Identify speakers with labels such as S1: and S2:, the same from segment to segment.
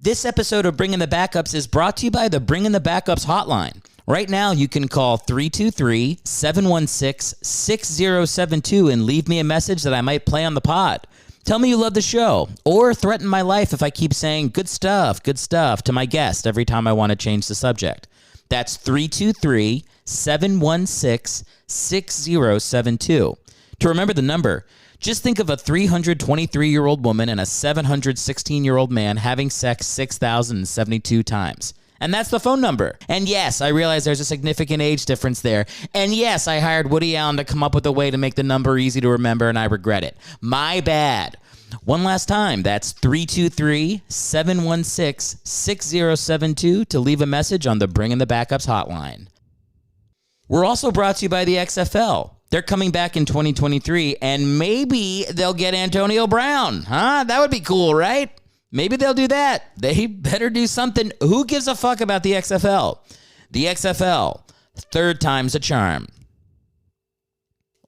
S1: This episode of Bringing the Backups is brought to you by the Bringing the Backups hotline. Right now, you can call 323-716-6072 and leave me a message that I might play on the pod. Tell me you love the show, or threaten my life if I keep saying good stuff to my guest every time I want to change the subject. That's 323-716-6072. To remember the number, just think of a 323-year-old woman and a 716-year-old man having sex 6,072 times. And that's the phone number. And yes, I realize there's a significant age difference there. And yes, I hired Woody Allen to come up with a way to make the number easy to remember, and I regret it. My bad. One last time, that's 323-716-6072 to leave a message on the Bringing the Backups hotline. We're also brought to you by the XFL. They're coming back in 2023, and maybe they'll get Antonio Brown. Huh? That would be cool, right? Maybe they'll do that. They better do something. Who gives a fuck about the XFL? The XFL, third time's a charm.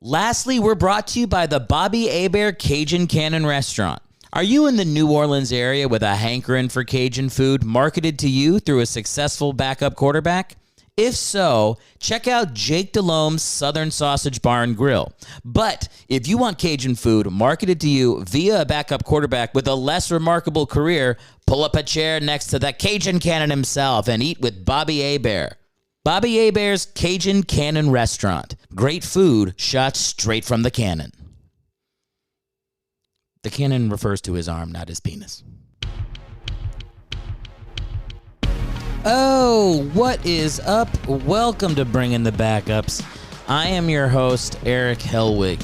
S1: Lastly, we're brought to you by the Bobby Hebert Cajun Cannon Restaurant. Are you in the New Orleans area with a hankering for Cajun food marketed to you through a successful backup quarterback? If so, check out Jake Delhome's Southern Sausage Bar and Grill. But if you want Cajun food marketed to you via a backup quarterback with a less remarkable career, pull up a chair next to the Cajun Cannon himself and eat with Bobby Hebert. Bobby Hebert's Cajun Cannon Restaurant. Great food shot straight from the cannon. The cannon refers to his arm, not his penis. Oh, what is up? Welcome to Bringing the Backups. I am your host, Erick Hellwig.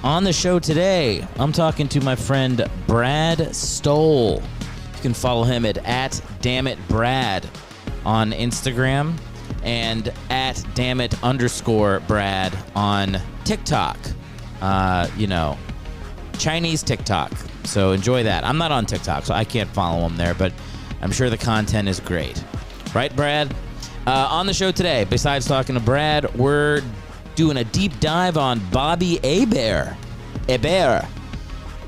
S1: On the show today, I'm talking to my friend Brad Stoll. You can follow him at @dammitbrad on Instagram and @dammit_Brad on TikTok. Chinese TikTok. So enjoy that. I'm not on TikTok, so I can't follow him there, but I'm sure the content is great. Right, Brad? On the show today, besides talking to Brad, we're doing a deep dive on Bobby Hebert,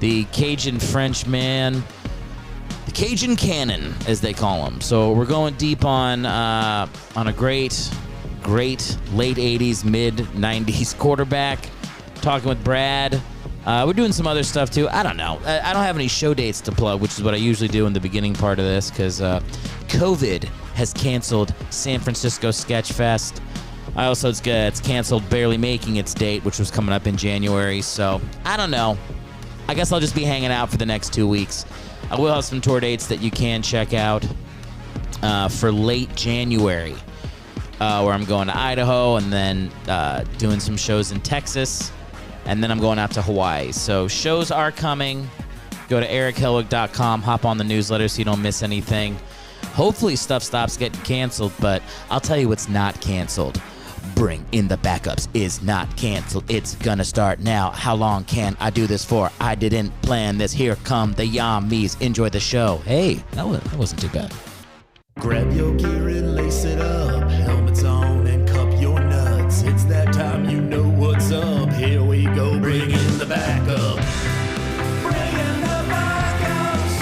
S1: the Cajun French man, the Cajun Cannon, as they call him. So we're going deep on a great late 80s, mid 90s quarterback. Talking with Brad. We're doing some other stuff too. I don't know. I don't have any show dates to plug, which is what I usually do in the beginning part of this, because COVID has canceled San Francisco Sketch Fest. It's canceled Barely Making its date, which was coming up in January. So I don't know. I guess I'll just be hanging out for the next 2 weeks. I will have some tour dates that you can check out for late January, where I'm going to Idaho and then doing some shows in Texas. And then I'm going out to Hawaii. So shows are coming. Go to erickhellwig.com. Hop on the newsletter so you don't miss anything. Hopefully stuff stops getting canceled, but I'll tell you what's not canceled. Bring in the Backups is not canceled. It's gonna start now. How long can I do this for? I didn't plan this. Here come the yummies. Enjoy the show. Hey, that wasn't too bad.
S2: Grab your gear and lace it up. Helmets on and cup your nuts. It's that time, you know what's up. Here we go, bring in the backup. Bring in the backups.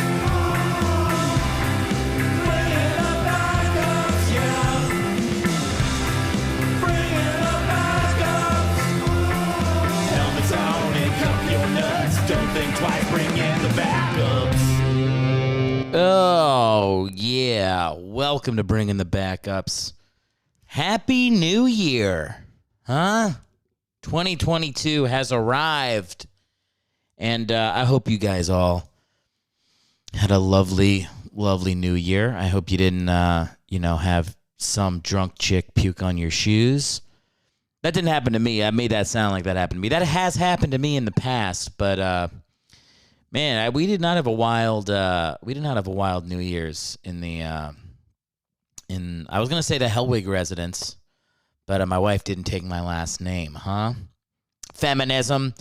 S2: Bring in the backups, yeah. Bring in the backups. Helmets on and cup your nuts. Don't think twice, bring in the backups.
S1: Oh, yeah. Welcome to Bringing the Backups. Happy New Year. Huh? 2022 has arrived. And I hope you guys all had a lovely, lovely New Year. I hope you didn't, have some drunk chick puke on your shoes. That didn't happen to me. I made that sound like that happened to me. That has happened to me in the past, but man, we did not have a wild New Year's in the I was gonna say the Hellwig residence, but my wife didn't take my last name, huh? Feminism.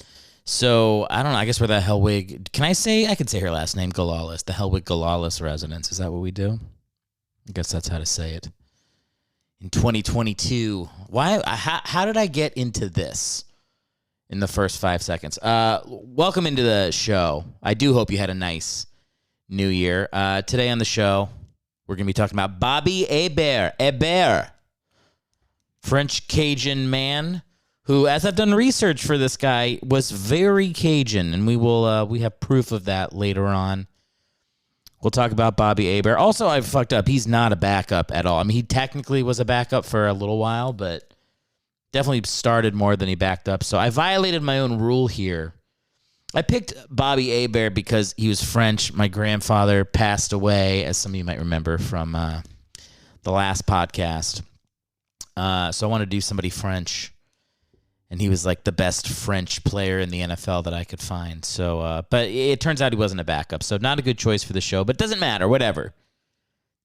S1: So I don't know. I guess we're the Hellwig. I can say her last name, Galalis. The Hellwig Galalis residence. Is that what we do? I guess that's how to say it. In 2022, why? How did I get into this? In the first 5 seconds. Welcome into the show. I do hope you had a nice new year. Today on the show, we're going to be talking about Bobby Hebert, French Cajun man who, as I've done research for this guy, was very Cajun, and we have proof of that later on. We'll talk about Bobby Hebert. Also, I fucked up. He's not a backup at all. I mean, he technically was a backup for a little while, but definitely started more than he backed up. So I violated my own rule here. I picked Bobby Hebert because he was French. My grandfather passed away, as some of you might remember from the last podcast. So I wanted to do somebody French. And he was like the best French player in the NFL that I could find. So, but it turns out he wasn't a backup. So not a good choice for the show, but doesn't matter, whatever.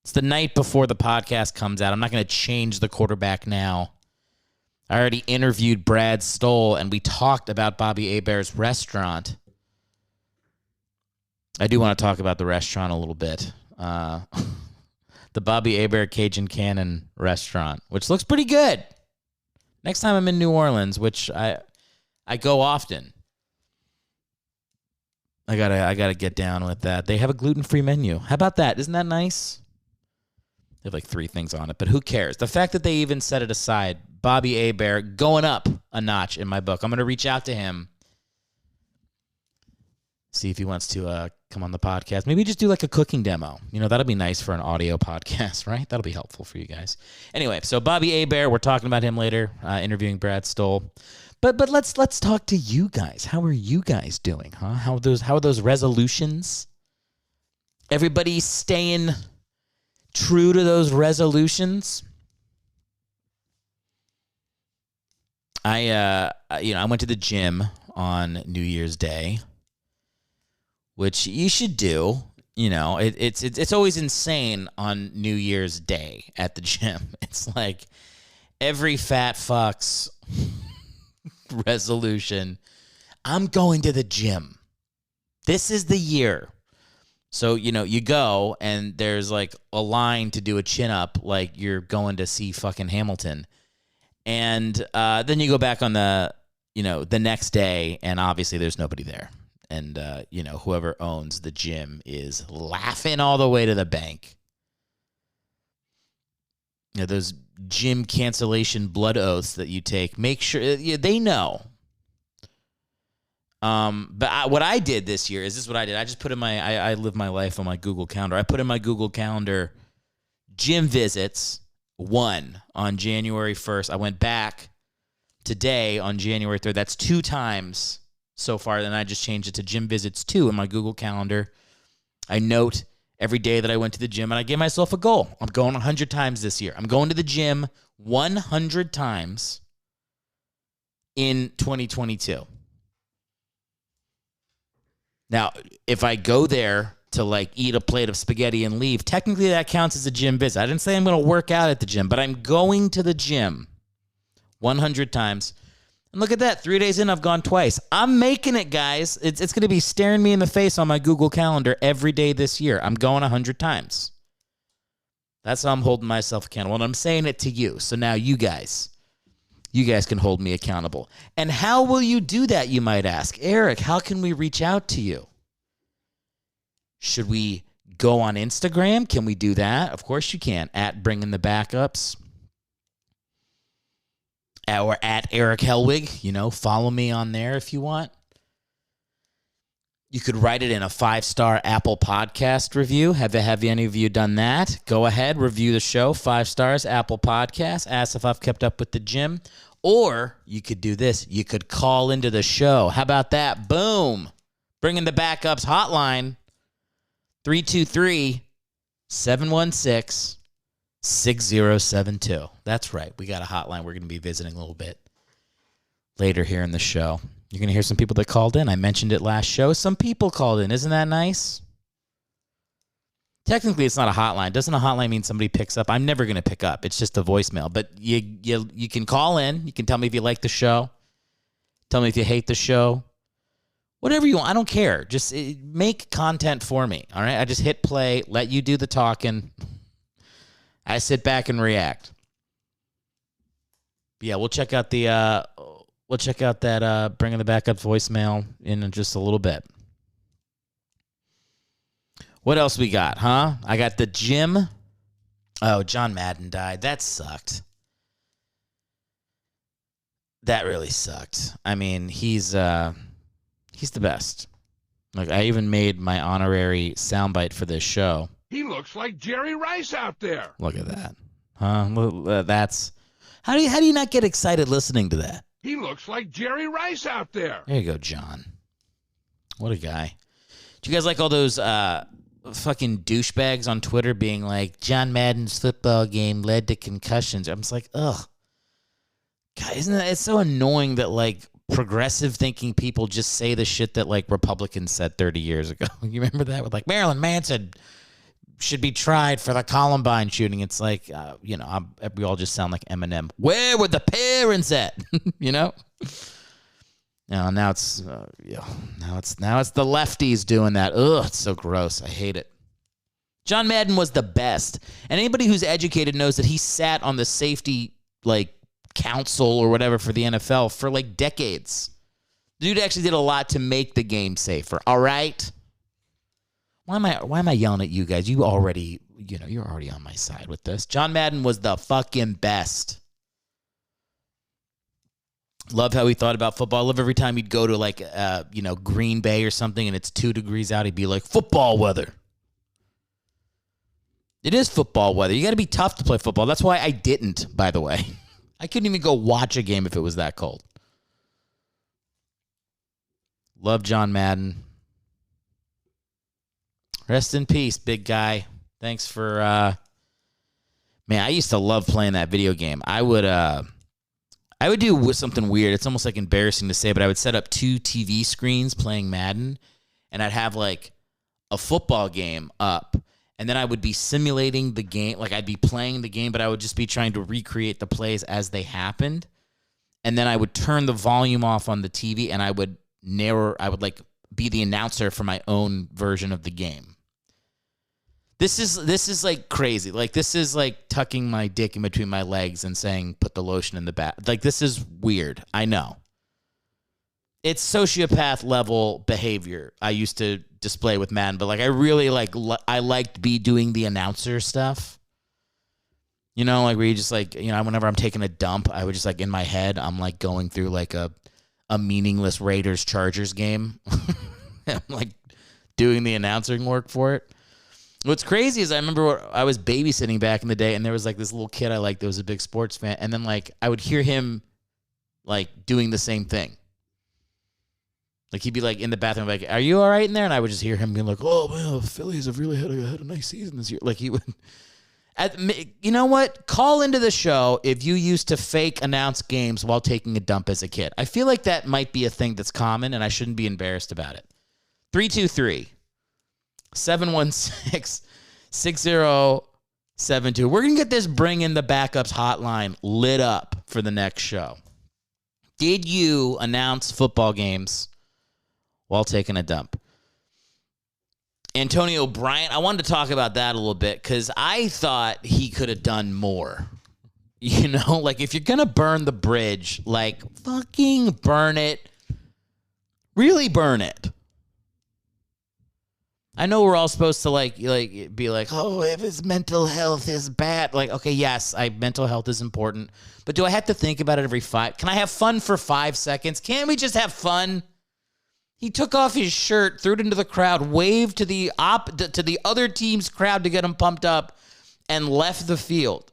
S1: It's the night before the podcast comes out. I'm not going to change the quarterback now. I already interviewed Brad Stoll, and we talked about Bobby Hebert's restaurant. I do want to talk about the restaurant a little bit. The Bobby Hebert Cajun Cannon restaurant, which looks pretty good. Next time I'm in New Orleans, which I go often, I gotta get down with that. They have a gluten-free menu. How about that? Isn't that nice? They have like 3 things on it, but who cares? The fact that they even set it aside, Bobby Hebert going up a notch in my book. I'm gonna reach out to him, see if he wants to come on the podcast. Maybe just do like a cooking demo. You know, that'll be nice for an audio podcast, right? That'll be helpful for you guys. Anyway, so Bobby Hebert, we're talking about him later, interviewing Brad Stoll. But let's talk to you guys. How are you guys doing, huh? How are those resolutions? Everybody staying true to those resolutions? I went to the gym on New Year's Day, which you should do. You know, it's always insane on New Year's Day at the gym. It's like every fat fuck's resolution. I'm going to the gym. This is the year. So, you know, you go and there's like a line to do a chin up like you're going to see fucking Hamilton. And then you go back on the next day and obviously there's nobody there. And, whoever owns the gym is laughing all the way to the bank. You know, those gym cancellation blood oaths that you take, make sure they know. But what I did this year is this is what I did. I just put in I live my life on my Google Calendar. I put in my Google Calendar gym visits 1 on January 1st. I went back today on January 3rd. That's 2 times so far. Then I just changed it to gym visits 2 in my Google Calendar. I note every day that I went to the gym, and I gave myself a goal. I'm going 100 times this year. I'm going to the gym 100 times in 2022. Now, if I go there to like eat a plate of spaghetti and leave, technically that counts as a gym visit. I didn't say I'm going to work out at the gym, but I'm going to the gym 100 times. And look at that. 3 days in, I've gone twice. I'm making it, guys. It's going to be staring me in the face on my Google Calendar every day this year. I'm going 100 times. That's how I'm holding myself accountable. And I'm saying it to you. So now you guys can hold me accountable. And how will you do that, you might ask? Eric, how can we reach out to you? Should we go on Instagram? Can we do that? Of course you can. At Bringing the Backups. Or at Erick Hellwig. You know, follow me on there if you want. You could write it in a 5-star Apple Podcast review. Have any of you done that? Go ahead, review the show. 5 stars, Apple Podcast. Ask if I've kept up with the gym. Or you could do this. You could call into the show. How about that? Boom. Bringing the Backups hotline. 323-716-6072. That's right. We got a hotline we're going to be visiting a little bit later here in the show. You're going to hear some people that called in. I mentioned it last show. Some people called in. Isn't that nice? Technically, it's not a hotline. Doesn't a hotline mean somebody picks up? I'm never going to pick up. It's just a voicemail. But you can call in. You can tell me if you like the show. Tell me if you hate the show. Whatever you want. I don't care. Just make content for me. All right? I just hit play, let you do the talking. I sit back and react. But yeah, we'll check out that Bringing the Backup voicemail in just a little bit. What else we got, huh? I got the gym. Oh, John Madden died. That sucked. That really sucked. I mean, he's the best. Like, I even made my honorary soundbite for this show.
S3: He looks like Jerry Rice out there.
S1: Look at that. Huh? That's how do you not get excited listening to that?
S3: He looks like Jerry Rice out there.
S1: There you go, John. What a guy. Do you guys like all those fucking douchebags on Twitter being like, John Madden's football game led to concussions? I'm just like, ugh. God, it's so annoying that, like, progressive thinking people just say the shit that, like, Republicans said 30 years ago. You remember that? With, like, Marilyn Manson should be tried for the Columbine shooting. It's like, we all just sound like Eminem. Where were the parents at? You know? Now it's the lefties doing that. Ugh, it's so gross. I hate it. John Madden was the best. And anybody who's educated knows that he sat on the safety, like, council or whatever for the NFL for, like, decades. The dude actually did a lot to make the game safer. All right? Why am I yelling at you guys? You're already on my side with this. John Madden was the fucking best. Love how he thought about football. I love every time he'd go to, like, Green Bay or something and it's 2 degrees out, he'd be like, football weather. It is football weather. You got to be tough to play football. That's why I didn't, by the way. I couldn't even go watch a game if it was that cold. Love John Madden. Rest in peace, big guy. Thanks for, man, I used to love playing that video game. I would do something weird. It's almost like embarrassing to say, but I would set up 2 TV screens playing Madden, and I'd have, like, a football game up, and then I would be simulating the game. Like, I'd be playing the game, but I would just be trying to recreate the plays as they happened, and then I would turn the volume off on the TV, and I would like, be the announcer for my own version of the game. This is like crazy. Like, this is like tucking my dick in between my legs and saying, put the lotion in the bath. Like, this is weird. I know. It's sociopath level behavior I used to display with Madden, but, like, I really I liked doing the announcer stuff. You know, like, where you just, like, whenever I'm taking a dump, I would just, like, in my head, I'm, like, going through, like, a meaningless Raiders-Chargers game. I'm, like, doing the announcing work for it. What's crazy is I remember I was babysitting back in the day, and there was, like, this little kid I liked that was a big sports fan, and then, like, I would hear him, like, doing the same thing. Like, he'd be, like, in the bathroom, like, are you all right in there? And I would just hear him being like, oh, man, the Phillies have really had a nice season this year. Like, he would... You know what? Call into the show if you used to fake announce games while taking a dump as a kid. I feel like that might be a thing that's common, and I shouldn't be embarrassed about it. 323-716-6072. We're going to get this Bring in the Backups hotline lit up for the next show. Did you announce football games while taking a dump? Antonio Bryant, I wanted to talk about that a little bit because I thought he could have done more. You know, like, if you're going to burn the bridge, like, fucking burn it. Really burn it. I know we're all supposed to, like be like, oh, if his mental health is bad. Like, okay, yes, mental health is important. But do I have to think about it every 5? Can I have fun for 5 seconds? Can't we just have fun? He took off his shirt, threw it into the crowd, waved to the other team's crowd to get them pumped up, and left the field.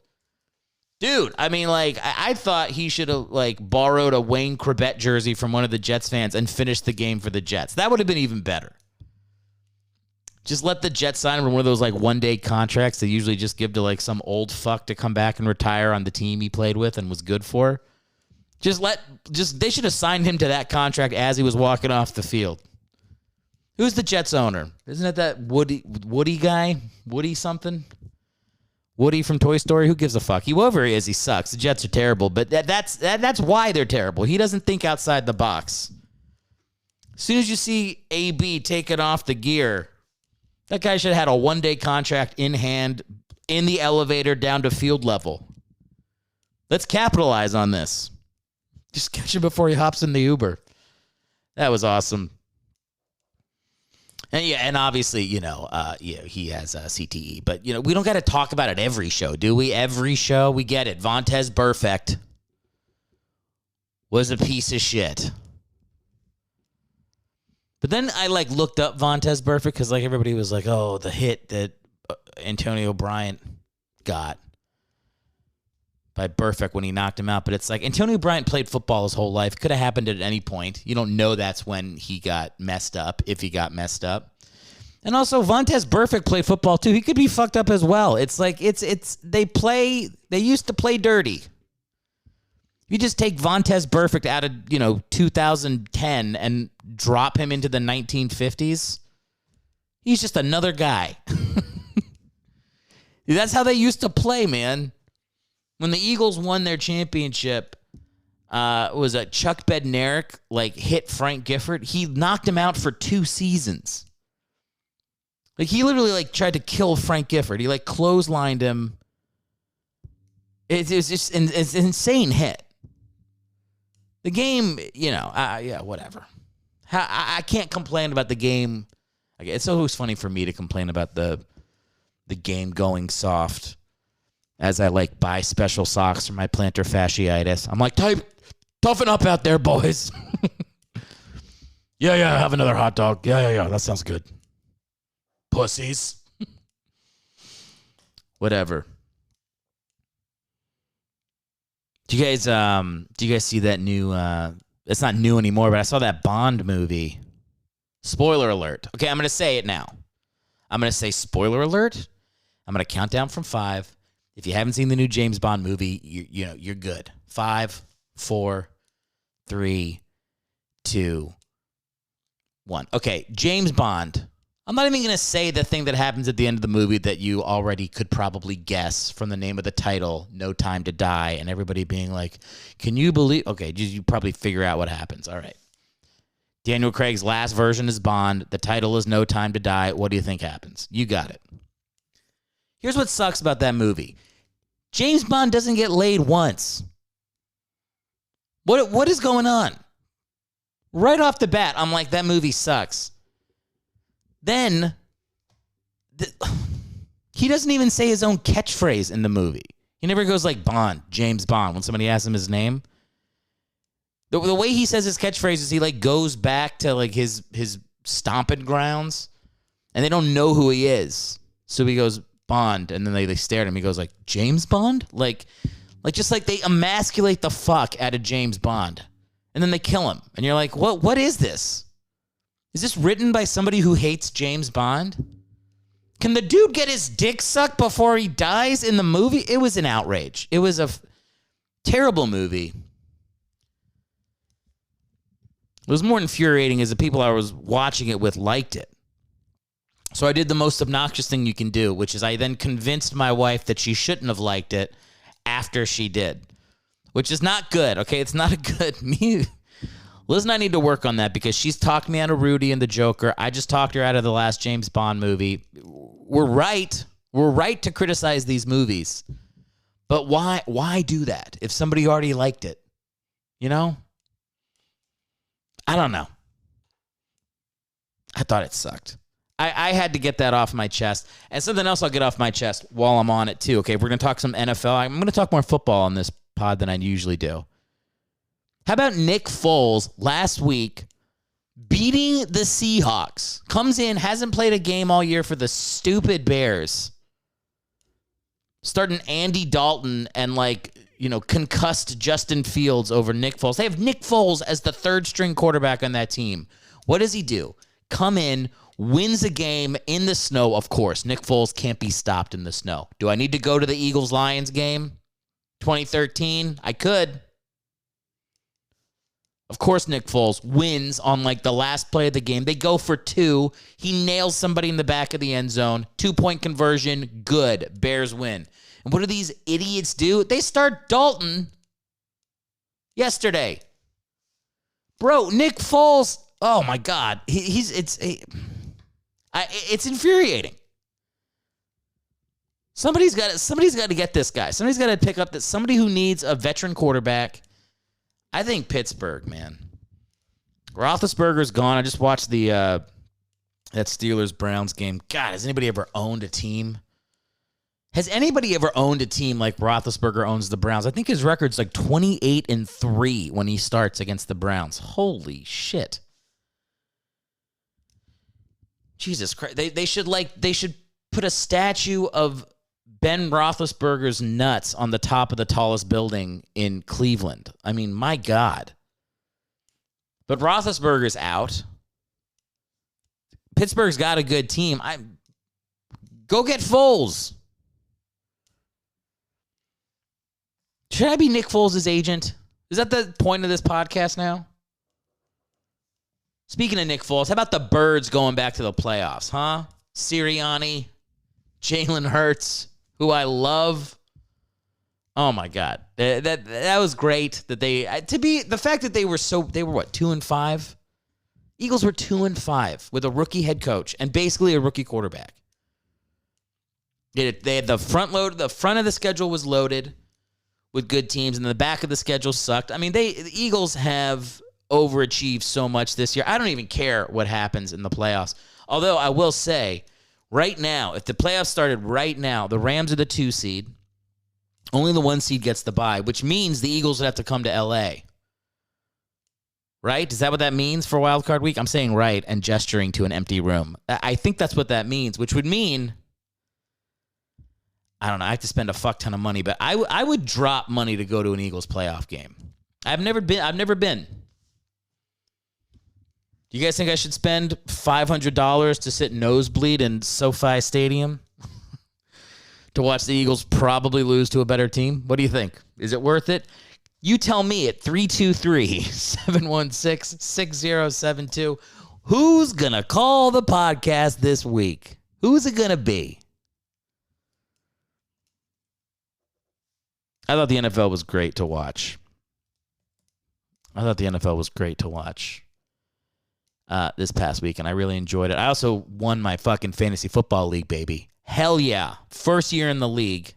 S1: Dude, I mean, like, I thought he should have, like, borrowed a Wayne Corbett jersey from one of the Jets fans and finished the game for the Jets. That would have been even better. Just let the Jets sign him for one of those, like, one-day contracts they usually just give to, like, some old fuck to come back and retire on the team he played with and was good for. They should have signed him to that contract as he was walking off the field. Who's the Jets owner? Isn't it that Woody guy? Woody something? Woody from Toy Story? Who gives a fuck? Whoever he is, he sucks. The Jets are terrible, but that's why they're terrible. He doesn't think outside the box. As soon as you see AB taking off the gear, that guy should have had a one-day contract in hand, in the elevator, down to field level. Let's capitalize on this. Just catch him before he hops in the Uber. That was awesome. And obviously, he has CTE. But, we don't got to talk about it every show, do we? Every show, we get it. Vontaze Burfict was a piece of shit. But then I, looked up Vontaze Burfict because, everybody was like, oh, the hit that Antonio Bryant got by Burfict when he knocked him out. But it's Antonio Bryant played football his whole life. Could have happened at any point. You don't know that's when he got messed up, if he got messed up. And also, Vontaze Burfict played football too. He could be fucked up as well. It's they used to play dirty. You just take Vontaze Burfict out of, 2010 and drop him into the 1950s. He's just another guy. That's how they used to play, man. When the Eagles won their championship, was Chuck Bednarik hit Frank Gifford? He knocked him out for 2 seasons. He literally tried to kill Frank Gifford. He clotheslined him. It's just an insane hit. The game, whatever. I can't complain about the game. It's always funny for me to complain about the game going soft as I buy special socks for my plantar fasciitis. I'm toughen up out there, boys. Yeah, have another hot dog. Yeah, that sounds good. Pussies. Whatever. Do you guys see that new it's not new anymore, but I saw that Bond movie. Spoiler alert. Okay, I'm going to say it now. I'm going to say spoiler alert. I'm going to count down from 5. If you haven't seen the new James Bond movie, you're good. 5, 4, 3, 2, 1. Okay, James Bond. I'm not even going to say the thing that happens at the end of the movie that you already could probably guess from the name of the title, No Time to Die, and everybody being like, can you believe? Okay, you probably figure out what happens. All right. Daniel Craig's last version is Bond. The title is No Time to Die. What do you think happens? You got it. Here's what sucks about that movie. James Bond doesn't get laid once. What is going on? Right off the bat, I'm like, that movie sucks. Then, he doesn't even say his own catchphrase in the movie. He never goes Bond, James Bond, when somebody asks him his name. The way he says his catchphrase is he goes back to his stomping grounds, and they don't know who he is. So he goes, Bond, and then they stare at him. He goes James Bond? Just they emasculate the fuck out of James Bond. And then they kill him. And you're like, what is this? Is this written by somebody who hates James Bond? Can the dude get his dick sucked before he dies in the movie? It was an outrage. It was a terrible movie. It was more infuriating as the people I was watching it with liked it. So I did the most obnoxious thing you can do, which is I then convinced my wife that she shouldn't have liked it after she did, which is not good, okay? It's not a good move. Liz and I need to work on that because she's talked me out of Rudy and the Joker. I just talked her out of the last James Bond movie. We're right. We're right to criticize these movies. But why do that if somebody already liked it? I don't know. I thought it sucked. I had to get that off my chest. And something else I'll get off my chest while I'm on it too. Okay, we're going to talk some NFL. I'm going to talk more football on this pod than I usually do. How about Nick Foles last week beating the Seahawks? Comes in, hasn't played a game all year for the stupid Bears. Starting Andy Dalton and concussed Justin Fields over Nick Foles. They have Nick Foles as the third string quarterback on that team. What does he do? Come in, wins a game in the snow. Of course, Nick Foles can't be stopped in the snow. Do I need to go to the Eagles-Lions game? 2013? I could. Of course, Nick Foles wins on the last play of the game. They go for 2. He nails somebody in the back of the end zone. 2-point conversion. Good. Bears win. And what do these idiots do? They start Dalton yesterday. Bro, Nick Foles. Oh my God. It's infuriating. Somebody's got to get this guy. Somebody's got to pick up somebody who needs a veteran quarterback. I think Pittsburgh, man. Roethlisberger's gone. I just watched the That Steelers-Browns game. God, has anybody ever owned a team? Has anybody ever owned a team like Roethlisberger owns the Browns? I think his record's like 28-3 when he starts against the Browns. Holy shit. Jesus Christ. They should put a statue of Ben Roethlisberger's nuts on the top of the tallest building in Cleveland. I mean, my God. But Roethlisberger's out. Pittsburgh's got a good team. Go get Foles. Should I be Nick Foles' agent? Is that the point of this podcast now? Speaking of Nick Foles, how about the Birds going back to the playoffs, huh? Sirianni, Jalen Hurts, who I love. Oh my God, that was great. That the fact that they were what, 2-5. Eagles were 2-5 with a rookie head coach and basically a rookie quarterback. They had the front of the schedule was loaded with good teams, and the back of the schedule sucked. I mean, the Eagles have overachieved so much this year. I don't even care what happens in the playoffs. Although I will say, right now, if the playoffs started right now, the Rams are the 2 seed. Only the 1 seed gets the bye, which means the Eagles would have to come to L.A. Right? Is that what that means for Wild Card Week? I'm saying right and gesturing to an empty room. I think that's what that means, which would mean, I don't know, I have to spend a fuck ton of money, but I would drop money to go to an Eagles playoff game. I've never been. Do you guys think I should spend $500 to sit nosebleed in SoFi Stadium to watch the Eagles probably lose to a better team? What do you think? Is it worth it? You tell me at 323-716-6072. Who's going to call the podcast this week? Who's it going to be? I thought the NFL was great to watch. This past week, and I really enjoyed it. I also won my fucking fantasy football league, baby. Hell yeah. First year in the league.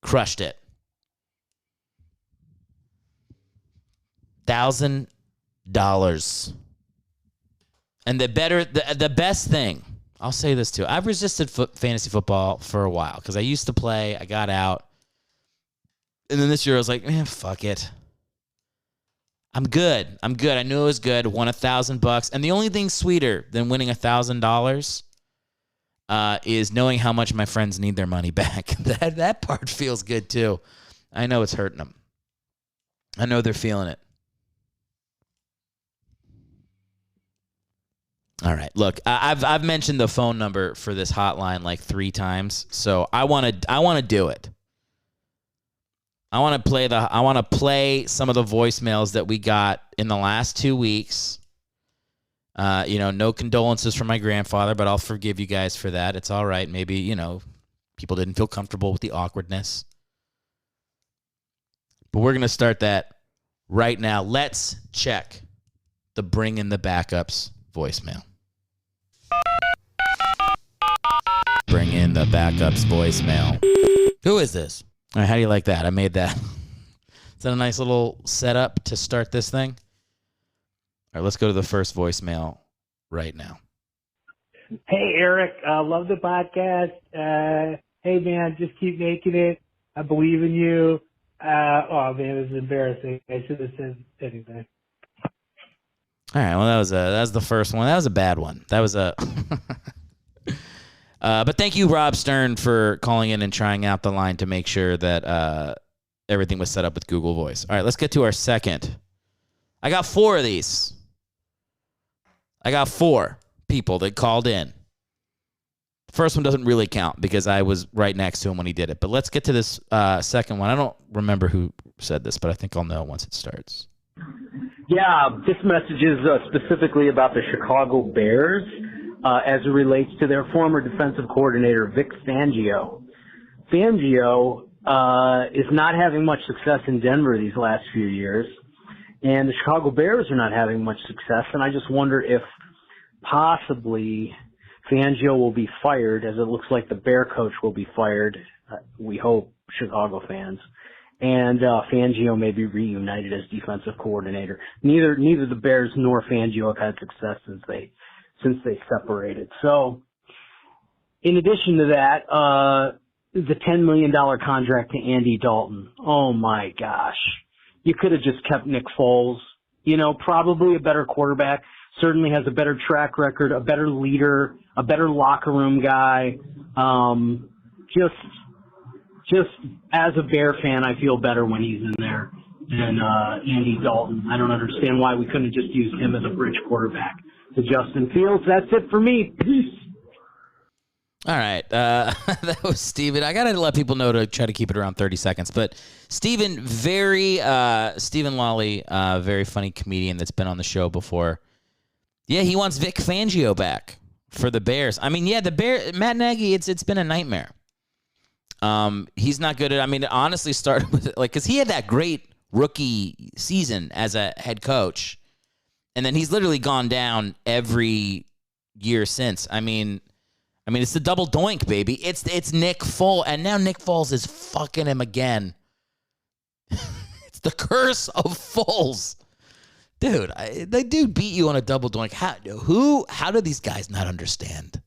S1: Crushed it. $1,000. And the best thing, I'll say this too. I've resisted fantasy football for a while because I used to play. I got out. And then this year I was like, man, fuck it. I'm good. I knew it was good. Won $1,000. And the only thing sweeter than winning $1,000 is knowing how much my friends need their money back. That part feels good too. I know it's hurting them. I know they're feeling it. All right. Look, I've mentioned the phone number for this hotline like 3 times, so I want to do it. I want to play some of the voicemails that we got in the last 2 weeks. No condolences from my grandfather, but I'll forgive you guys for that. It's all right. Maybe, people didn't feel comfortable with the awkwardness. But we're going to start that right now. Let's check the Bring in the Backups voicemail. Bring in the Backups voicemail. Who is this? All right, how do you like that? I made that. Is that a nice little setup to start this thing? All right, let's go to the first voicemail right now.
S4: Hey, Eric. Love the podcast. Hey, man, just keep making it. I believe in you. Oh, man, it was embarrassing. I should have said anything.
S1: All right, well, that was the first one. That was a bad one. That was a... But thank you, Rob Stern, for calling in and trying out the line to make sure that everything was set up with Google Voice. All right, let's get to our second. I got 4 of these. I got 4 people that called in. The first one doesn't really count because I was right next to him when he did it. But let's get to this second one. I don't remember who said this, but I think I'll know once it starts.
S5: Yeah, this message is specifically about the Chicago Bears. As it relates to their former defensive coordinator, Vic Fangio. Fangio is not having much success in Denver these last few years, and the Chicago Bears are not having much success, and I just wonder if possibly Fangio will be fired, as it looks like the Bear coach will be fired, we hope, Chicago fans, and Fangio may be reunited as defensive coordinator. Neither the Bears nor Fangio have had success since they separated. So, in addition to that, the $10 million contract to Andy Dalton. Oh my gosh. You could have just kept Nick Foles. You know, probably a better quarterback, certainly has a better track record, a better leader, a better locker room guy. Just as a Bear fan, I feel better when he's in there than Andy Dalton. I don't understand why we couldn't have just used him as a bridge quarterback to Justin Fields. That's it for me. Peace.
S1: All right. That was Steven. I got to let people know to try to keep it around 30 seconds. But Steven, Steven Lawley, very funny comedian that's been on the show before. Yeah, he wants Vic Fangio back for the Bears. I mean, yeah, Matt Nagy, it's been a nightmare. He's not good at, I mean, it honestly started with, like, because he had that great rookie season as a head coach. And then he's literally gone down every year since. I mean, it's the double doink, baby. It's Nick Foles, and now Nick Foles is fucking him again. It's the curse of Foles, dude. The dude beat you on a double doink. How do these guys not understand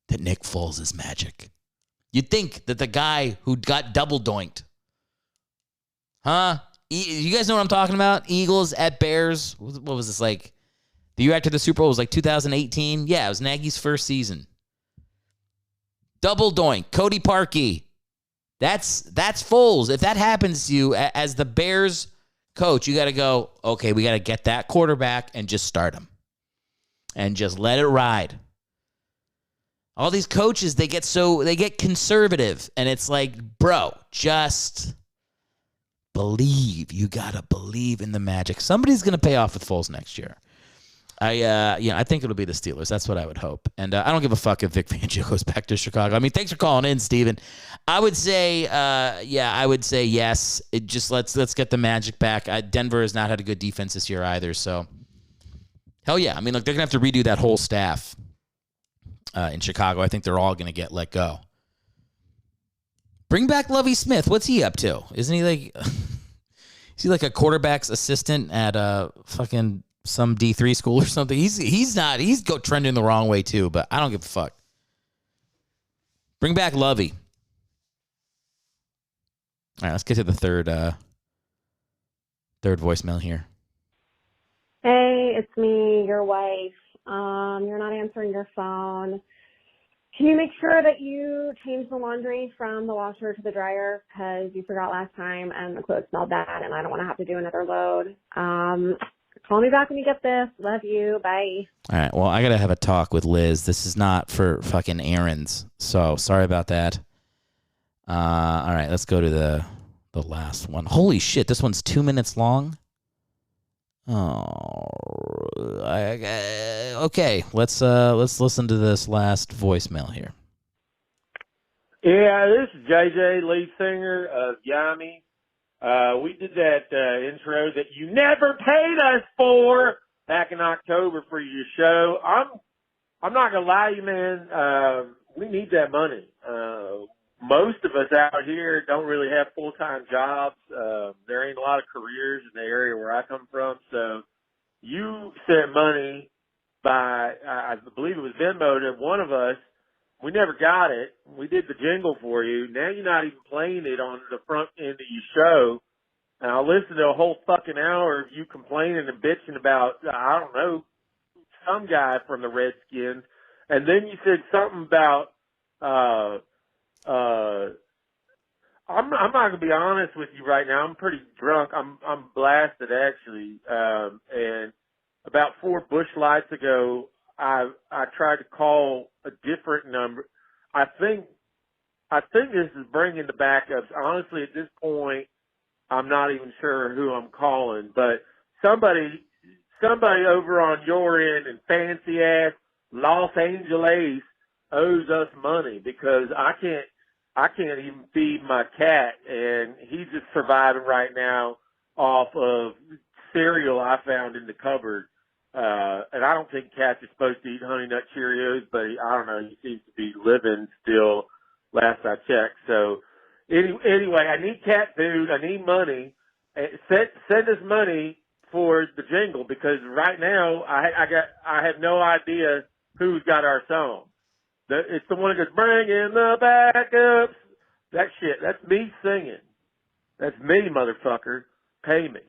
S1: that Nick Foles is magic? You'd think that the guy who got double doinked, huh? You guys know what I'm talking about? Eagles at Bears. What was this like? The year after the Super Bowl was like 2018. Yeah, it was Nagy's first season. Double doink, Cody Parkey. That's Foles. If that happens to you as the Bears coach, you got to go, okay, we got to get that quarterback and just start him. And just let it ride. All these coaches, they get conservative. And it's like, bro, just believe. You got to believe in the magic. Somebody's going to pay off with Foles next year. I think it'll be the Steelers. That's what I would hope. And I don't give a fuck if Vic Fangio goes back to Chicago. I mean, thanks for calling in, Steven. I would say, yes. It just let's get the magic back. Denver has not had a good defense this year either. So, hell yeah. I mean, look, they're gonna have to redo that whole staff in Chicago. I think they're all gonna get let go. Bring back Lovie Smith. What's he up to? Isn't he like? Is he like a quarterback's assistant at fucking some D3 school or something? He's not. He's trending the wrong way too, but I don't give a fuck. Bring back Lovey. All right, let's get to the third voicemail here.
S6: Hey, it's me, your wife. You're not answering your phone. Can you make sure that you change the laundry from the washer to the dryer? Because you forgot last time and the clothes smelled bad and I don't want to have to do another load. Call me back when you get this. Love you. Bye.
S1: All right. Well, I got to have a talk with Liz. This is not for fucking errands. So sorry about that. All right. Let's go to the last one. Holy shit. This one's 2 minutes long. Oh, okay. Let's listen to this last voicemail here.
S7: Yeah, this is JJ, lead singer of Yami. We did that intro that you never paid us for back in October for your show. I'm not gonna lie to you, man. We need that money. Most of us out here don't really have full-time jobs. There ain't a lot of careers in the area where I come from. So you sent money by, I believe it was Venmo to one of us. We never got it. We did the jingle for you. Now you're not even playing it on the front end of your show. And I'll listen to a whole fucking hour of you complaining and bitching about, I don't know, some guy from the Redskins. And then you said something about, I'm not going to be honest with you right now. I'm pretty drunk. I'm blasted actually. And about 4 bush lights ago, I tried to call a different number. I think this is bringing the backups. Honestly, at this point, I'm not even sure who I'm calling, but somebody over on your end in fancy ass Los Angeles owes us money because I can't even feed my cat, and he's just surviving right now off of cereal I found in the cupboard. And I don't think cats are supposed to eat Honey Nut Cheerios, but I don't know, he seems to be living still last I checked. So anyway, I need cat food. I need money. Send us money for the jingle because right now I have no idea who's got our song. It's the one that goes, bring in the backups. That shit, that's me singing. That's me, motherfucker. Pay me.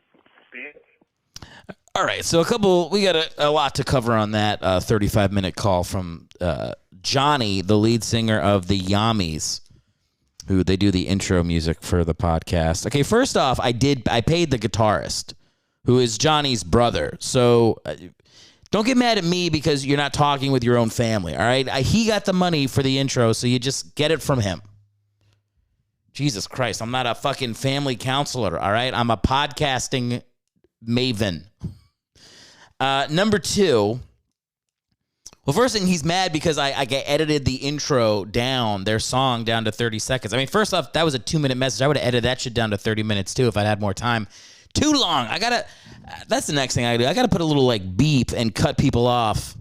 S1: All right, so we got a lot to cover on that 35-minute call from Johnny, the lead singer of the Yummies, who they do the intro music for the podcast. Okay, first off, I paid the guitarist, who is Johnny's brother. So don't get mad at me because you're not talking with your own family, all right? He got the money for the intro, so you just get it from him. Jesus Christ, I'm not a fucking family counselor, all right? I'm a podcasting maven. Number two, well, first thing, he's mad because I edited the intro down, their song down to 30 seconds. I mean, first off, that was a 2-minute message. I would have edited that shit down to 30 minutes, too, if I'd had more time. Too long. That's the next thing I do. I got to put a little, like, beep and cut people off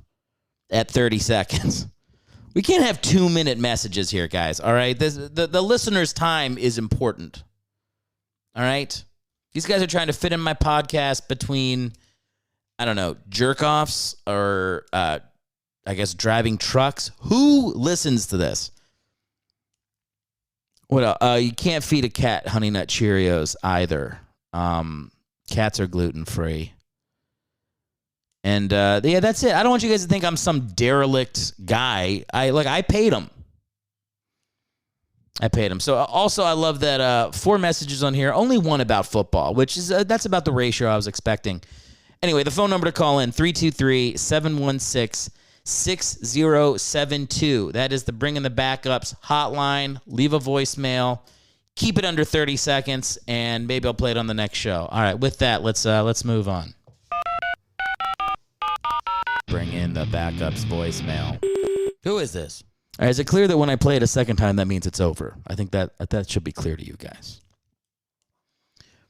S1: at 30 seconds. We can't have 2-minute messages here, guys, all right? The listener's time is important, all right? These guys are trying to fit in my podcast between, I don't know, jerk-offs or, I guess, driving trucks. Who listens to this? What else? You can't feed a cat Honey Nut Cheerios either. Cats are gluten-free. And, yeah, that's it. I don't want you guys to think I'm some derelict guy. I paid him. So also I love that 4 messages on here, only one about football, which is that's about the ratio I was expecting. Anyway, the phone number to call in, 323-716-6072. That is the Bring in the Backups hotline. Leave a voicemail. Keep it under 30 seconds, and maybe I'll play it on the next show. All right, with that, let's move on. Bring in the Backups voicemail. Who is this? All right, is it clear that when I play it a second time, that means it's over? I think that should be clear to you guys.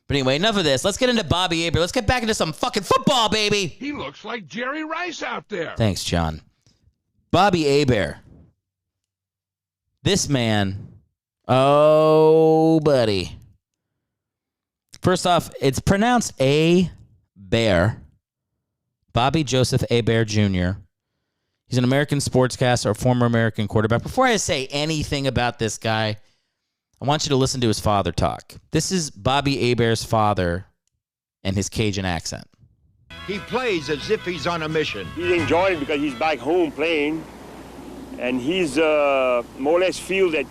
S1: But anyway, enough of this. Let's get into Bobby Hebert. Let's get back into some fucking football, baby.
S3: He looks like Jerry Rice out there.
S1: Thanks, John. Bobby Hebert. This man. Oh, buddy. First off, it's pronounced A-Bear. Bobby Joseph Hebert Jr. He's an American sportscaster, a former American quarterback. Before I say anything about this guy, I want you to listen to his father talk. This is Bobby Hebert's father and his Cajun accent.
S8: He plays as if he's on a mission.
S9: He's enjoying it because he's back home playing, and he's more or less feel that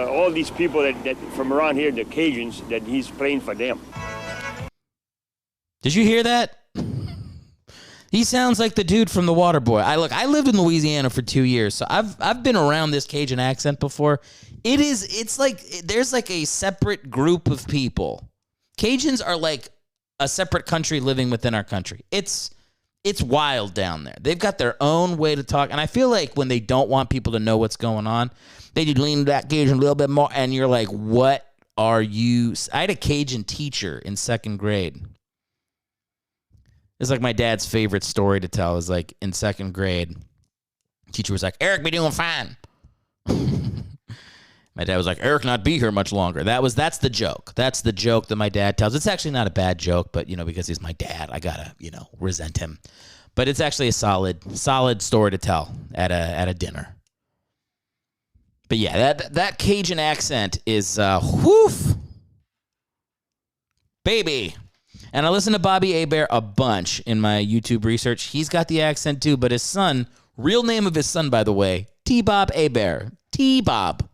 S9: all these people that from around here, the Cajuns, that he's playing for them.
S1: Did you hear that? He sounds like the dude from The Waterboy. I lived in Louisiana for 2 years, so I've been around this Cajun accent before. It's like there's like a separate group of people. Cajuns are like a separate country living within our country. It's wild down there. They've got their own way to talk, and I feel like when they don't want people to know what's going on, they just lean that Cajun a little bit more, and you're like, what are you? I had a Cajun teacher in 2nd grade. It's like my dad's favorite story to tell is like in 2nd grade, teacher was like, Erick be doing fine. My dad was like, Erick not be here much longer. That's the joke. That's the joke that my dad tells. It's actually not a bad joke, but because he's my dad, I gotta, resent him. But it's actually a solid story to tell at a dinner. But yeah, that Cajun accent is whoof. Baby. And I listen to Bobby Hebert a bunch in my YouTube research. He's got the accent too, but his son, real name of his son, by the way, T-Bob Hebert. T-Bob.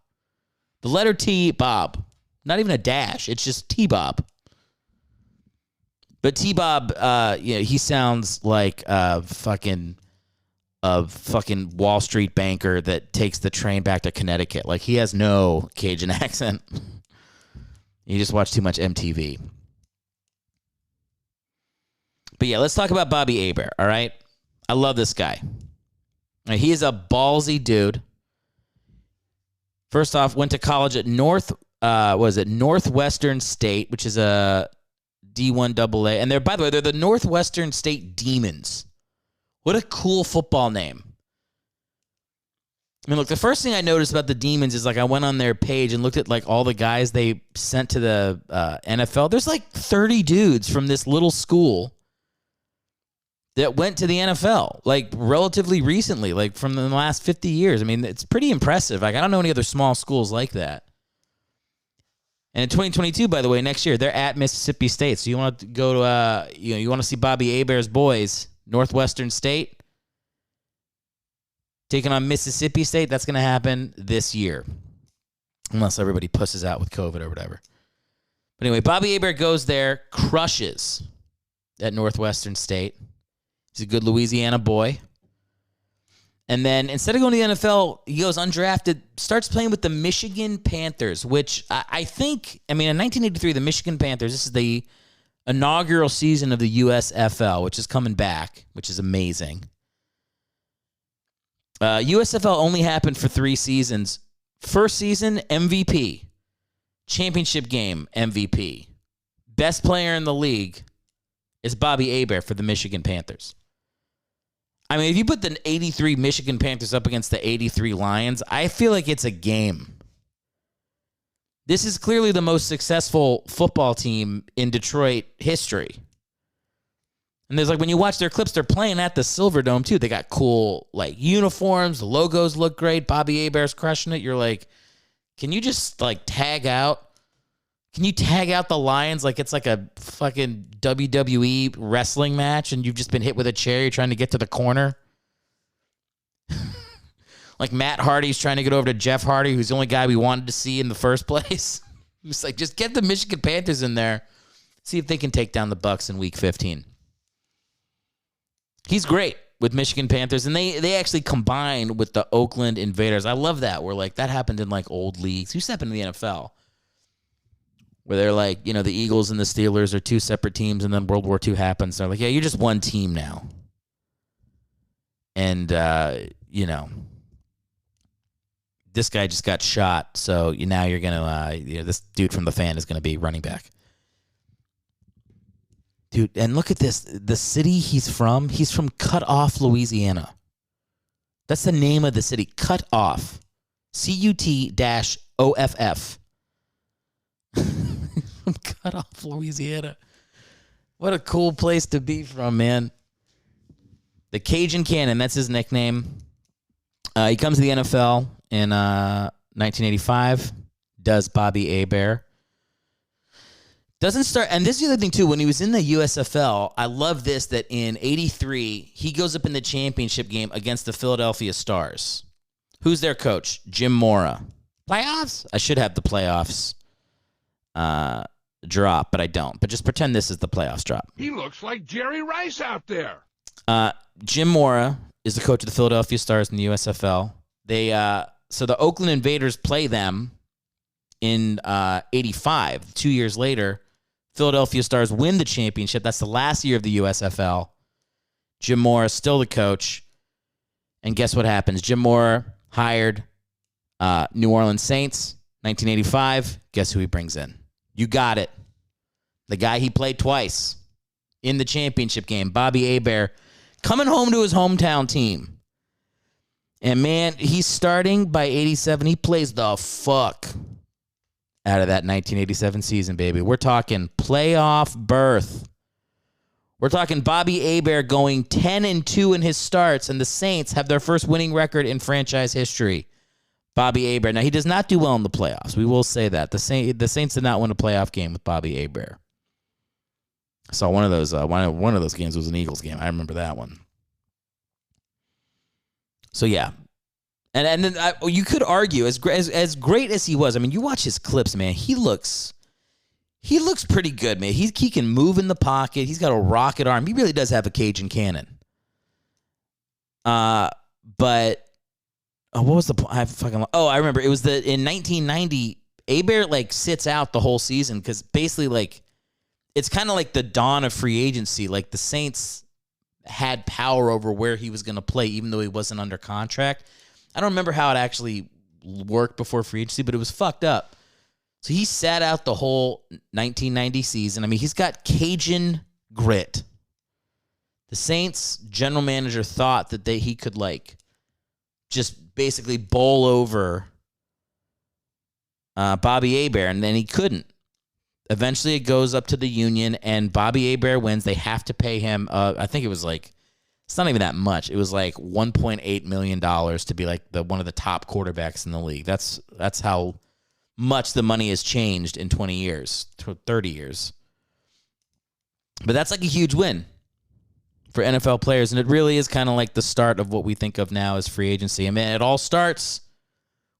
S1: The letter T, Bob. Not even a dash. It's just T-Bob. But T-Bob, he sounds like a fucking Wall Street banker that takes the train back to Connecticut. Like, he has no Cajun accent. You just watch too much MTV. But yeah, let's talk about Bobby Hebert, all right? I love this guy. He is a ballsy dude. First off, went to college at Northwestern State, which is a D1 AA. And by the way, they're the Northwestern State Demons. What a cool football name. I mean, look, the first thing I noticed about the Demons is, like, I went on their page and looked at, like, all the guys they sent to the NFL. There's, like, 30 dudes from this little school that went to the NFL, like relatively recently, like from the last 50 years. I mean, it's pretty impressive. Like, I don't know any other small schools like that. And in 2022, by the way, next year, they're at Mississippi State. So you want to go to, you want to see Bobby Hebert's boys, Northwestern State, taking on Mississippi State. That's going to happen this year, unless everybody pusses out with COVID or whatever. But anyway, Bobby Hebert goes there, crushes at Northwestern State. He's a good Louisiana boy. And then instead of going to the NFL, he goes undrafted, starts playing with the Michigan Panthers, which I think, in 1983, the Michigan Panthers, this is the inaugural season of the USFL, which is coming back, which is amazing. USFL only happened for 3 seasons. First season, MVP. Championship game, MVP. Best player in the league is Bobby Hebert for the Michigan Panthers. If you put the 83 Michigan Panthers up against the 83 Lions, I feel like it's a game. This is clearly the most successful football team in Detroit history. And there's when you watch their clips, they're playing at the Silverdome too. They got cool uniforms, the logos look great. Bobby Hebert's crushing it. You're like, can you just tag out? Can you tag out the Lions like it's like a fucking WWE wrestling match and you've just been hit with a chair, you're trying to get to the corner? Like Matt Hardy's trying to get over to Jeff Hardy, who's the only guy we wanted to see in the first place. It's like, just get the Michigan Panthers in there. See if they can take down the Bucs in week 15. He's great with Michigan Panthers, and they actually combined with the Oakland Invaders. I love that, where that happened in old leagues. You step into the NFL, where they're the Eagles and the Steelers are 2 separate teams, and then World War II happens. They're yeah, you're just one team now. And, this guy just got shot, so now you're going to, this dude from the Fan is going to be running back. Dude, and look at this. The city he's from Cut Off, Louisiana. That's the name of the city, Cut Off. CUT-OFF. Cut Off, Louisiana. What a cool place to be from, man. The Cajun Cannon, that's his nickname. He comes to the NFL in 1985. Does Bobby Hebert. Doesn't start, and this is the other thing too, when he was in the USFL, I love this, that in 83, he goes up in the championship game against the Philadelphia Stars. Who's their coach? Jim Mora. Playoffs? I should have the playoffs drop, but I don't. But just pretend this is the playoffs drop.
S3: He looks like Jerry Rice out there.
S1: Jim Mora is the coach of the Philadelphia Stars in the USFL. So the Oakland Invaders play them in 85. 2 years later, Philadelphia Stars win the championship. That's the last year of the USFL. Jim Mora still the coach. And guess what happens? Jim Mora hired New Orleans Saints, 1985. Guess who he brings in? You got it. The guy he played twice in the championship game, Bobby Hebert, coming home to his hometown team. And, man, he's starting by 87. He plays the fuck out of that 1987 season, baby. We're talking playoff berth. We're talking Bobby Hebert going 10-2 in his starts, and the Saints have their first winning record in franchise history. Bobby Hebert. Now, he does not do well in the playoffs. We will say that. The Saints did not win a playoff game with Bobby Hebert. I saw one of those games was an Eagles game. I remember that one. So, yeah. And then you could argue, as great as he was, you watch his clips, man, he looks pretty good, man. He can move in the pocket. He's got a rocket arm. He really does have a Cajun cannon. But what was the point? I remember. It was in 1990, Hebert sits out the whole season because basically it's kind of like the dawn of free agency. The Saints had power over where he was going to play, even though he wasn't under contract. I don't remember how it actually worked before free agency, but it was fucked up. So he sat out the whole 1990 season. He's got Cajun grit. The Saints general manager thought that he could just basically bowl over Bobby Hebert, and then he couldn't. Eventually, it goes up to the union, and Bobby Hebert wins. They have to pay him. I think it was It's not even that much. It was like $1.8 million to be like one of the top quarterbacks in the league. That's how much the money has changed in 20 years, 30 years. But that's like a huge win for NFL players, and it really is kind of like the start of what we think of now as free agency. I mean, it all starts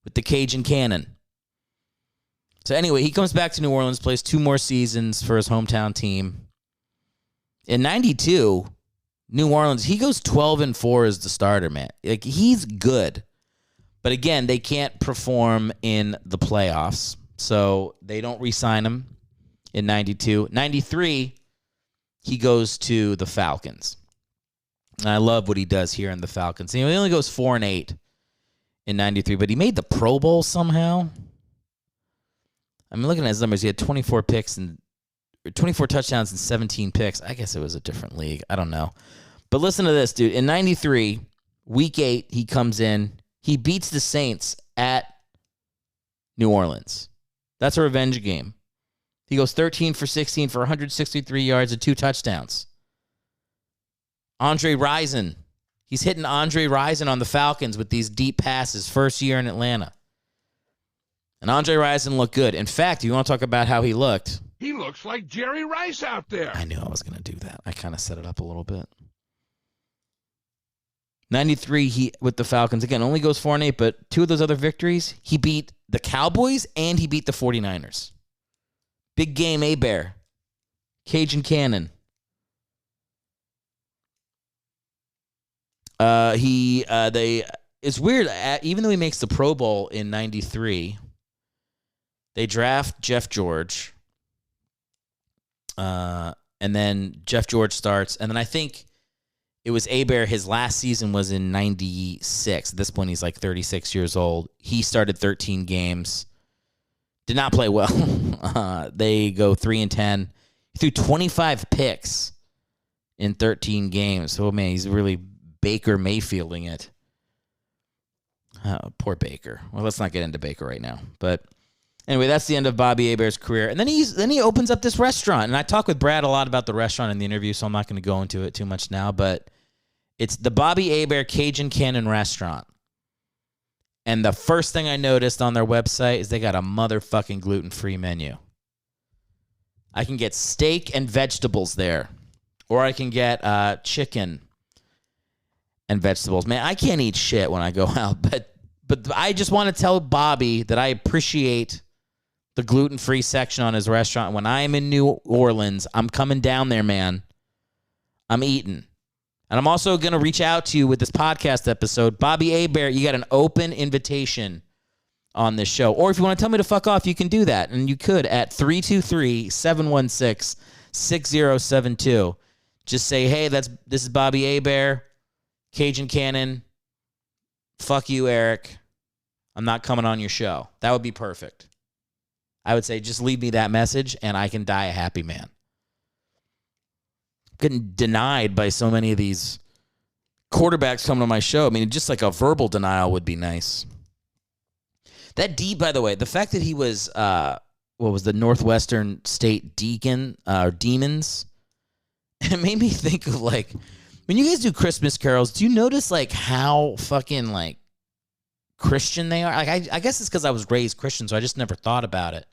S1: with the Cajun Cannon. So anyway, he comes back to New Orleans, plays 2 more seasons for his hometown team. In 92, New Orleans, he goes 12-4 as the starter, man. Like, he's good. But again, they can't perform in the playoffs, so they don't re-sign him in 92. 93, he goes to the Falcons. And I love what he does here in the Falcons. He only goes 4-8 in 93, but he made the Pro Bowl somehow. I'm looking at his numbers. He had 24 touchdowns and 17 picks. I guess it was a different league. I don't know. But listen to this, dude. In 93, week 8, he comes in. He beats the Saints at New Orleans. That's a revenge game. He goes 13 for 16 for 163 yards and 2 touchdowns. Andre Rison. He's hitting Andre Rison on the Falcons with these deep passes, first year in Atlanta. And Andre Rison looked good. In fact, you want to talk about how he looked?
S3: He looks like Jerry Rice out there.
S1: I knew I was going to do that. I kind of set it up a little bit. 93, he with the Falcons, again, only goes 4-8, but 2 of those other victories, he beat the Cowboys and he beat the 49ers. Big game, Hebert. Cajun Cannon. It's weird, even though he makes the Pro Bowl in 93, they draft Jeff George, and then Jeff George starts, and then I think it was Hebert, his last season was in 96. At this point, he's like 36 years old. He started 13 games. Did not play well. They go 3-10. He threw 25 picks in 13 games. So, man, he's really Baker Mayfielding it. Poor Baker. Well, let's not get into Baker right now. But anyway, that's the end of Bobby Hebert's career. And then he opens up this restaurant. And I talk with Brad a lot about the restaurant in the interview, so I'm not going to go into it too much now. But it's the Bobby Hebert Cajun Cannon Restaurant. And the first thing I noticed on their website is they got a motherfucking gluten-free menu. I can get steak and vegetables there. Or I can get chicken and vegetables. Man, I can't eat shit when I go out. But I just want to tell Bobby that I appreciate the gluten-free section on his restaurant. When I am in New Orleans, I'm coming down there, man. I'm eating. And I'm also going to reach out to you with this podcast episode. Bobby Hebert, you got an open invitation on this show. Or if you want to tell me to fuck off, you can do that. And you could at 323-716-6072. Just say, hey, this is Bobby Hebert, Cajun Cannon. Fuck you, Eric. I'm not coming on your show. That would be perfect. I would say just leave me that message and I can die a happy man. Getting denied by so many of these quarterbacks coming to my show. I mean, just like a verbal denial would be nice. That D, by the way, the fact that he was, the Northwestern State Deacon, or Demons, it made me think of like, when you guys do Christmas carols, do you notice like how fucking like Christian they are? Like, I guess it's because I was raised Christian, so I just never thought about it.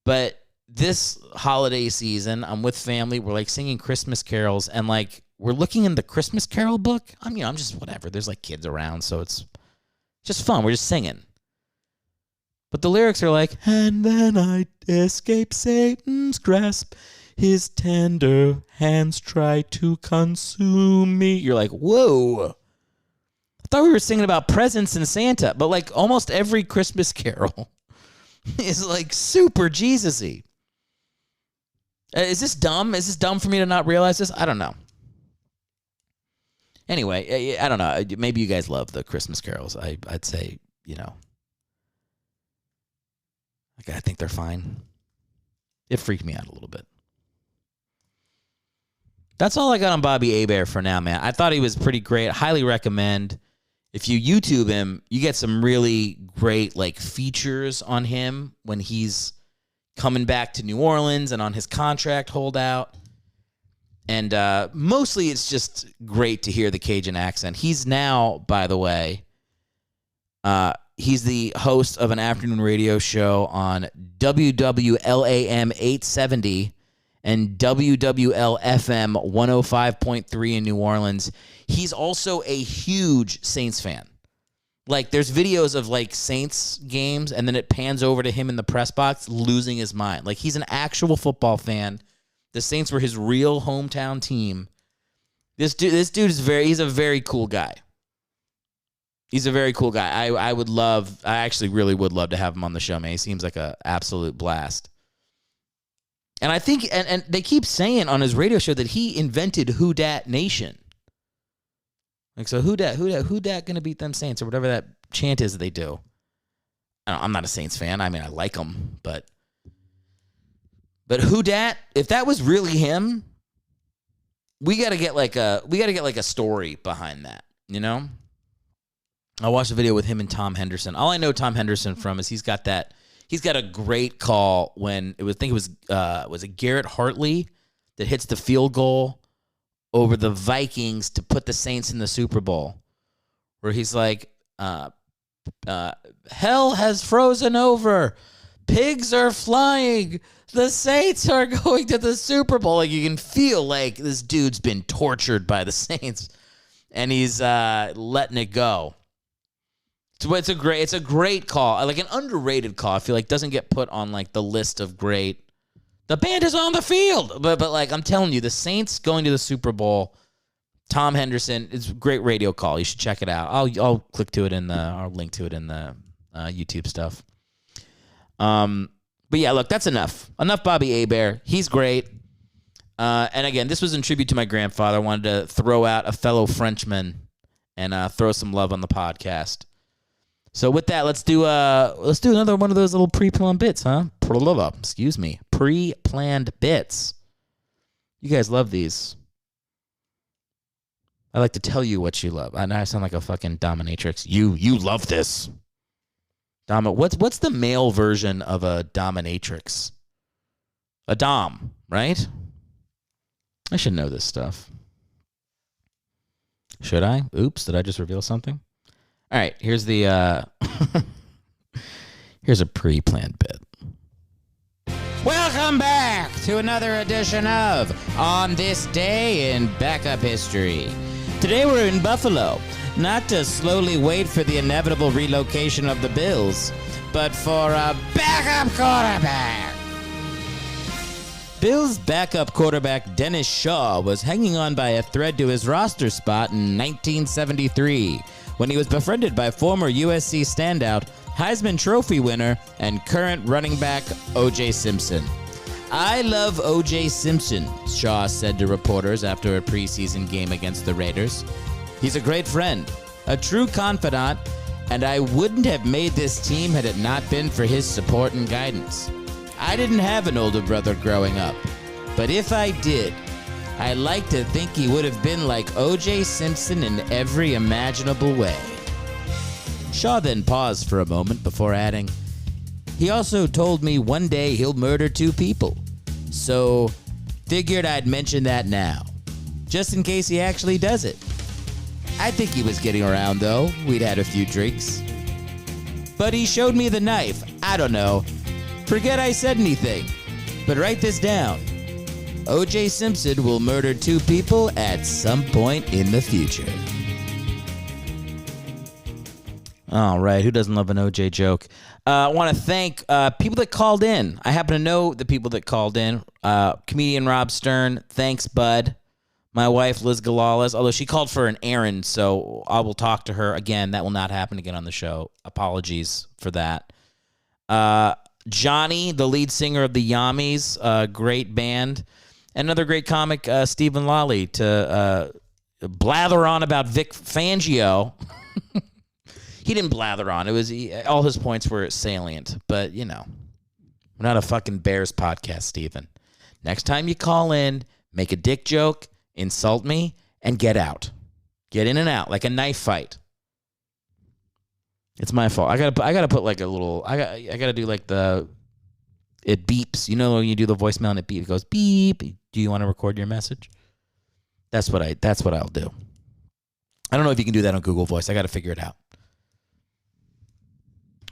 S1: But this holiday season, I'm with family. We're like singing Christmas carols, and like we're looking in the Christmas Carol book. I'm just whatever. There's like kids around, so it's just fun. We're just singing. But the lyrics are like, and then I escape Satan's grasp. His tender hands try to consume me. You're like, whoa. I thought we were singing about presents and Santa, but like almost every Christmas carol is like super Jesus-y. Is this dumb? Is this dumb for me to not realize this? I don't know. Anyway, I don't know. Maybe you guys love the Christmas carols. I'd say, I think they're fine. It freaked me out a little bit. That's all I got on Bobby Hebert for now, man. I thought he was pretty great. Highly recommend. If you YouTube him, you get some really great like features on him when he's coming back to New Orleans and on his contract holdout. And mostly it's just great to hear the Cajun accent. He's now, by the way, he's the host of an afternoon radio show on WWLAM 870 and WWL-FM 105.3 in New Orleans. He's also a huge Saints fan. Like, there's videos of, like, Saints games, and then it pans over to him in the press box losing his mind. Like, he's an actual football fan. The Saints were his real hometown team. This dude is he's a very cool guy. He's a very cool guy. I actually really would love to have him on the show, man. He seems like an absolute blast. And I think, and they keep saying on his radio show that he invented Who Dat Nation. Like, so who dat gonna beat them Saints, or whatever that chant is that they do. I'm not a Saints fan. I mean, I like them, but who dat? If that was really him, we gotta get like a story behind that, you know? I watched a video with him and Tom Henderson. All I know Tom Henderson from is he's got a great call when was it Garrett Hartley that hits the field goal over the Vikings to put the Saints in the Super Bowl, where he's like, hell has frozen over. Pigs are flying. The Saints are going to the Super Bowl. Like, you can feel like this dude's been tortured by the Saints, and he's letting it go. It's a great call, like an underrated call. I feel like doesn't get put on like the list of great. The band is on the field, but like I'm telling you, the Saints going to the Super Bowl. Tom Henderson, it's a great radio call. You should check it out. I'll click to it I'll link to it in the YouTube stuff. But yeah, look, that's enough. Enough Bobby Hebert. He's great. And again, this was in tribute to my grandfather. I wanted to throw out a fellow Frenchman and throw some love on the podcast. So with that, let's do another one of those little pre-planned bits, huh? Excuse me. Pre-planned bits. You guys love these. I like to tell you what you love. I know I sound like a fucking dominatrix. You love this. What's the male version of a dominatrix? A dom, right? I should know this stuff. Should I? Oops, did I just reveal something? All right, here's the here's a pre-planned bit. Welcome back to another edition of On This Day in Backup History. Today we're in Buffalo, not to slowly wait for the inevitable relocation of the Bills, but for a backup quarterback. Bills' backup quarterback Dennis Shaw was hanging on by a thread to his roster spot in 1973 when he was befriended by former USC standout, Heisman Trophy winner, and current running back O.J. Simpson. I love O.J. Simpson, Shaw said to reporters after a preseason game against the Raiders. He's a great friend, a true confidant, and I wouldn't have made this team had it not been for his support and guidance. I didn't have an older brother growing up, but if I did, I like to think he would have been like O.J. Simpson in every imaginable way. Shaw then paused for a moment before adding, he also told me one day he'll murder 2 people, so figured I'd mention that now, just in case he actually does it. I think he was getting around, though. We'd had a few drinks. But he showed me the knife. I don't know. Forget I said anything. But write this down. O.J. Simpson will murder 2 people at some point in the future. All right, who doesn't love an O.J. joke? I want to thank people that called in. I happen to know the people that called in. Comedian Rob Stern, thanks, bud. My wife, Liz Galales, although she called for an errand, so I will talk to her again. That will not happen again on the show. Apologies for that. Johnny, the lead singer of the Yummies, great band. Another great comic, Stephen Lawley, to blather on about Vic Fangio. He didn't blather on. It was all his points were salient. But, you know, we're not a fucking Bears podcast, Stephen. Next time you call in, make a dick joke, insult me, and get out. Get in and out like a knife fight. It's my fault. I gotta put like a little. I gotta do like it beeps. You know when you do the voicemail and it beeps. It goes beep. Do you want to record your message? That's what I'll do. I don't know if you can do that on Google Voice. I got to figure it out.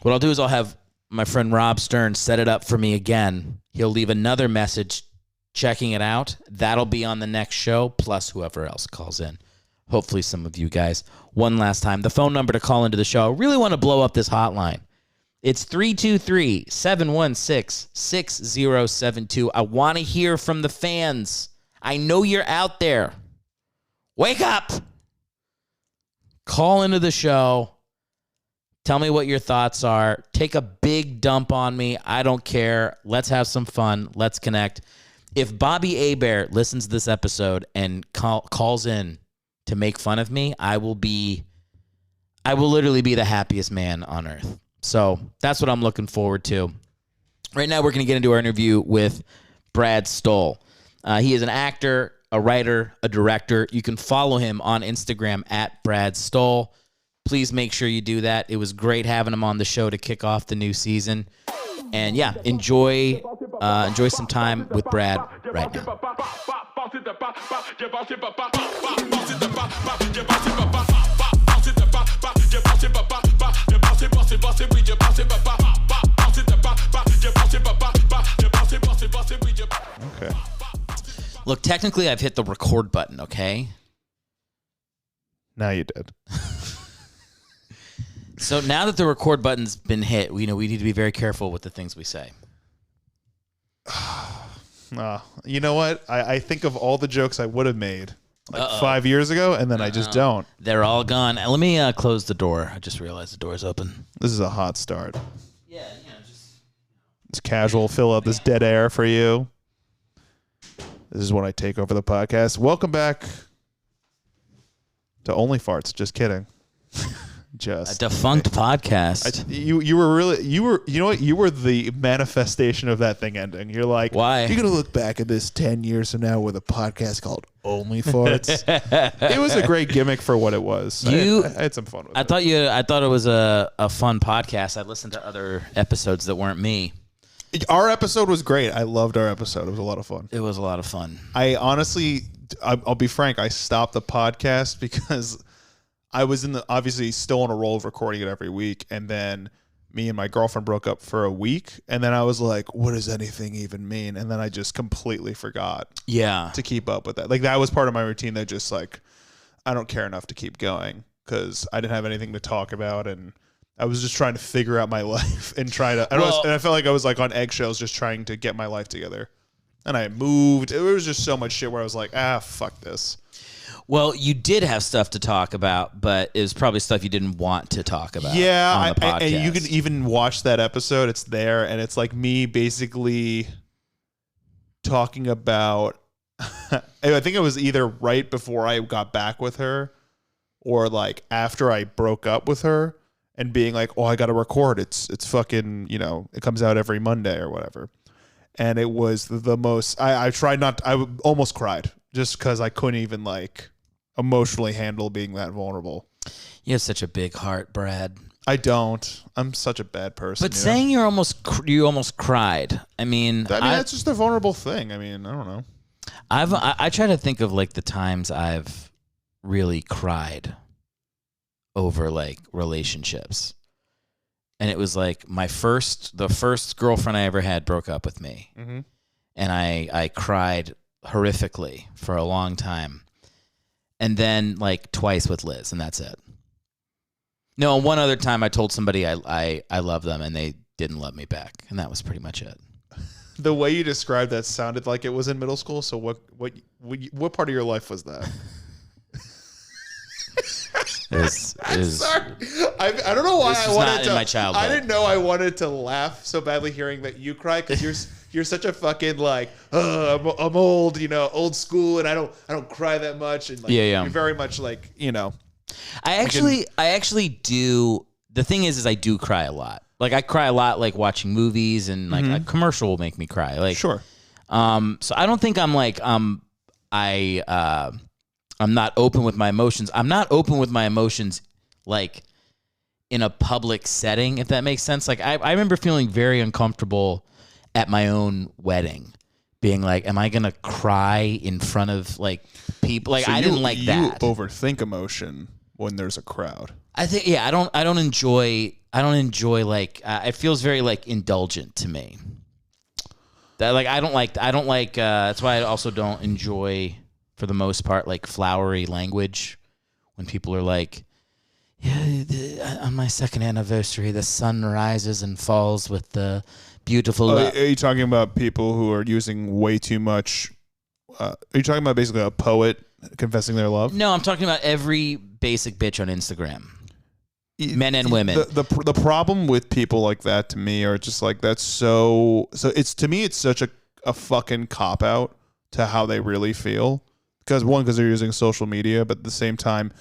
S1: What I'll do is I'll have my friend Rob Stern set it up for me again. He'll leave another message checking it out. That'll be on the next show, plus whoever else calls in. Hopefully some of you guys. One last time, the phone number to call into the show. I really want to blow up this hotline. It's 323-716-6072. I want to hear from the fans. I know you're out there. Wake up. Call into the show. Tell me what your thoughts are. Take a big dump on me. I don't care. Let's have some fun. Let's connect. If Bobby Hebert listens to this episode and calls in to make fun of me, I will literally be the happiest man on earth. So that's what I'm looking forward to. Right now, we're going to get into our interview with Brad Stoll. He is an actor, a writer, a director. You can follow him on Instagram at Brad Stoll. Please make sure you do that. It was great having him on the show to kick off the new season. And yeah, enjoy some time with Brad right now.
S10: Okay.
S1: Look, technically I've hit the record button, okay?
S10: Now you did.
S1: So now that the record button's been hit, we need to be very careful with the things we say.
S10: You know what? I think of all the jokes I would have made 5 years ago, and then I just don't.
S1: They're all gone. Let me close the door. I just realized the door's open.
S10: This is a hot start.
S1: Yeah,
S10: It's casual. Fill out this dead air for you. This is when I take over the podcast. Welcome back to Only Farts. Just kidding.
S1: A defunct podcast.
S10: You were the manifestation of that thing ending. You're like,
S1: why?
S10: You're gonna look back at this 10 years from now with a podcast called Only Farts. It was a great gimmick for what it was. I had some fun with it.
S1: I thought it was a fun podcast. I listened to other episodes that weren't me.
S10: Our episode was great. I loved our episode. It was a lot of fun.
S1: It was a lot of fun.
S10: I honestly, I'll be frank, I stopped the podcast because I was obviously still on a roll of recording it every week, and then me and my girlfriend broke up for a week, and then I was like, what does anything even mean? And then I just completely forgot to keep up with that. Like, that was part of my routine that just, like, I don't care enough to keep going because I didn't have anything to talk about, and I was just trying to figure out my life and try to, and I felt like I was, like, on eggshells just trying to get my life together. And I moved. It was just so much shit where I was like, fuck this.
S1: Well, you did have stuff to talk about, but it was probably stuff you didn't want to talk about.
S10: Yeah,
S1: on the podcast.
S10: And you can even watch that episode. It's there, and it's like me basically talking about. I think it was either right before I got back with her, or like after I broke up with her, and being like, "Oh, I got to record. It's fucking it comes out every Monday or whatever." And it was the most. I tried not. I almost cried just because I couldn't even like emotionally handle being that vulnerable.
S1: You have such a big heart, Brad.
S10: I don't. I'm such a bad person.
S1: But saying you almost cried. I mean,
S10: that's just a vulnerable thing. I mean, I don't know.
S1: I try to think of like the times I've really cried over like relationships. And it was like the first girlfriend I ever had broke up with me. Mm-hmm. And I cried horrifically for a long time. And then like twice with Liz, and that's it. No, one other time I told somebody I love them and they didn't love me back. And that was pretty much it.
S10: The way you described that sounded like it was in middle school. So what part of your life was that?
S1: Sorry.
S10: I don't know why I wanted to.
S1: In my childhood.
S10: I didn't know I wanted to laugh so badly hearing that you cry because you're such a fucking like I'm old, old school, and I don't cry that much, and like, you're very much like
S1: I actually do. The thing is I do cry a lot. Like I cry a lot, like watching movies, and like a commercial will make me cry. Like
S10: sure.
S1: So I don't think I'm like I'm not open with my emotions. I'm not open with my emotions like in a public setting, if that makes sense. Like I remember feeling very uncomfortable at my own wedding being like, am I going to cry in front of like people? Like,
S10: So
S1: I didn't like that.
S10: You overthink emotion when there's a crowd.
S1: I think, yeah, I don't enjoy like, it feels very like indulgent to me. That like, I don't like, that's why I also don't enjoy for the most part, like flowery language when people are like, yeah, on my second anniversary, the sun rises and falls with the beautiful.
S10: Are you talking about people who are using way too much? Are you talking about basically a poet confessing their love?
S1: No, I'm talking about every basic bitch on Instagram, men and women.
S10: The problem with people like that to me are just like that's so it's to me it's such a fucking cop out to how they really feel because they're using social media, but at the same time,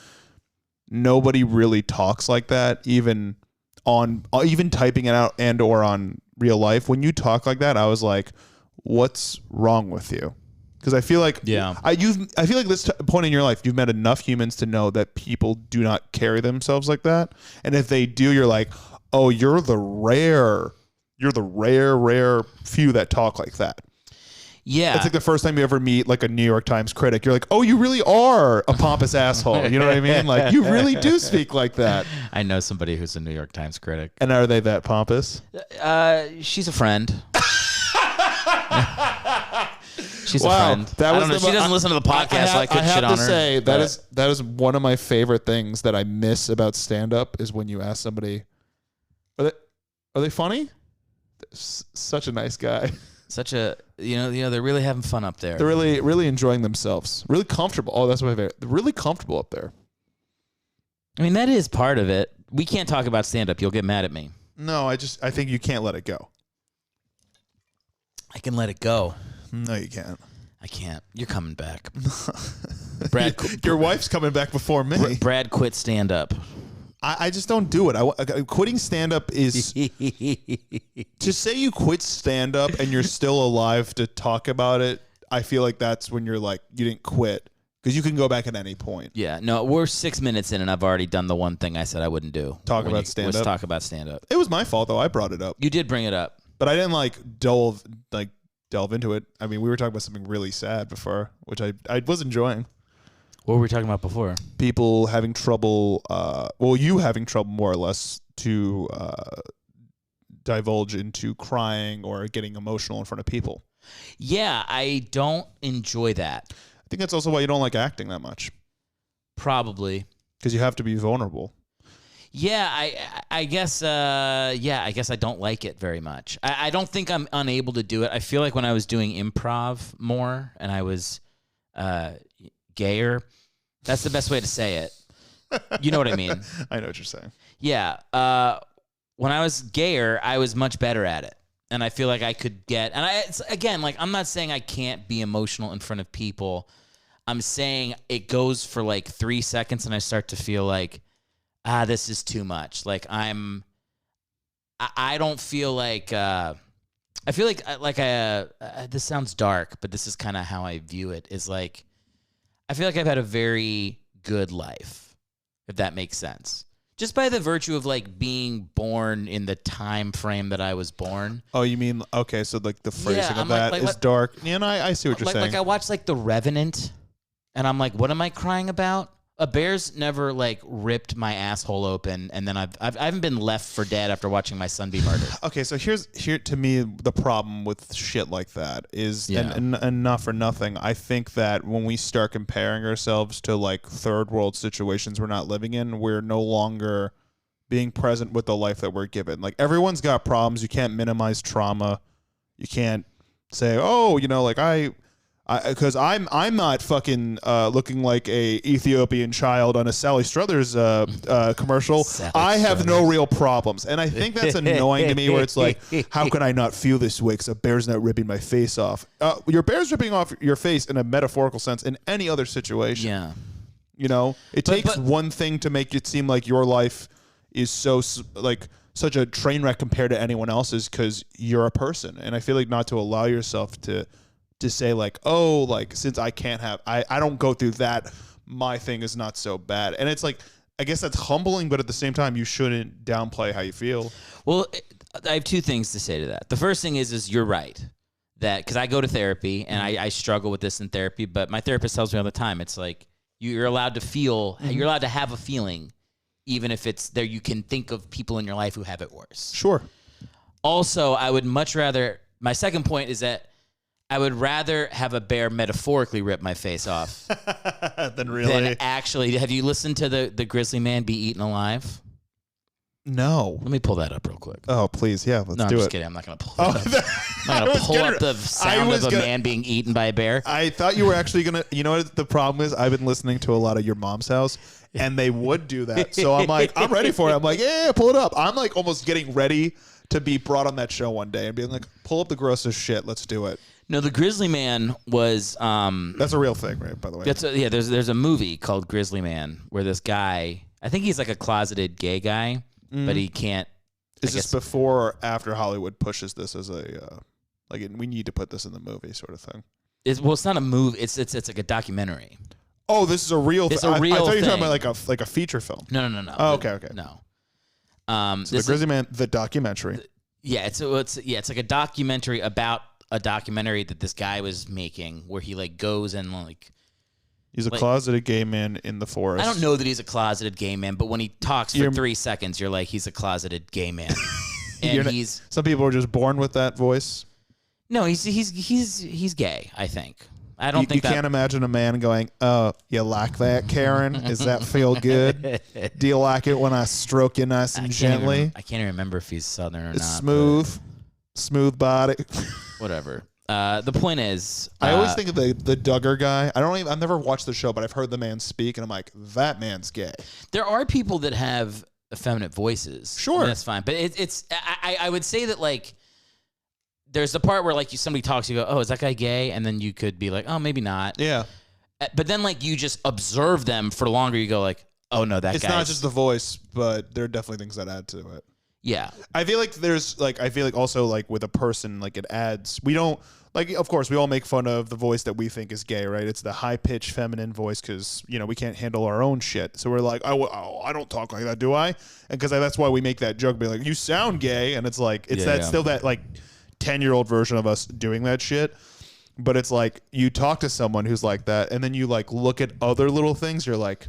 S10: nobody really talks like that even typing it out and or on real life. When you talk like that, I was like, what's wrong with you? Because I feel like I feel like this point in your life, you've met enough humans to know that people do not carry themselves like that. And if they do, you're like, oh, you're the rare few that talk like that.
S1: Yeah.
S10: It's like the first time you ever meet like a New York Times critic. You're like, oh, you really are a pompous asshole. You know what I mean? Like you really do speak like that.
S1: I know somebody who's a New York Times critic.
S10: And are they that pompous?
S1: She's a friend. She's a friend. She doesn't listen to the podcast, so I could shit on her.
S10: I have to say, that is one of my favorite things that I miss about stand-up is when you ask somebody, are they funny? Such a nice guy.
S1: Such a, they're really having fun up there.
S10: They're really, really enjoying themselves. Really comfortable. Oh, that's my favorite. They're really comfortable up there.
S1: I mean, that is part of it. We can't talk about stand-up. You'll get mad at me.
S10: No, I think you can't let it go.
S1: I can let it go.
S10: No, you can't.
S1: I can't. You're coming back.
S10: Brad, your wife's coming back before me.
S1: Brad quit stand-up.
S10: I just don't do it. Quitting stand-up is... to say you quit stand-up and you're still alive to talk about it, I feel like that's when you're like, you didn't quit. Because you can go back at any point.
S1: Yeah. No, we're 6 minutes in and I've already done the one thing I said I wouldn't do.
S10: Talk about stand-up?
S1: Was talk about stand-up.
S10: It was my fault, though. I brought it up.
S1: You did bring it up.
S10: But I didn't delve into it. I mean, we were talking about something really sad before, which I was enjoying.
S1: What were we talking about before?
S10: People having trouble, you having trouble more or less to divulge into crying or getting emotional in front of people.
S1: Yeah, I don't enjoy that.
S10: I think that's also why you don't like acting that much.
S1: Probably.
S10: Because you have to be vulnerable.
S1: Yeah, I guess I don't like it very much. I don't think I'm unable to do it. I feel like when I was doing improv more and I was gayer, that's the best way to say it. You know what I mean?
S10: I know what you're saying.
S1: Yeah. When I was gayer, I was much better at it. And I feel like I could get, I'm not saying I can't be emotional in front of people. I'm saying it goes for like 3 seconds and I start to feel like, this is too much. Like I don't feel like, I feel like this sounds dark, but this is kind of how I view it is like, I feel like I've had a very good life, if that makes sense. Just by the virtue of like being born in the time frame that I was born.
S10: Oh, you mean, okay, so like the phrasing of that is dark. Yeah, and I see what you're saying.
S1: Like I watched like The Revenant and I'm like, what am I crying about? A bear's never like ripped my asshole open, and then I haven't been left for dead after watching my son be murdered.
S10: Okay, so here to me the problem with shit like that is, and not for nothing, I think that when we start comparing ourselves to like third world situations we're not living in, we're no longer being present with the life that we're given. Like everyone's got problems. You can't minimize trauma. You can't say, oh, because I'm not fucking looking like a Ethiopian child on a Sally Struthers commercial. I have no real problems, and I think that's annoying to me. Where it's like, how can I not feel this way? Because a bear's not ripping my face off. Your bear's ripping off your face in a metaphorical sense in any other situation.
S1: Yeah,
S10: it takes one thing to make it seem like your life is such a train wreck compared to anyone else's because you're a person, and I feel like not to allow yourself to say like, oh, like since I don't go through that, my thing is not so bad. And it's like, I guess that's humbling, but at the same time, you shouldn't downplay how you feel.
S1: Well, I have two things to say to that. The first thing is you're right that, because I go to therapy and I struggle with this in therapy, but my therapist tells me all the time, it's like you're allowed to feel, you're allowed to have a feeling, even if it's there. You can think of people in your life who have it worse.
S10: Sure.
S1: Also, I would much rather, my second point is that I would rather have a bear metaphorically rip my face off
S10: than really.
S1: than actually. Have you listened to the grizzly man be eaten alive?
S10: No.
S1: Let me pull that up real quick.
S10: Oh, please. Yeah, let's
S1: No, I'm
S10: do
S1: just
S10: it.
S1: kidding. I'm not going to pull it up. I'm not going to pull up the sound of a man being eaten by a bear.
S10: I thought you were actually going to. You know what the problem is? I've been listening to a lot of Your Mom's House, and they would do that. So I'm like, I'm ready for it. I'm like, yeah, pull it up. I'm like almost getting ready to be brought on that show one day and being like, pull up the grossest shit. Let's do it.
S1: No, the Grizzly Man was.
S10: That's a real thing, right? By the way.
S1: Yeah, there's a movie called Grizzly Man where this guy, I think he's like a closeted gay guy, but he can't.
S10: Is this before or after Hollywood pushes this as a we need to put this in the movie sort of thing?
S1: It's not a movie. It's like a documentary.
S10: Oh, this is a real thing.
S1: It's a real
S10: I thought you were
S1: thing.
S10: talking about like a feature film.
S1: No.
S10: Oh, okay.
S1: No.
S10: So the Grizzly Man, the documentary.
S1: It's like a documentary about a documentary that this guy was making where he like goes and like.
S10: He's a closeted gay man in the forest.
S1: I don't know that he's a closeted gay man, but when he talks for 3 seconds, you're like, he's a closeted gay man. And
S10: some people are just born with that voice.
S1: No, he's gay, I think. I don't think
S10: you can't imagine a man going, "Oh, you like that, Karen? Does that feel good? Do you like it when I stroke you nice and gently?"
S1: I can't even remember if he's Southern or
S10: it's
S1: not.
S10: smooth body.
S1: Whatever. The point is,
S10: I always think of the Duggar guy. I've never watched the show, but I've heard the man speak, and I'm like, that man's gay.
S1: There are people that have effeminate voices.
S10: Sure,
S1: that's fine. But I would say that like, there's the part where like somebody talks, you go, "Oh, is that guy gay?" And then you could be like, "Oh, maybe not."
S10: Yeah.
S1: But then like you just observe them for longer. You go like, "Oh no, that."
S10: It's not just the voice, but there are definitely things that add to it.
S1: Yeah.
S10: I feel like also like with a person, like it adds. We don't like. Of course, we all make fun of the voice that we think is gay, right? It's the high pitched feminine voice because we can't handle our own shit. So we're like, oh, I don't talk like that, do I? And because that's why we make that joke, be like, you sound gay, and it's like still that like 10-year-old version of us doing that shit. But it's like you talk to someone who's like that, and then you like look at other little things. You're like,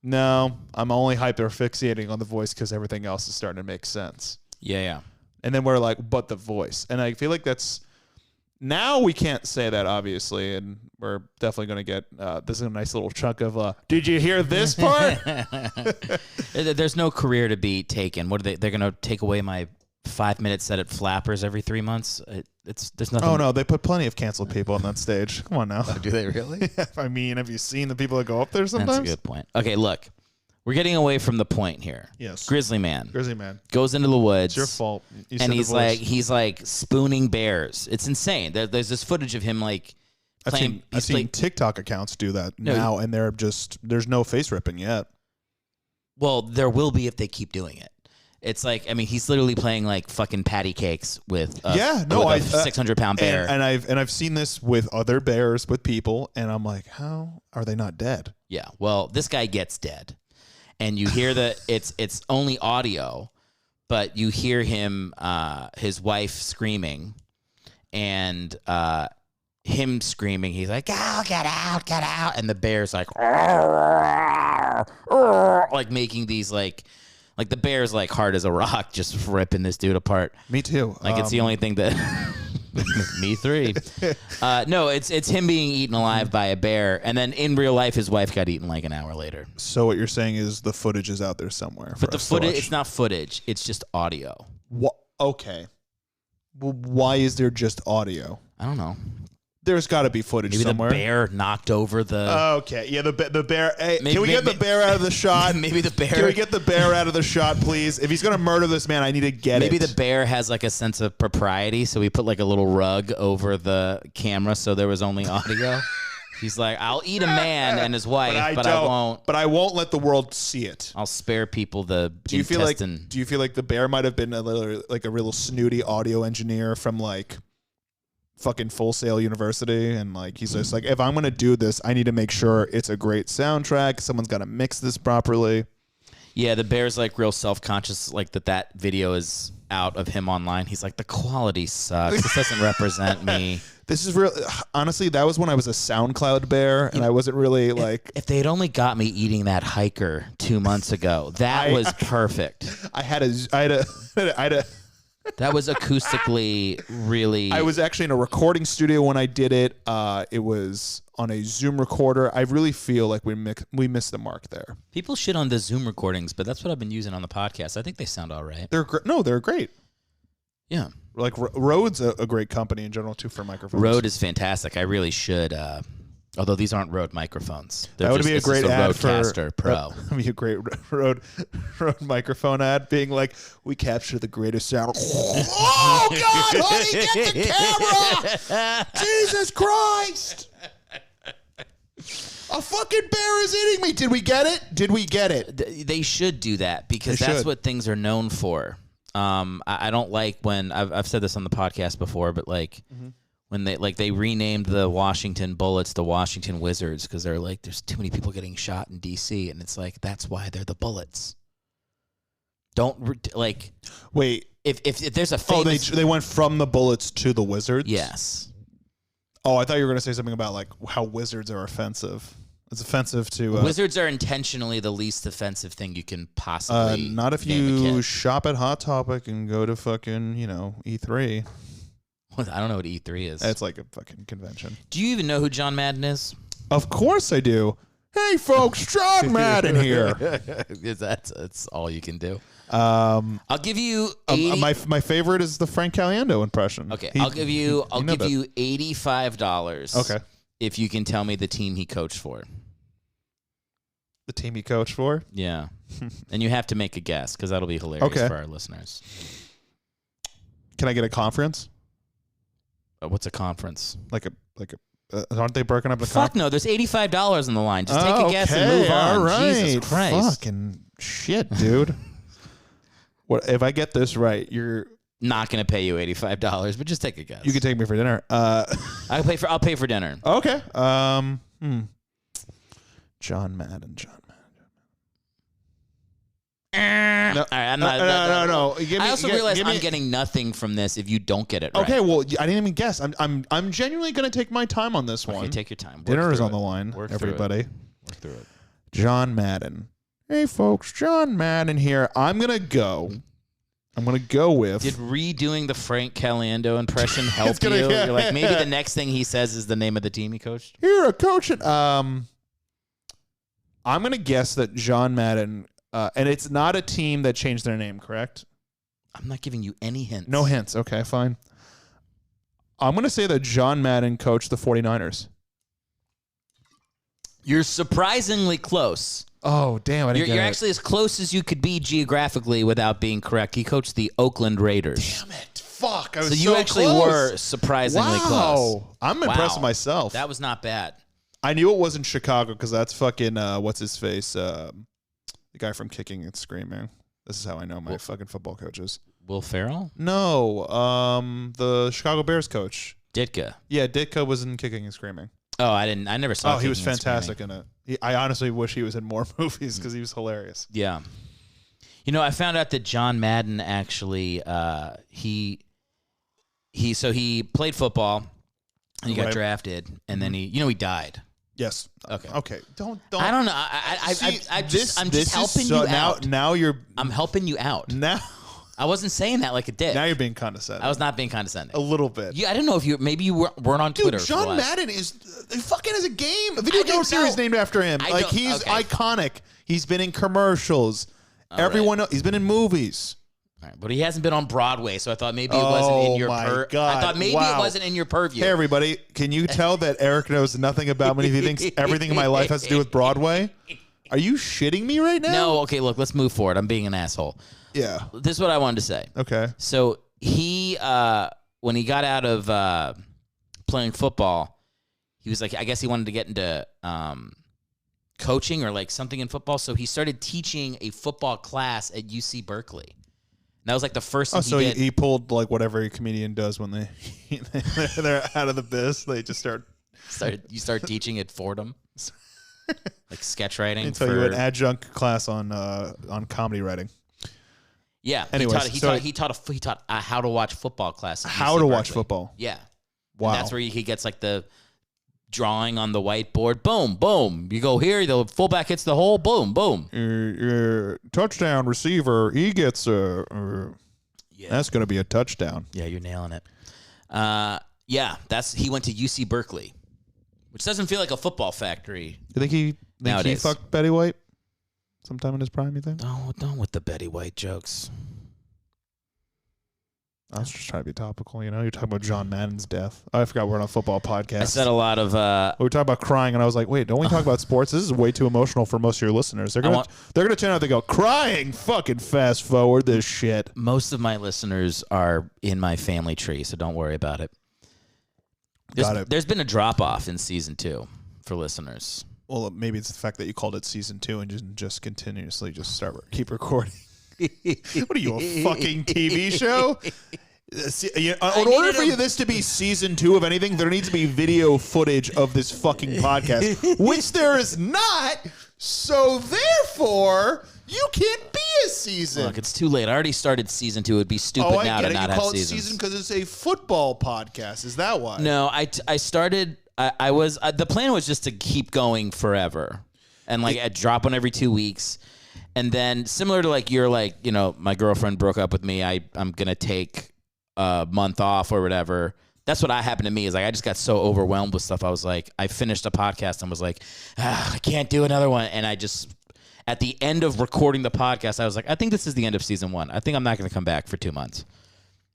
S10: no, I'm only hyperfixating on the voice because everything else is starting to make sense.
S1: Yeah.
S10: And then we're like, but the voice. And I feel like now we can't say that, obviously, and we're definitely going to get, this is a nice little chunk of, did you hear this part?
S1: There's no career to be taken. What are they're going to take away my 5-minute set at Flappers every 3 months? There's nothing.
S10: Oh, no, they put plenty of canceled people on that stage. Come on now.
S1: Oh, do they really?
S10: I mean, have you seen the people that go up there sometimes?
S1: That's a good point. Okay, look. We're getting away from the point here.
S10: Yes.
S1: Grizzly Man goes into the woods.
S10: It's your fault.
S1: And he's like spooning bears. It's insane. There's this footage of him like playing.
S10: I've seen TikTok accounts do that now, and there's no face ripping yet.
S1: Well, there will be if they keep doing it. It's like, I mean, he's literally playing like fucking patty cakes with a 600-pound bear.
S10: And I've seen this with other bears, with people, and I'm like, how are they not dead?
S1: Yeah. Well, this guy gets dead, and you hear it's only audio, but you hear him, his wife screaming, and him screaming. He's like, "Oh, get out!" And the bear's like, like making these like the bear's like hard as a rock, just ripping this dude apart.
S10: Me too.
S1: Like it's the only thing that. Me three. No, it's him being eaten alive by a bear, and then in real life, his wife got eaten like an hour later.
S10: So what you're saying is the footage is out there somewhere.
S1: But the footage, it's not footage; it's just audio.
S10: What? Okay. Well, why is there just audio?
S1: I don't know.
S10: There's got to be footage somewhere.
S1: Maybe the bear knocked over the.
S10: Okay, yeah, the bear. Hey, can we get the bear out of the shot?
S1: Maybe the bear.
S10: Can we get the bear out of the shot, please? If he's gonna murder this man, I need to get it.
S1: Maybe the bear has like a sense of propriety, so he put like a little rug over the camera, so there was only audio. He's like, I'll eat a man and his wife, but I won't.
S10: But I won't let the world see it.
S1: I'll spare people the intestine.
S10: Do you feel like the bear might have been a real snooty audio engineer from like fucking Full Sail University, and like he's just like, if I'm gonna do this, I need to make sure it's a great soundtrack. Someone's got to mix this properly.
S1: Yeah, the Bear's like real self-conscious, like that video is out of him online. He's like, the quality sucks. This doesn't represent me.
S10: This is real. Honestly, that was when I was a SoundCloud bear, and I wasn't really like.
S1: If they had only got me eating that hiker 2 months ago, that was perfect.
S10: I had a.
S1: That was acoustically really.
S10: I was actually in a recording studio when I did it. It was on a Zoom recorder. I really feel like we missed the mark there.
S1: People shit on the Zoom recordings, but that's what I've been using on the podcast. I think they sound all right.
S10: They're great.
S1: Yeah.
S10: Like Rode's a great company in general too for microphones.
S1: Rode is fantastic. I really should. Although these aren't Rode microphones.
S10: That would be a great ad for
S1: Rodecaster Pro.
S10: That would be a great Rode microphone ad, being like, "We capture the greatest sound." Oh God, honey, get the camera! Jesus Christ! A fucking bear is eating me. Did we get it? Did we get it?
S1: They should do that because that's what things are known for. I don't like when I've said this on the podcast before, but like. When they renamed the Washington Bullets the Washington Wizards because they're like, there's too many people getting shot in D.C. and it's like that's why they're the Bullets. Don't like
S10: wait
S1: if there's a famous
S10: they went from the Bullets to the Wizards.
S1: Yes.
S10: Oh, I thought you were gonna say something about like how Wizards are offensive. It's offensive to
S1: Wizards are intentionally the least offensive thing you can possibly.
S10: Not if you shop at Hot Topic and go to fucking E3.
S1: I don't know what E3 is.
S10: It's like a fucking convention.
S1: Do you even know who John Madden is?
S10: Of course I do. Hey folks, John Madden here.
S1: That's all you can do.
S10: I'll
S1: give you
S10: my favorite is the Frank Caliendo impression.
S1: Okay, I'll give you $85.
S10: Okay,
S1: if you can tell me the team he coached for.
S10: The team he coached for?
S1: Yeah, and you have to make a guess because that'll be hilarious for our listeners.
S10: Can I get a conference?
S1: What's a conference?
S10: Aren't they broken up?
S1: Fuck no, there's $85 on the line. Just take a guess and move on.
S10: All right.
S1: Jesus Christ.
S10: Fucking shit, dude. What if I get this right? You're
S1: not going to pay you $85, but just take a guess.
S10: You can take me for dinner.
S1: I'll pay for dinner.
S10: Okay. John Madden.
S1: No. All right,
S10: no.
S1: I also realize I'm getting nothing from this if you don't get it right.
S10: Okay, well, I didn't even guess. I'm genuinely going to take my time on this one.
S1: Okay, take your time.
S10: Dinner is on the line, everybody.
S1: Work through it.
S10: John Madden. Hey, folks, John Madden here. I'm going to go with...
S1: Did redoing the Frank Caliendo impression help you? You're like, maybe the next thing he says is the name of the team he coached?
S10: Here, a coach. I'm going to guess that John Madden... and it's not a team that changed their name, correct?
S1: I'm not giving you any hints.
S10: No hints. Okay, fine. I'm going to say that John Madden coached the 49ers.
S1: You're surprisingly close.
S10: Oh, damn.
S1: You're actually as close as you could be geographically without being correct. He coached the Oakland Raiders.
S10: Damn it. Fuck. I was
S1: so you actually were surprisingly close.
S10: I'm impressed with myself.
S1: That was not bad.
S10: I knew it wasn't Chicago because that's fucking, what's his face? The guy from Kicking and Screaming. This is how I know my fucking football coaches.
S1: Will Ferrell?
S10: No, the Chicago Bears coach.
S1: Ditka.
S10: Yeah, Ditka was in Kicking and Screaming.
S1: Oh, I never saw.
S10: Oh, he was fantastic in it. I honestly wish he was in more movies because he was hilarious.
S1: Yeah. I found out that John Madden actually he played football and he got drafted and then he died.
S10: Yes.
S1: Okay.
S10: Don't.
S1: I don't know. I'm just helping you out.
S10: Now
S1: I'm helping you out.
S10: Now.
S1: I wasn't saying that like a dick.
S10: Now you're being condescending.
S1: I was not being condescending.
S10: A little bit.
S1: Yeah, I don't know if maybe you weren't on Twitter.
S10: Dude, John Madden is fucking has a video game series named after him. He's iconic. He's been in commercials. He's been in movies.
S1: All right, but he hasn't been on Broadway, so I thought maybe it wasn't in your
S10: God.
S1: I thought maybe it wasn't in your purview.
S10: Hey everybody, can you tell that Eric knows nothing about me if he thinks everything in my life has to do with Broadway? Are you shitting me right now?
S1: No, okay, look, let's move forward. I'm being an asshole.
S10: Yeah.
S1: This is what I wanted to say.
S10: Okay.
S1: So he when he got out of playing football, he was like, I guess he wanted to get into coaching or like something in football, so he started teaching a football class at UC Berkeley. That was like the first thing he did.
S10: He pulled like what every comedian does when they're out of the biz. They just start
S1: teaching at Fordham. like sketch writing.
S10: Until you an adjunct class on comedy writing.
S1: Yeah.
S10: Anyways,
S1: he taught how to watch football classes.
S10: How to watch football.
S1: Yeah.
S10: Wow.
S1: And that's where he gets like the drawing on the whiteboard. Boom, boom. You go here, the fullback hits the hole. Boom, boom.
S10: Touchdown receiver. He gets that's going to be a touchdown.
S1: Yeah, you're nailing it. He went to UC Berkeley, which doesn't feel like a football factory.
S10: You think he fucked Betty White sometime in his prime, you think?
S1: Don't with the Betty White jokes.
S10: I was just trying to be topical, you know? You're talking about John Madden's death. Oh, I forgot we're on a football podcast.
S1: I said a lot of...
S10: we were talking about crying, and I was like, wait, don't we talk about sports? This is way too emotional for most of your listeners. They're gonna tune out, they go, crying, fucking fast forward this shit.
S1: Most of my listeners are in my family tree, so don't worry about it. There's been a drop-off in Season 2 for listeners.
S10: Well, maybe it's the fact that you called it Season 2 and just continuously keep recording. What are you, a fucking TV show? In order for this to be Season 2 of anything, there needs to be video footage of this fucking podcast, which there is not. So therefore, you can't be a season.
S1: Look, it's too late. I already started Season 2. It'd be stupid now to not have seasons. You call it
S10: season because it's a football podcast. Is that why?
S1: No, I started. I was the plan was just to keep going forever, and I'd drop one every 2 weeks. And then similar to my girlfriend broke up with me. I'm going to take a month off or whatever. That's what happened to me is I just got so overwhelmed with stuff. I was like, I finished a podcast and was like, I can't do another one. And I just, at the end of recording the podcast, I was like, I think this is the end of Season 1. I think I'm not going to come back for 2 months.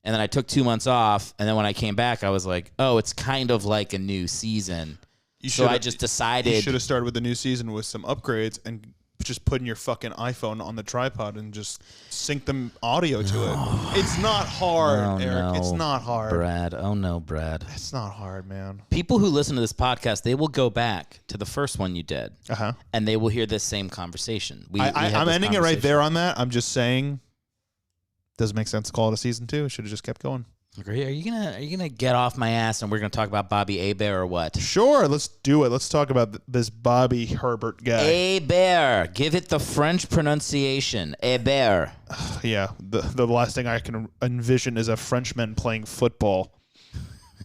S1: And then I took 2 months off. And then when I came back, I was like, oh, it's kind of like a new season. So I just decided.
S10: You should have started with the new season with some upgrades and just putting your fucking iPhone on the tripod and just sync them audio to it. It's not hard, Eric. It's not hard.
S1: Brad. Oh, no, Brad.
S10: It's not hard, man.
S1: People who listen to this podcast, they will go back to the first one you did, and they will hear this same conversation.
S10: I'm ending it right there on that. I'm just saying, does it make sense to call it a Season 2? It should have just kept going.
S1: Are you gonna get off my ass and we're gonna talk about Bobby Hebert or what?
S10: Sure, let's do it. Let's talk about this Bobby Herbert guy.
S1: Hebert, give it the French pronunciation. Hebert.
S10: Yeah, the last thing I can envision is a Frenchman playing football.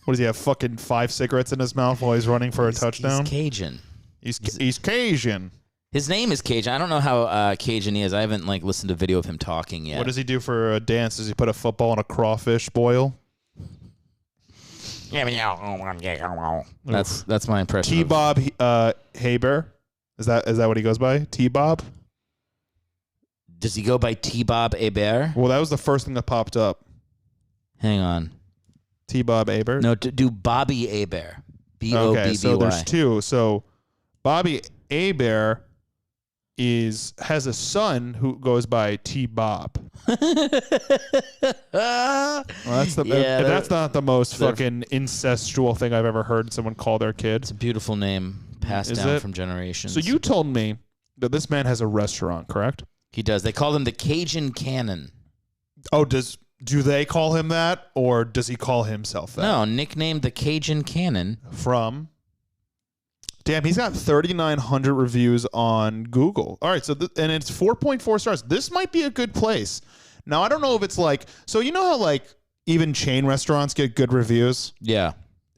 S10: What does he have? Fucking 5 cigarettes in his mouth while he's running for a touchdown.
S1: He's Cajun.
S10: He's Cajun.
S1: His name is Cajun. I don't know how Cajun he is. I haven't listened to video of him talking yet.
S10: What does he do for a dance? Does he put a football in a crawfish boil?
S1: That's my impression.
S10: T-Bob Hebert. Is that what he goes by? T-Bob?
S1: Does he go by T-Bob Hebert?
S10: Well, that was the first thing that popped up.
S1: Hang on.
S10: T-Bob Hebert?
S1: No, do Bobby Hebert. B-O-B-B-Y.
S10: Okay, so there's two. So Bobby Hebert has a son who goes by T-Bob. That's not the most fucking incestual thing I've ever heard someone call their kid.
S1: It's a beautiful name passed down from generations.
S10: So you told me that this man has a restaurant, correct?
S1: He does. They call him the Cajun Cannon.
S10: Oh, do they call him that, or does he call himself that?
S1: No, nicknamed the Cajun Cannon.
S10: From? Damn, he's got 3,900 reviews on Google. All right, and it's 4.4 stars. This might be a good place. Now, I don't know if it's so you know how even chain restaurants get good reviews?
S1: Yeah.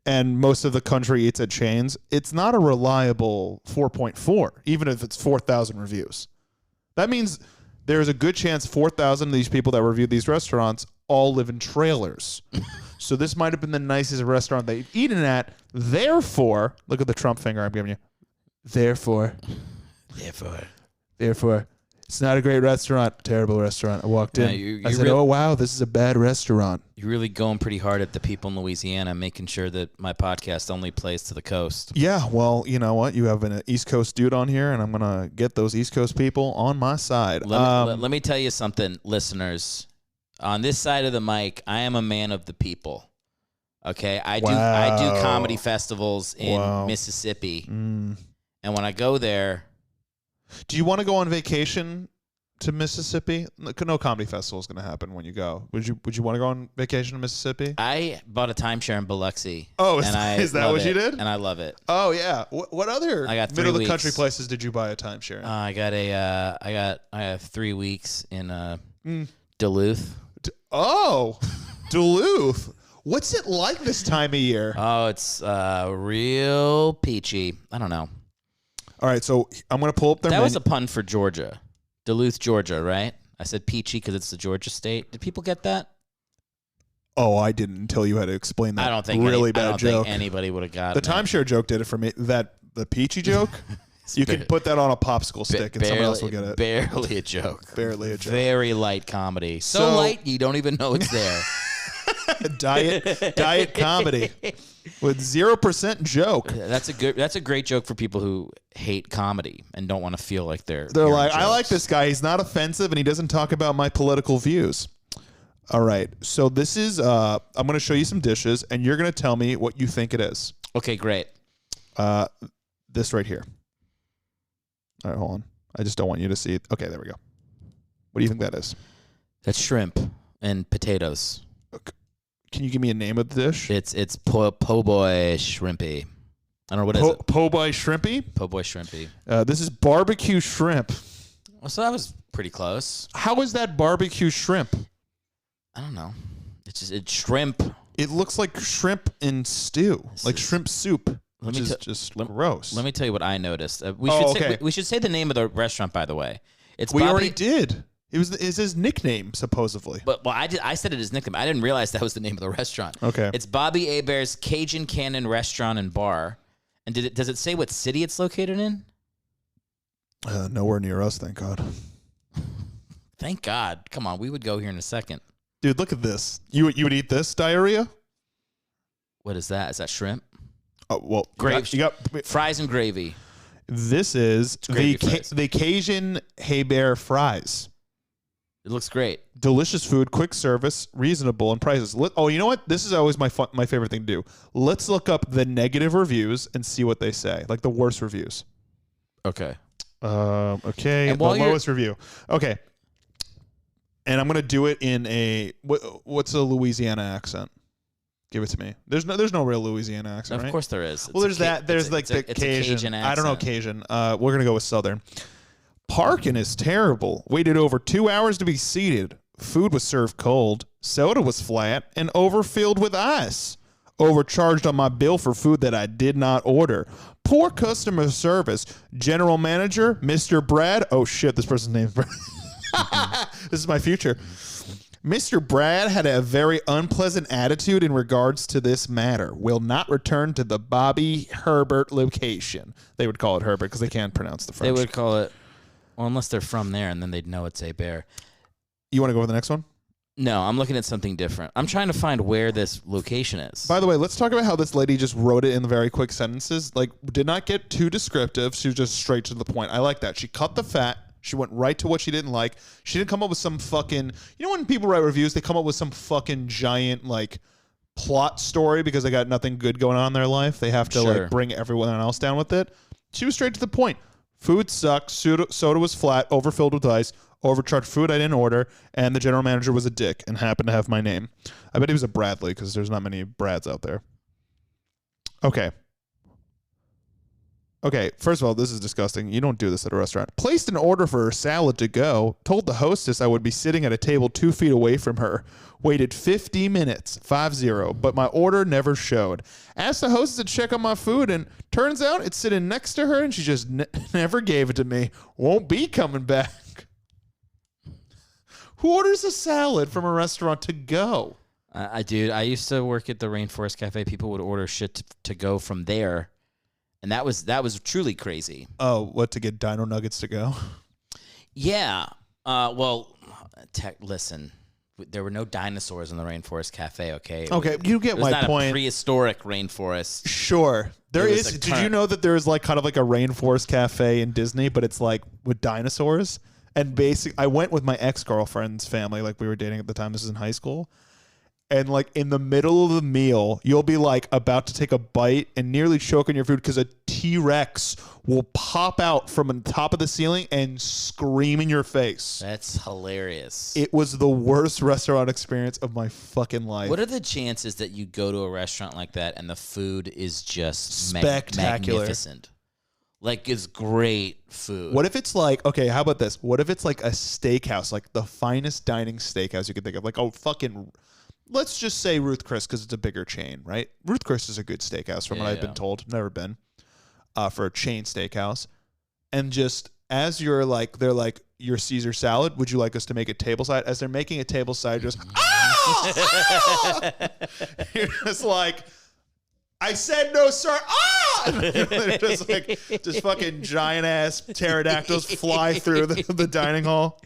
S10: And most of the country eats at chains. It's not a reliable 4.4, even if it's 4,000 reviews. That means there's a good chance 4,000 of these people that reviewed these restaurants all live in trailers. So this might have been the nicest restaurant they've eaten at. Therefore, look at the Trump finger I'm giving you. Therefore, it's not a great restaurant. Terrible restaurant. I walked in. I said, oh, wow, this is a bad restaurant.
S1: You're really going pretty hard at the people in Louisiana, making sure that my podcast only plays to the coast.
S10: Yeah, well, you know what? You have an East Coast dude on here, and I'm going to get those East Coast people on my side.
S1: Let me tell you something, listeners. On this side of the mic, I am a man of the people. Okay, I do comedy festivals in Mississippi, and when I go there,
S10: do you want to go on vacation to Mississippi? No comedy festival is going to happen when you go. Would you want to go on vacation to Mississippi?
S1: I bought a timeshare in Biloxi.
S10: Oh,
S1: and
S10: is that what you did?
S1: And I love it.
S10: Oh yeah. What other
S1: I got 3
S10: middle of the
S1: weeks.
S10: country places did you buy a timeshare in?
S1: I have 3 weeks in Duluth.
S10: Duluth. What's it like this time of year?
S1: Oh, it's real peachy. I don't know.
S10: All right, so I'm going to pull up their
S1: That was a pun for Georgia. Duluth, Georgia, right? I said peachy because it's the Georgia state. Did people get that?
S10: Oh, I didn't until you had to explain that.
S1: I don't think
S10: bad joke.
S1: Think anybody would have got
S10: the timeshare joke did it for me. The peachy joke, you can put that on a popsicle stick and someone else will get it.
S1: Barely a joke.
S10: Barely a joke.
S1: Very light comedy. So light you don't even know it's there.
S10: diet comedy with 0% joke.
S1: That's a great joke for people who hate comedy and don't want to feel like they're
S10: like,
S1: jokes.
S10: I like this guy. He's not offensive and he doesn't talk about my political views. All right. So this is I'm going to show you some dishes and you're going to tell me what you think it is.
S1: Okay, great.
S10: This right here. All right, hold on. I just don't want you to see it. Okay, there we go. What do you think that is?
S1: That's shrimp and potatoes.
S10: Okay. Can you give me a name of the dish?
S1: It's po' boy shrimpy. I don't know what is it.
S10: Po' boy shrimpy?
S1: Po' boy shrimpy.
S10: This is barbecue shrimp.
S1: Well, so that was pretty close.
S10: How is that barbecue shrimp?
S1: I don't know. It's shrimp.
S10: It looks like shrimp in stew, like shrimp soup, which is just gross.
S1: Let me tell you what I noticed. We should say the name of the restaurant, by the way.
S10: We already did. It's his nickname, supposedly.
S1: But I said it as nickname. I didn't realize that was the name of the restaurant.
S10: Okay.
S1: It's Bobby Hebert's Cajun Cannon Restaurant and Bar. And does it say what city it's located in?
S10: Nowhere near us, thank God.
S1: Thank God. Come on, we would go here in a second.
S10: Dude, look at this. You would eat this, diarrhea?
S1: What is that? Is that shrimp?
S10: Oh, well,
S1: gravy.
S10: You got
S1: fries and gravy.
S10: This is the Cajun Hebert fries.
S1: It looks great.
S10: Delicious food, quick service, reasonable in prices. Oh, you know what? This is always my favorite thing to do. Let's look up the negative reviews and see what they say, like the worst reviews.
S1: Okay.
S10: Okay. The lowest review. Okay. And I'm gonna do it in what's a Louisiana accent? Give it to me. There's no real Louisiana accent, right?
S1: Of course there is.
S10: Well, there's that. There's the Cajun.
S1: Cajun accent.
S10: I don't know Cajun. We're gonna go with Southern. Parking is terrible. Waited over 2 hours to be seated. Food was served cold. Soda was flat and overfilled with ice. Overcharged on my bill for food that I did not order. Poor customer service. General manager, Mr. Brad. Oh shit, this person's name is Brad. This is my future. Mr. Brad had a very unpleasant attitude in regards to this matter. Will not return to the Bobby Herbert location. They would call it Herbert because they can't pronounce the French.
S1: They would call it, well, unless they're from there, and then they'd know it's a bear.
S10: You want to go with the next one?
S1: No, I'm looking at something different. I'm trying to find where this location is.
S10: By the way, let's talk about how this lady just wrote it in very quick sentences. Like, did not get too descriptive. She was just straight to the point. I like that. She cut the fat. She went right to what she didn't like. She didn't come up with some fucking... You know when people write reviews, they come up with some fucking giant, like, plot story because they got nothing good going on in their life. They have to, like, bring everyone else down with it. She was straight to the point. Food sucked. Soda was flat, overfilled with ice, overcharged food I didn't order, and the general manager was a dick and happened to have my name. I bet he was a Bradley because there's not many Brads out there. Okay, first of all, this is disgusting. You don't do this at a restaurant. Placed an order for her salad to go. Told the hostess I would be sitting at a table 2 feet away from her. Waited 50 minutes, 50, but my order never showed. Asked the hostess to check on my food, and turns out it's sitting next to her, and she just never gave it to me. Won't be coming back. Who orders a salad from a restaurant to go?
S1: I used to work at the Rainforest Cafe. People would order shit to go from there. And that was truly crazy.
S10: Oh, what, to get dino nuggets to go?
S1: Yeah. Listen, there were no dinosaurs in the Rainforest Cafe, okay?
S10: Okay, you get my point.
S1: It was not a prehistoric rainforest.
S10: Sure. There is. Did you know that there's like kind of like a Rainforest Cafe in Disney, but it's like with dinosaurs? And I went with my ex-girlfriend's family, like we were dating at the time. This is in high school. And like in the middle of the meal, you'll be like about to take a bite and nearly choke on your food because a T-Rex will pop out from the top of the ceiling and scream in your face.
S1: That's hilarious.
S10: It was the worst restaurant experience of my fucking life.
S1: What are the chances that you go to a restaurant like that and the food is just
S10: spectacular,
S1: magnificent? Like, it's great food.
S10: What if it's like, okay, how about this? What if it's like a steakhouse, like the finest dining steakhouse you could think of? Like, let's just say Ruth Chris, because it's a bigger chain, right? Ruth Chris is a good steakhouse from what I've been told. Never been for a chain steakhouse. And just as you're like, they're like, your Caesar salad, would you like us to make it tableside? As they're making a tableside, just, you're just like, I said no, sir. Just fucking giant ass pterodactyls fly through the dining hall.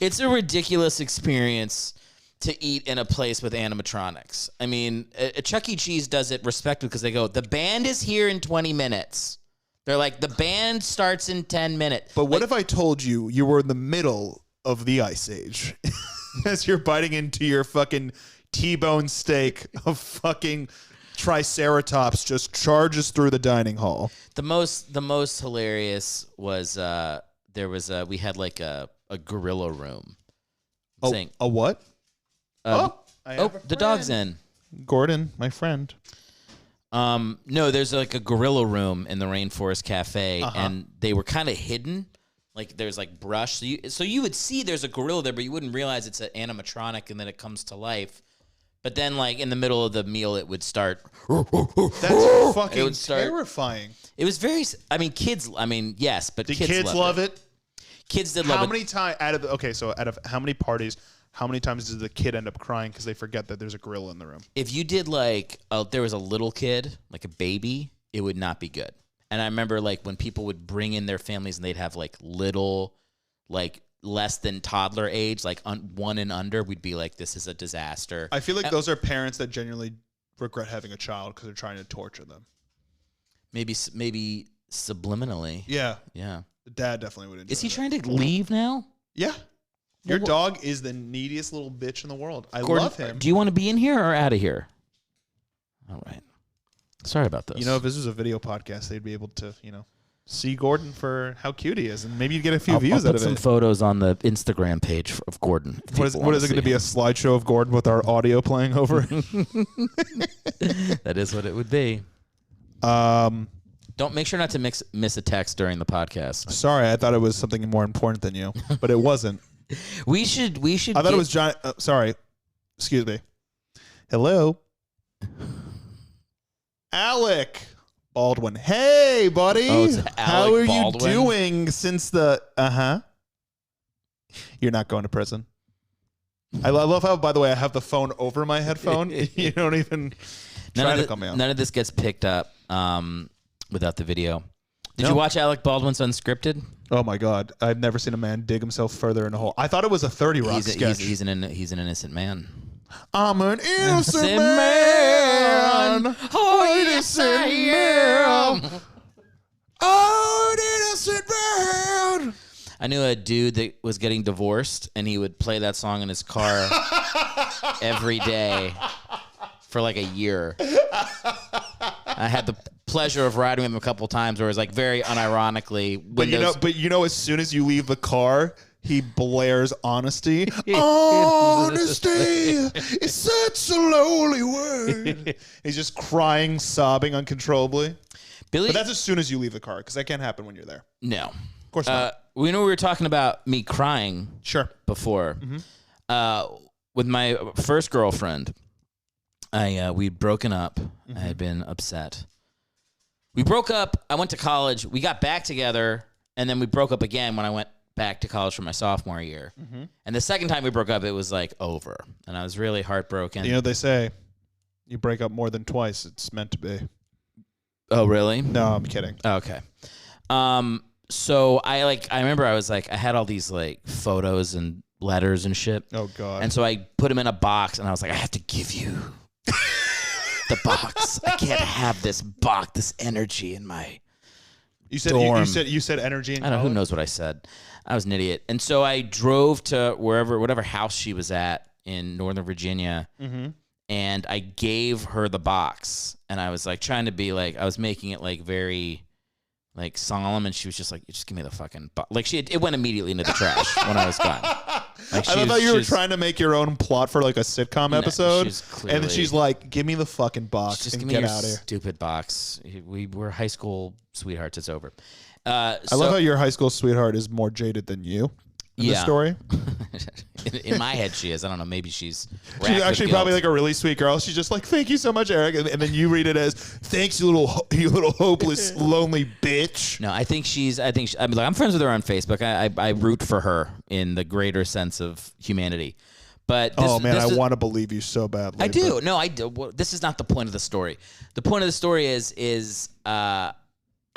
S1: It's a ridiculous experience to eat in a place with animatronics. I mean, Chuck E. Cheese does it respectfully because they go, the band is here in 20 minutes. They're like, the band starts in 10 minutes.
S10: But what if I told you were in the middle of the Ice Age as you're biting into your fucking T-bone steak of fucking Triceratops just charges through the dining hall?
S1: The most hilarious was we had like a gorilla room.
S10: A what?
S1: The dog's in.
S10: Gordon, my friend.
S1: No, there's like a gorilla room in the Rainforest Cafe, and they were kind of hidden. Like there's like brush, so you would see there's a gorilla there, but you wouldn't realize it's an animatronic, and then it comes to life. But then, like in the middle of the meal, it would start.
S10: That's fucking terrifying.
S1: It was very. I mean, kids. I mean, yes, but
S10: did kids love it?
S1: Kids did love it.
S10: How many times out of how many parties? How many times does the kid end up crying because they forget that there's a gorilla in the room?
S1: If you did there was a little kid, like a baby, it would not be good. And I remember like when people would bring in their families and they'd have like little, like less than toddler age, like 1 and under, we'd be like, this is a disaster.
S10: I feel like those are parents that genuinely regret having a child because they're trying to torture them.
S1: Maybe subliminally.
S10: Yeah.
S1: Yeah.
S10: The dad definitely would enjoy
S1: Is he
S10: that.
S1: trying to leave now?
S10: Yeah. Your dog is the neediest little bitch in the world. Gordon, love him.
S1: Do you want to be in here or out of here? All right. Sorry about this.
S10: You know, if this was a video podcast, they'd be able to, see Gordon for how cute he is, and maybe you'd get a few views out of it.
S1: I'll put some photos on the Instagram page of Gordon.
S10: What is it going to be, a slideshow of Gordon with our audio playing over it?
S1: That is what it would be. Don't make sure not to miss a text during the podcast.
S10: Sorry, I thought it was something more important than you, but it wasn't.
S1: We should.
S10: I thought it was John. Sorry, excuse me. Hello, Alec Baldwin. Hey, buddy. How are
S1: Baldwin?
S10: You doing since the? You're not going to prison. I love how, by the way, I have the phone over my headphone. You don't even try to call me out.
S1: None of this gets picked up without the video. Did you watch Alec Baldwin's Unscripted?
S10: Oh my God! I've never seen a man dig himself further in a hole. I thought it was a 30 Rock sketch.
S1: He's an innocent man.
S10: I'm an innocent man. Oh, innocent man. Oh, an innocent man.
S1: I knew a dude that was getting divorced, and he would play that song in his car every day for like a year. I had the pleasure of riding with him a couple times, where it was like very unironically.
S10: But as soon as you leave the car, he blares honesty. Honesty is such a lowly word. He's just crying, sobbing uncontrollably. But that's as soon as you leave the car, because that can't happen when you're there.
S1: No,
S10: of course not.
S1: We were talking about me crying.
S10: Sure.
S1: Before, with my first girlfriend, we'd broken up. I had been upset. We broke up. I went to college. We got back together, and then we broke up again when I went back to college for my sophomore year. And the second time we broke up, it was like over, and I was really heartbroken.
S10: You know, they say you break up more than twice, it's meant to be.
S1: Oh, really?
S10: No, I'm kidding.
S1: Okay. So I remember I was like, I had all these like photos and letters and shit.
S10: Oh God.
S1: And so I put them in a box, and I was like, I have to give you the box. I can't have this box, this energy in my dorm.
S10: You said energy in
S1: I don't know, who knows what I said. I was an idiot. And so I drove to whatever house she was at in Northern Virginia, and I gave her the box. And I was like trying to be like, I was making it like very like solemn, and she was just like, "Just give me the fucking like." It went immediately into the trash when I was gone. Like,
S10: I thought you were trying to make your own plot for like a sitcom episode, and then she's like, "Give me the fucking box
S1: just
S10: and
S1: give me
S10: get
S1: your
S10: out of here."
S1: Stupid box. We were high school sweethearts. It's over.
S10: I love how your high school sweetheart is more jaded than you in the story.
S1: in my head, she is. I don't know. Maybe she's
S10: actually probably like a really sweet girl. She's just like, "Thank you so much, Eric," and then you read it as, "Thanks, you little hopeless, lonely bitch."
S1: No, I think I mean, like, I'm friends with her on Facebook. I root for her in the greater sense of humanity. But
S10: I want to believe you so badly.
S1: I do. No, I do. Well, this is not the point of the story. The point of the story is I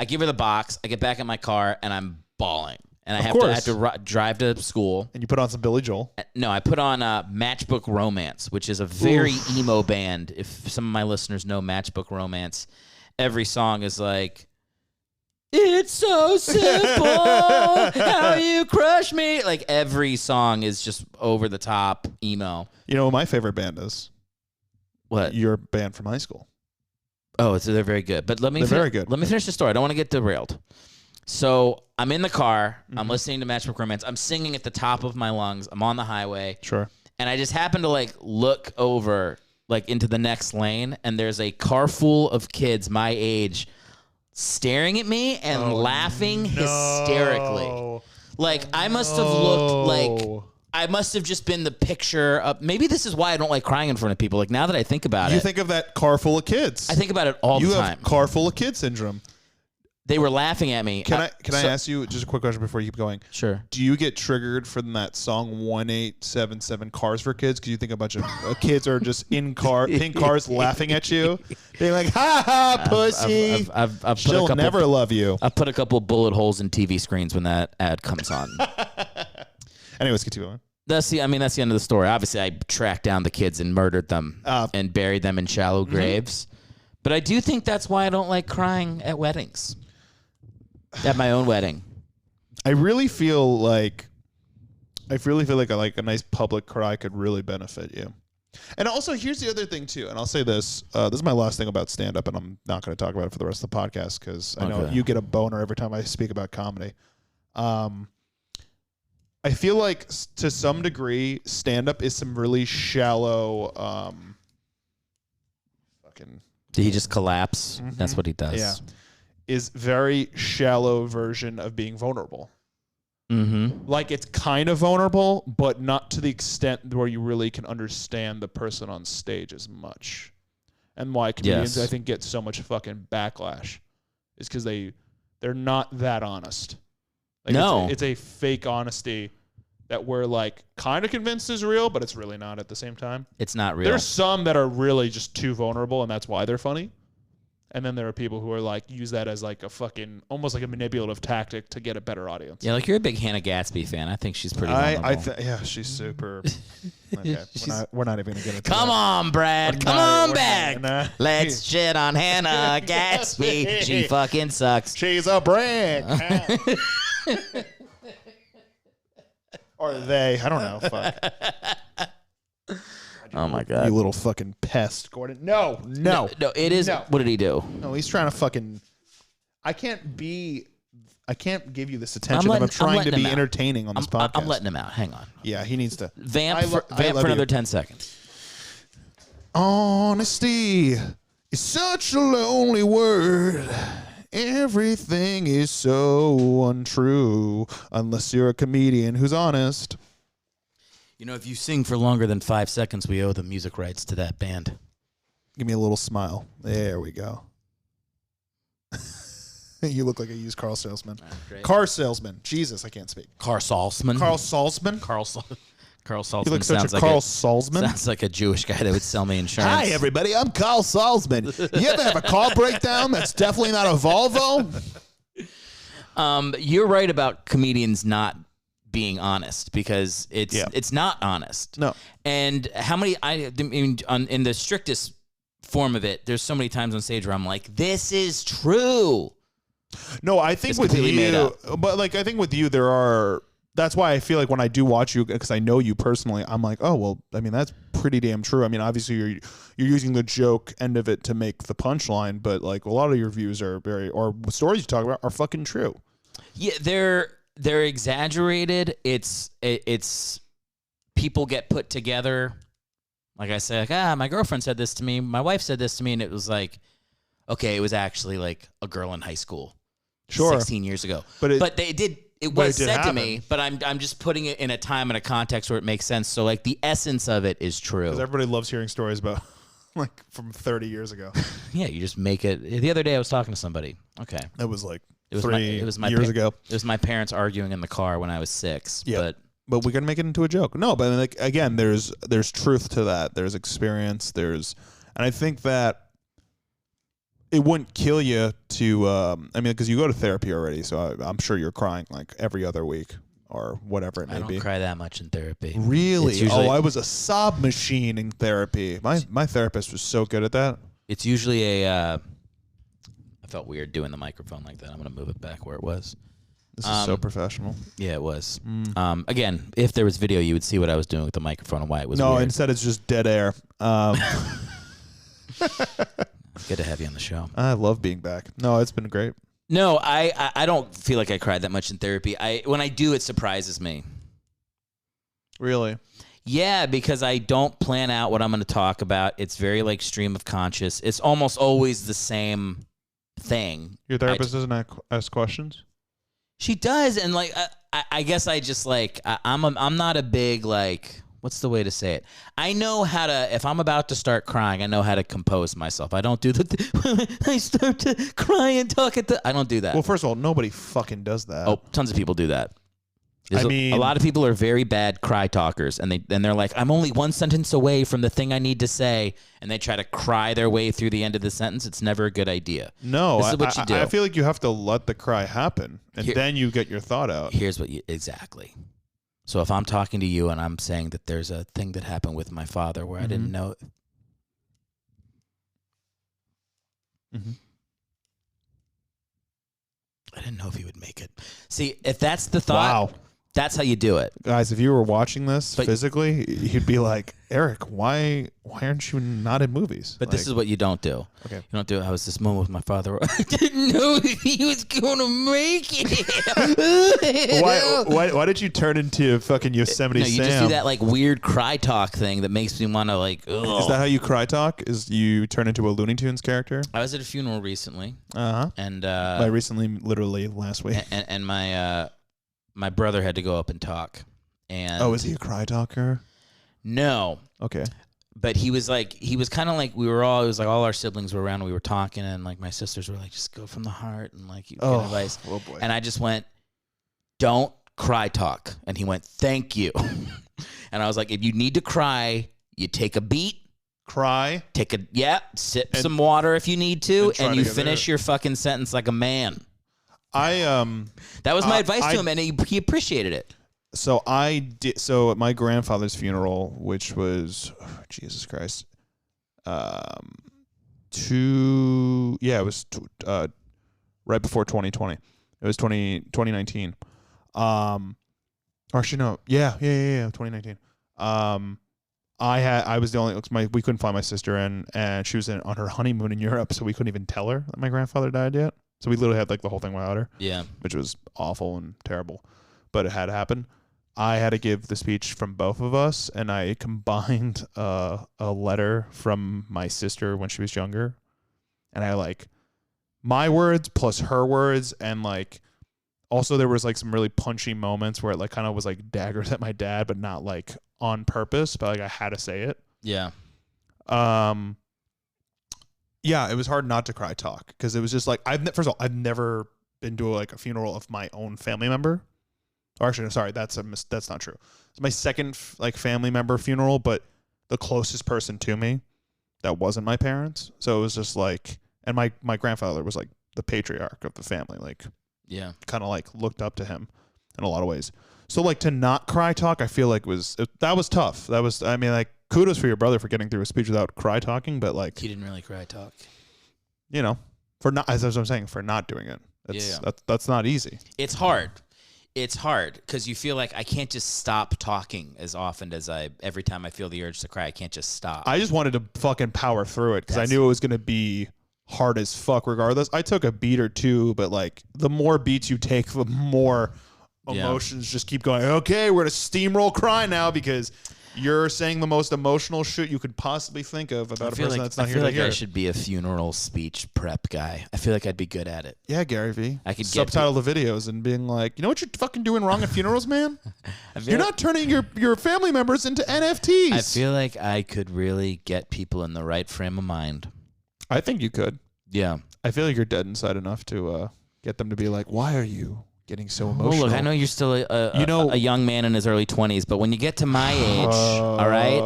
S1: give her the box. I get back in my car and I'm bawling. And I have to drive to school.
S10: And you put on some Billy Joel.
S1: No, I put on Matchbook Romance, which is a very emo band. If some of my listeners know Matchbook Romance, every song is like, "It's so simple how you crush me." Like, every song is just over the top emo.
S10: You know what my favorite band is?
S1: What?
S10: Your band from high school.
S1: Oh, so they're very good. But
S10: they're very good.
S1: Let me finish the story. I don't want to get derailed. So I'm in the car. I'm listening to Matchbook Romance. I'm singing at the top of my lungs. I'm on the highway.
S10: Sure.
S1: And I just happen to like look over like into the next lane, and there's a car full of kids my age staring at me and laughing hysterically. Like, I must have looked like I must have just been the picture of. Maybe this is why I don't like crying in front of people. Like, now that I think about it,
S10: you think of that car full of kids.
S1: I think about it all the time.
S10: You have car full of kids syndrome.
S1: They were laughing at me.
S10: Can I ask you just a quick question before you keep going?
S1: Sure.
S10: Do you get triggered from that song 1877 Cars for Kids? Because you think a bunch of kids are just in cars laughing at you, being like, "Ha ha, pussy."
S1: I've
S10: She'll never love you.
S1: I've put a couple bullet holes in TV screens when that ad comes on.
S10: Anyways, keep going.
S1: That's the end of the story. Obviously, I tracked down the kids and murdered them and buried them in shallow graves. But I do think that's why I don't like crying at weddings. At my own wedding.
S10: I really feel like a nice public cry could really benefit you. And also, here's the other thing too, and I'll say this. This is my last thing about stand-up, and I'm not going to talk about it for the rest of the podcast because I know you get a boner every time I speak about comedy. I feel like to some degree, stand-up is some really shallow
S1: Did he just collapse? That's what he does.
S10: Yeah. Is very shallow version of being vulnerable. Like, it's kind of vulnerable, but not to the extent where you really can understand the person on stage as much. And why comedians, I think, get so much fucking backlash is because they're not that honest. Like, it's a fake honesty that we're like kind of convinced is real, but it's really not at the same time.
S1: It's not real.
S10: There's some that are really just too vulnerable, and that's why they're funny. And then there are people who are like, use that as like a fucking, almost like a manipulative tactic to get a better audience.
S1: Yeah, like, you're a big Hannah Gatsby fan. I think she's pretty vulnerable.
S10: Yeah, she's super. Okay, we're not even going to get into
S1: Come on, Brad. Come on back. Let's shit on Hannah Gatsby. She fucking sucks.
S10: She's a brick. Or they. I don't know. Fuck.
S1: Oh, my God.
S10: You little fucking pest, Gordon. No.
S1: It is. No. What did he do?
S10: No, he's trying to fucking. I can't give you this attention. I'm trying to be entertaining on this podcast.
S1: I'm letting him out. Hang on.
S10: Yeah, he needs to.
S1: Vamp for another 10 seconds.
S10: Honesty is such a lonely word. Everything is so untrue unless you're a comedian who's honest.
S1: You know, if you sing for longer than 5 seconds, we owe the music rights to that band.
S10: Give me a little smile. There we go. You look like a used car salesman. Car salesman. Jesus, I can't speak.
S1: Car salesman.
S10: Carl Salzman.
S1: Carl Salzman.
S10: You look such a Carl Salzman.
S1: Sounds like a Jewish guy that would sell me insurance.
S10: Hi, everybody. I'm Carl Salzman. You ever have a car breakdown that's definitely not a Volvo?
S1: You're right about comedians not being honest, because it's not honest.
S10: No.
S1: And how many in the strictest form of it, there's so many times on stage where I'm like, this is true.
S10: No, I think with you, but like I think with you, there are that's why I feel like when I do watch you, because I know you personally, I'm like, oh well, I mean that's pretty damn true. I mean, obviously you're using the joke end of it to make the punchline, but like a lot of your views are or stories you talk about are fucking true.
S1: Yeah, they're exaggerated. It's people get put together. Like I said, like, my girlfriend said this to me, my wife said this to me, and it was like, okay, it was actually like a girl in high school, 16 years ago. But they did. It was said to me, but I'm just putting it in a time and a context where it makes sense. So like the essence of it is true.
S10: Because everybody loves hearing stories about like from 30 years ago.
S1: Yeah, you just make it. The other day I was talking to somebody. Okay,
S10: that was like
S1: it was
S10: 3
S1: years ago. It was my parents arguing in the car when I was 6.
S10: Yeah, but we can make it into a joke. No, but like again, there's truth to that. There's experience. And I think that. It wouldn't kill you to, I mean, because you go to therapy already, so I'm sure you're crying like every other week or whatever it may be.
S1: I don't cry that much in therapy.
S10: Really? I was a sob machine in therapy. My therapist was so good at that.
S1: It's usually I felt weird doing the microphone like that. I'm going to move it back where it was.
S10: This is so professional.
S1: Yeah, it was. Again, if there was video, you would see what I was doing with the microphone and why it was weird.
S10: No, instead it's just dead air.
S1: Good to have you on the show.
S10: I love being back. No, it's been great.
S1: No, I don't feel like I cried that much in therapy. When I do, it surprises me.
S10: Really?
S1: Yeah, because I don't plan out what I'm going to talk about. It's very like stream of conscious. It's almost always the same thing.
S10: Your therapist doesn't ask questions?
S1: She does, and like I guess I just like I'm not a big like. What's the way to say it? I know how to, if I'm about to start crying, I know how to compose myself. I don't do I start to cry and talk I don't do that.
S10: Well, first of all, nobody fucking does that.
S1: Oh, tons of people do that.
S10: I mean,
S1: a lot of people are very bad cry talkers, and they're like, I'm only one sentence away from the thing I need to say, and they try to cry their way through the end of the sentence. It's never a good idea.
S10: No,
S1: this is what you do.
S10: I feel like you have to let the cry happen, and then you get your thought out.
S1: Here's what exactly. So if I'm talking to you and I'm saying that there's a thing that happened with my father where I didn't know. I didn't know if he would make it. See, if that's the thought, that's how you do it.
S10: Guys, if you were watching this physically, you'd be like, Eric, why aren't you not in movies?
S1: But this is what you don't do.
S10: Okay.
S1: You don't do it. I was this moment with my father where I didn't know if he was going to make it.
S10: Why did you turn into fucking Yosemite Sam?
S1: You just do that like weird cry talk thing that makes me want to like, ugh.
S10: Is that how you cry talk? Is you turn into a Looney Tunes character?
S1: I was at a funeral recently. And
S10: by recently, literally last week.
S1: And my brother had to go up and talk. And
S10: is he a cry talker?
S1: No.
S10: Okay.
S1: But he was kind of like, it was like all our siblings were around and we were talking, and like my sisters were like, just go from the heart and like you get advice.
S10: Oh boy.
S1: And I just went, don't cry talk. And he went, thank you. And I was like, if you need to cry, you take a beat.
S10: Cry.
S1: Sip some water if you need to, and you finish your fucking sentence like a man. That was my advice to him, and he appreciated it.
S10: So I did. So at my grandfather's funeral, which was Jesus Christ, it was right before 2020. It was 2019. Actually no, 2019. I was the only. We couldn't find my sister, and she was on her honeymoon in Europe, so we couldn't even tell her that my grandfather died yet. So we literally had like the whole thing without her.
S1: Yeah,
S10: which was awful and terrible, but it had to happen. I had to give the speech from both of us, and I combined a letter from my sister when she was younger, and I like my words plus her words, and like also there was like some really punchy moments where it like kind of was like daggers at my dad, but not like on purpose, but like I had to say it.
S1: Yeah.
S10: Yeah, it was hard not to cry talk because it was just like first of all, I've never been to like a funeral of my own family member. Or actually, sorry, that's not true. It's my second like family member funeral, but the closest person to me that wasn't my parents. So it was just like, and my grandfather was like the patriarch of the family, like kind of like looked up to him in a lot of ways. So like to not cry talk, I feel like that was tough. That was, I mean, like kudos for your brother for getting through a speech without cry talking, but like
S1: he didn't really cry talk.
S10: You know, for not, as I'm saying, for not doing it. That's not easy.
S1: It's hard. it's hard because you feel like I can't just stop talking as often as every time I feel the urge to cry, I can't just stop.
S10: I just wanted to fucking power through it because I knew it was going to be hard as fuck regardless. I took a beat or two, but like the more beats you take, the more emotions just keep going. Okay, we're going to steamroll cry now because you're saying the most emotional shit you could possibly think of about a person that's not here to hear.
S1: I feel like I should be a funeral speech prep guy. I feel like I'd be good at it.
S10: Yeah, Gary V.
S1: I could
S10: subtitle the videos and being like, you know what you're fucking doing wrong at funerals, man? You're not turning your family members into NFTs.
S1: I feel like I could really get people in the right frame of mind.
S10: I think you could.
S1: Yeah.
S10: I feel like you're dead inside enough to get them to be like, why are you getting so emotional?
S1: Well, look, I know you're still a young man in his early 20s, but when you get to my age, all right?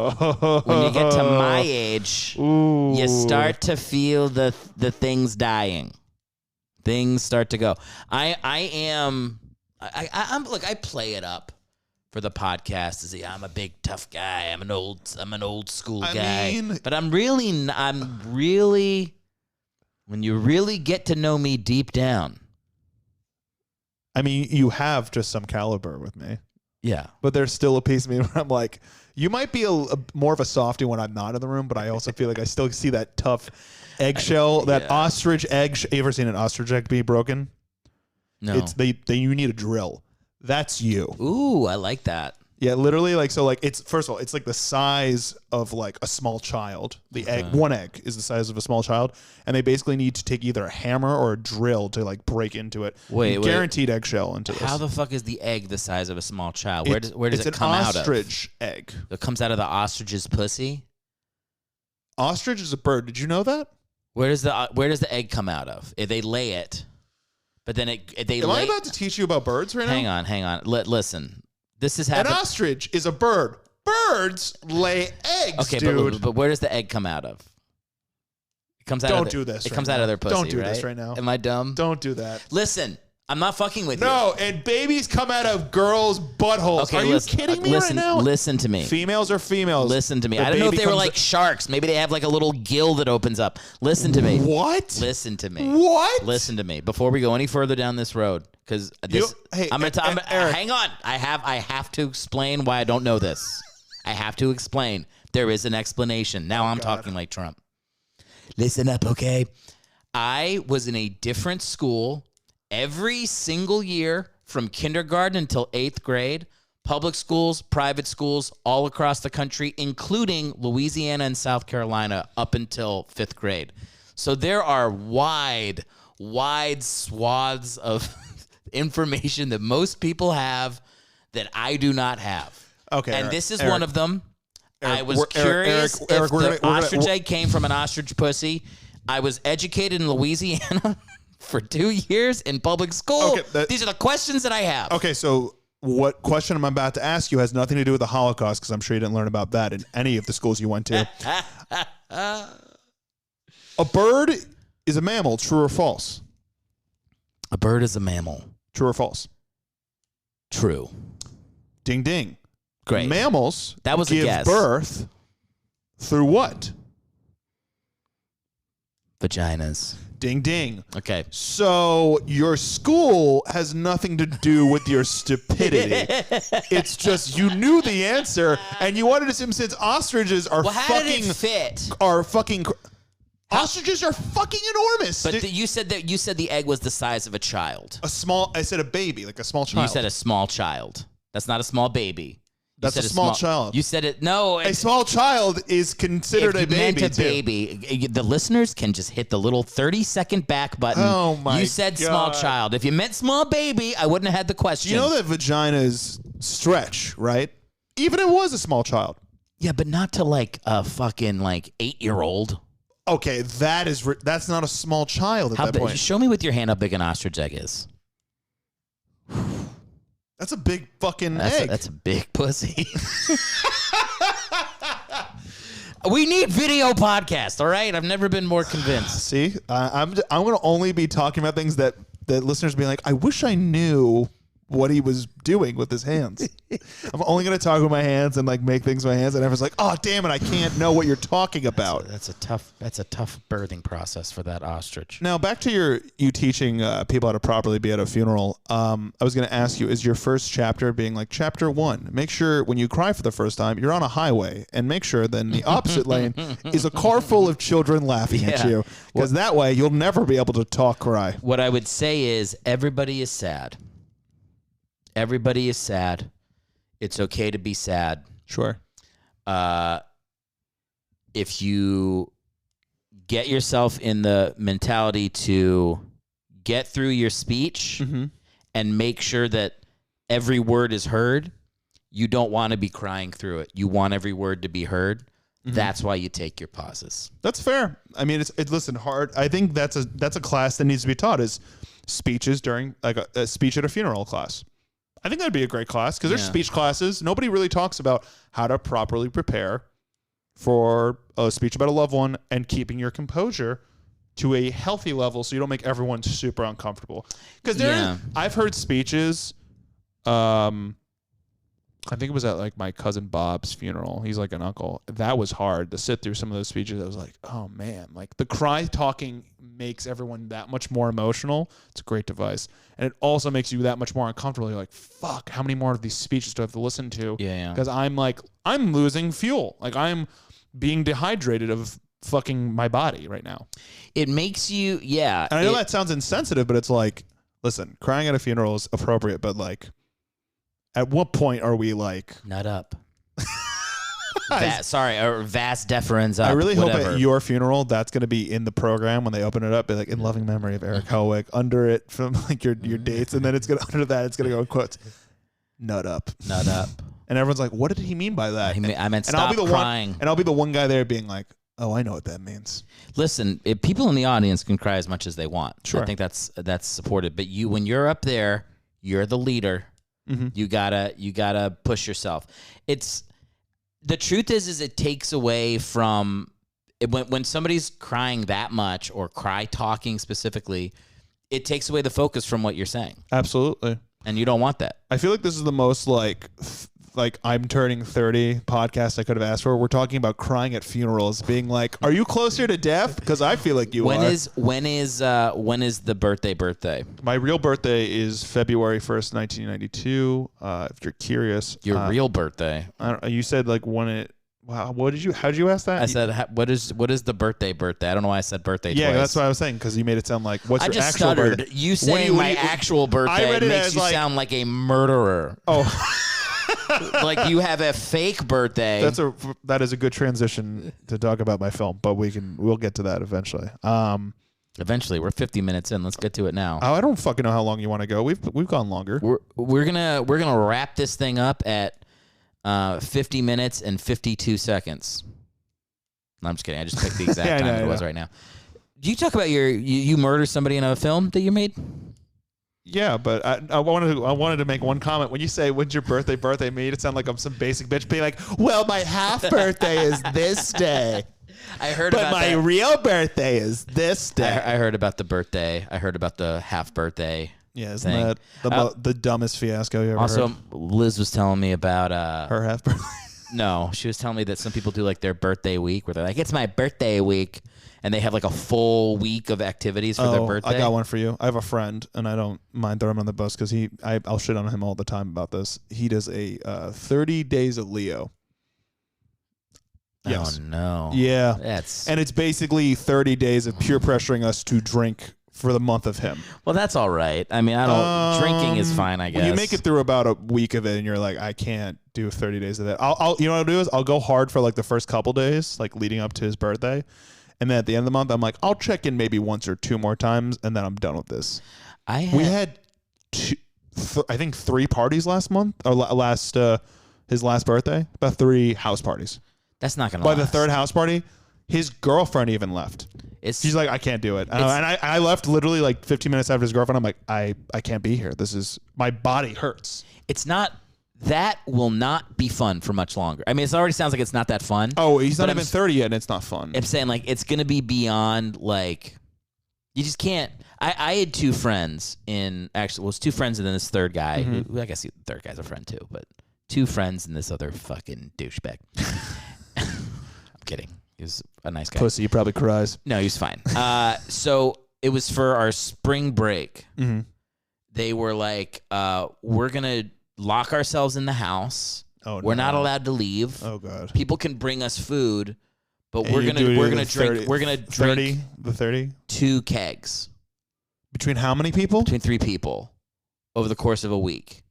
S1: When you get to my age, you start to feel the things dying. Things start to go. I'm look, I play it up for the podcast as I'm a big tough guy. I'm an old school guy. But I'm really when you really get to know me deep down.
S10: I mean, you have just some caliber with me.
S1: Yeah.
S10: But there's still a piece of me where I'm like, you might be a more of a softie when I'm not in the room, but I also feel like I still see that tough eggshell, that ostrich egg. You ever seen an ostrich egg be broken?
S1: No.
S10: It's you need a drill. That's you.
S1: Ooh, I like that.
S10: Yeah, literally, like, so, like, it's, first of all, it's like the size of, like, a small child. The egg, one egg is the size of a small child, and they basically need to take either a hammer or a drill to, like, break into it.
S1: Wait.
S10: Guaranteed eggshell into this.
S1: How the fuck is the egg the size of a small child? Where does it come out of?
S10: It's an ostrich egg.
S1: It comes out of the ostrich's pussy?
S10: Ostrich is a bird. Did you know that?
S1: Where does the egg come out of? They lay it, but then
S10: Am I about to teach you about birds right now?
S1: Hang on. Listen. This is happening.
S10: An ostrich is a bird. Birds lay eggs,
S1: okay,
S10: dude.
S1: But where does the egg come out of? It comes out.
S10: Don't do this.
S1: It comes out of their pussy.
S10: Don't do
S1: right?
S10: this right now.
S1: Am I dumb?
S10: Don't do that.
S1: Listen, I'm not fucking with you.
S10: No, and babies come out of girls' buttholes.
S1: Okay,
S10: Are you kidding me right now?
S1: Listen to me.
S10: Females are females.
S1: Listen to me. I don't know if they were like sharks. Maybe they have like a little gill that opens up. Listen to me.
S10: What?
S1: Listen to me.
S10: What?
S1: Listen to me. Before we go any further down this road, because this,
S10: Erick.
S1: hang on. I have to explain why I don't know this. I have to explain. There is an explanation. Now I'm talking like Trump. Listen up, okay? I was in a different school every single year from kindergarten until 8th grade. Public schools, private schools, all across the country, including Louisiana and South Carolina up until 5th grade. So there are wide swaths of information that most people have that I do not have.
S10: Okay.
S1: And
S10: Erick,
S1: this is one of them. I was curious if
S10: Erick,
S1: the ostrich egg came from an ostrich pussy. I was educated in Louisiana for 2 years in public school.
S10: Okay,
S1: these are the questions that I have.
S10: Okay, so what question I'm about to ask you has nothing to do with the Holocaust, because I'm sure you didn't learn about that in any of the schools you went to. A bird is a mammal, true or false?
S1: A bird is a mammal.
S10: True or false?
S1: True.
S10: Ding, ding.
S1: Great.
S10: Mammals
S1: that was
S10: give
S1: a guess.
S10: birth through what?
S1: Vaginas.
S10: Ding, ding.
S1: Okay.
S10: So your school has nothing to do with your stupidity. It's just you knew the answer and you wanted to assume since ostriches are
S1: how did it fit?
S10: Ostriches are fucking enormous.
S1: But you said the egg was the size of a child.
S10: I said a baby, like a small child.
S1: You said a small child. That's not a small baby.
S10: That's a small child.
S1: You said it. No.
S10: A small child is considered a baby.
S1: Meant a baby. The listeners can just hit the little 30-second back button.
S10: Oh, my God.
S1: You said small child. If you meant small baby, I wouldn't have had the question.
S10: You know that vaginas stretch, right? Even if it was a small child.
S1: Yeah, but not to like a fucking 8-year-old.
S10: Okay, that's not a small child at that point.
S1: Show me with your hand how big an ostrich egg is.
S10: That's a big fucking egg.
S1: That's a big pussy. We need video podcast, all right? I've never been more convinced.
S10: See, I'm going to only be talking about things that listeners be like, I wish I knew what he was doing with his hands. I'm only going to talk with my hands and like make things with my hands. And everyone's like, oh, damn it, I can't know what you're talking about.
S1: That's a tough birthing process for that ostrich.
S10: Now, back to you teaching people how to properly be at a funeral. I was going to ask you, is your first chapter being like chapter 1? Make sure when you cry for the first time, you're on a highway, and make sure then the opposite lane is a car full of children laughing at you. Because that way you'll never be able to talk cry.
S1: What I would say is everybody is sad. Everybody is sad. It's okay to be sad.
S10: Sure.
S1: If you get yourself in the mentality to get through your speech and make sure that every word is heard, you don't want to be crying through it. You want every word to be heard. That's why you take your pauses.
S10: That's fair. I mean, listen, hard. I think that's a class that needs to be taught is speeches during like a speech at a funeral class. I think that'd be a great class because there's speech classes. Nobody really talks about how to properly prepare for a speech about a loved one and keeping your composure to a healthy level so you don't make everyone super uncomfortable. Because I've heard speeches. I think it was at like my cousin Bob's funeral. He's like an uncle. That was hard to sit through some of those speeches. I was like, oh man, like the cry talking makes everyone that much more emotional. It's a great device. And it also makes you that much more uncomfortable. You're like, fuck, how many more of these speeches do I have to listen to?
S1: Yeah.
S10: Because I'm losing fuel. Like I'm being dehydrated of fucking my body right now.
S1: It makes you,
S10: And I know that sounds insensitive, but it's like, listen, crying at a funeral is appropriate, but like, at what point are we like
S1: nut up? Or vas deferens up.
S10: I really hope at your funeral that's going to be in the program when they open it up. Be like in loving memory of Erick Hellwig under it from like your dates, and then it's gonna under that it's gonna go in quotes, nut up,
S1: nut up,
S10: and everyone's like, what did he mean by that?
S1: I meant stop crying.
S10: And I'll be the one guy there being like, oh, I know what that means.
S1: Listen, people in the audience can cry as much as they want.
S10: Sure,
S1: I think that's supported. But when you're up there, you're the leader. You gotta push yourself. The truth is it takes away from when somebody's crying that much or cry talking specifically, it takes away the focus from what you're saying.
S10: Absolutely.
S1: And you don't want that.
S10: I feel like this is the most like I'm turning 30 podcast I could have asked for. We're talking about crying at funerals, being like, are you closer to death? Because I feel like you are.
S1: When is the birthday?
S10: My real birthday is February 1st, 1992. If you're curious.
S1: Your real birthday.
S10: You said like when it. Wow, how did you ask that?
S1: I said, what is the birthday? I don't know why I said birthday twice.
S10: Yeah, that's what I was saying, because you made it sound like, what's your actual
S1: stuttered.
S10: birthday?
S1: You saying my actual birthday makes you sound like a murderer.
S10: Oh.
S1: Like you have a fake birthday.
S10: That is a good transition to talk about my film, but we'll get to that eventually.
S1: Eventually, we're 50 minutes in. Let's get to it now.
S10: Oh, I don't fucking know how long you want to go. We've gone longer.
S1: We're gonna wrap this thing up at 50 minutes and 52 seconds. No, I'm just kidding. I just picked the exact time it was right now. Do you talk about you murder somebody in a film that you made?
S10: Yeah, but I wanted to make one comment. When you say, when's your birthday, made it sound like I'm some basic bitch being like, well, my half birthday is this day.
S1: I heard about
S10: that. But my real birthday is this day.
S1: I heard about the birthday. I heard about the half birthday.
S10: Yeah, isn't that the dumbest fiasco you ever heard?
S1: Also, Liz was telling me about
S10: her half birthday.
S1: No, she was telling me that some people do like their birthday week where they're like, it's my birthday week. And they have like a full week of activities for their birthday.
S10: I got one for you. I have a friend, and I don't mind throwing him on the bus because I'll shit on him all the time about this. He does a 30 days of Leo. Yes.
S1: Oh, no.
S10: Yeah. And it's basically 30 days of peer pressuring us to drink for the month of him.
S1: Well, that's all right. I mean, drinking is fine, I guess.
S10: You make it through about a week of it, and you're like, I can't do 30 days of that. You know what I'll do is I'll go hard for like the first couple days, like leading up to his birthday. And then at the end of the month, I'm like, I'll check in maybe once or two more times, and then I'm done with this. We had I think 3 parties last month, or his last birthday. About 3 house parties.
S1: That's not going to last.
S10: By the 3rd house party, his girlfriend even left. She's like, I can't do it. And I left literally like 15 minutes after his girlfriend. I'm like, I can't be here. My body hurts.
S1: It's not. That will not be fun for much longer. I mean, it already sounds like it's not that fun.
S10: Oh, he's not even 30 yet, and it's not fun.
S1: I'm saying, like, it's going to be beyond, like, You just can't. I had two friends actually, well, it was two friends and then this third guy.
S10: Mm-hmm.
S1: Who I guess the third guy's a friend too, but two friends and this other fucking douchebag. I'm kidding. He was a nice guy.
S10: Pussy, he probably cries.
S1: No, he was fine. So it was for our spring break.
S10: Mm-hmm.
S1: They were like, we're going to lock ourselves in the house.
S10: Oh,
S1: we're not allowed to leave.
S10: Oh, God.
S1: People can bring us food, but
S10: And
S1: we're
S10: you
S1: gonna
S10: do
S1: we're
S10: the
S1: gonna
S10: 30
S1: drink we're gonna drink
S10: 30?
S1: 2 kegs
S10: Between how many people?
S1: between 3 people over the course of a week.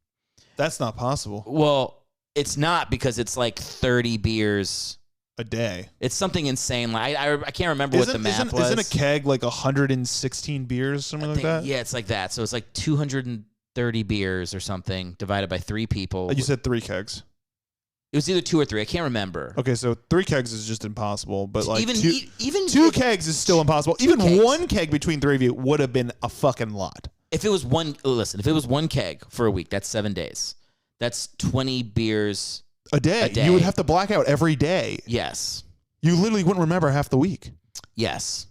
S10: That's not possible.
S1: Well, it's not because it's like 30 beers
S10: A day.
S1: It's something insane. Like I can't remember what the math was.
S10: Isn't a keg like 116 beers, something like that?
S1: Yeah, it's like that. So it's like 230 beers or something divided by 3 people.
S10: You said 3 kegs.
S1: It was either 2 or 3. I can't remember.
S10: Okay, so 3 kegs is just impossible, but like
S1: even
S10: 2 kegs is still impossible. Even
S1: kegs.
S10: 1 keg between 3 of you would have been a fucking lot.
S1: If it was if it was 1 keg for a week, that's 7 days. That's 20 beers
S10: a day. You would have to black out every day.
S1: Yes.
S10: You literally wouldn't remember half the week.
S1: Yes.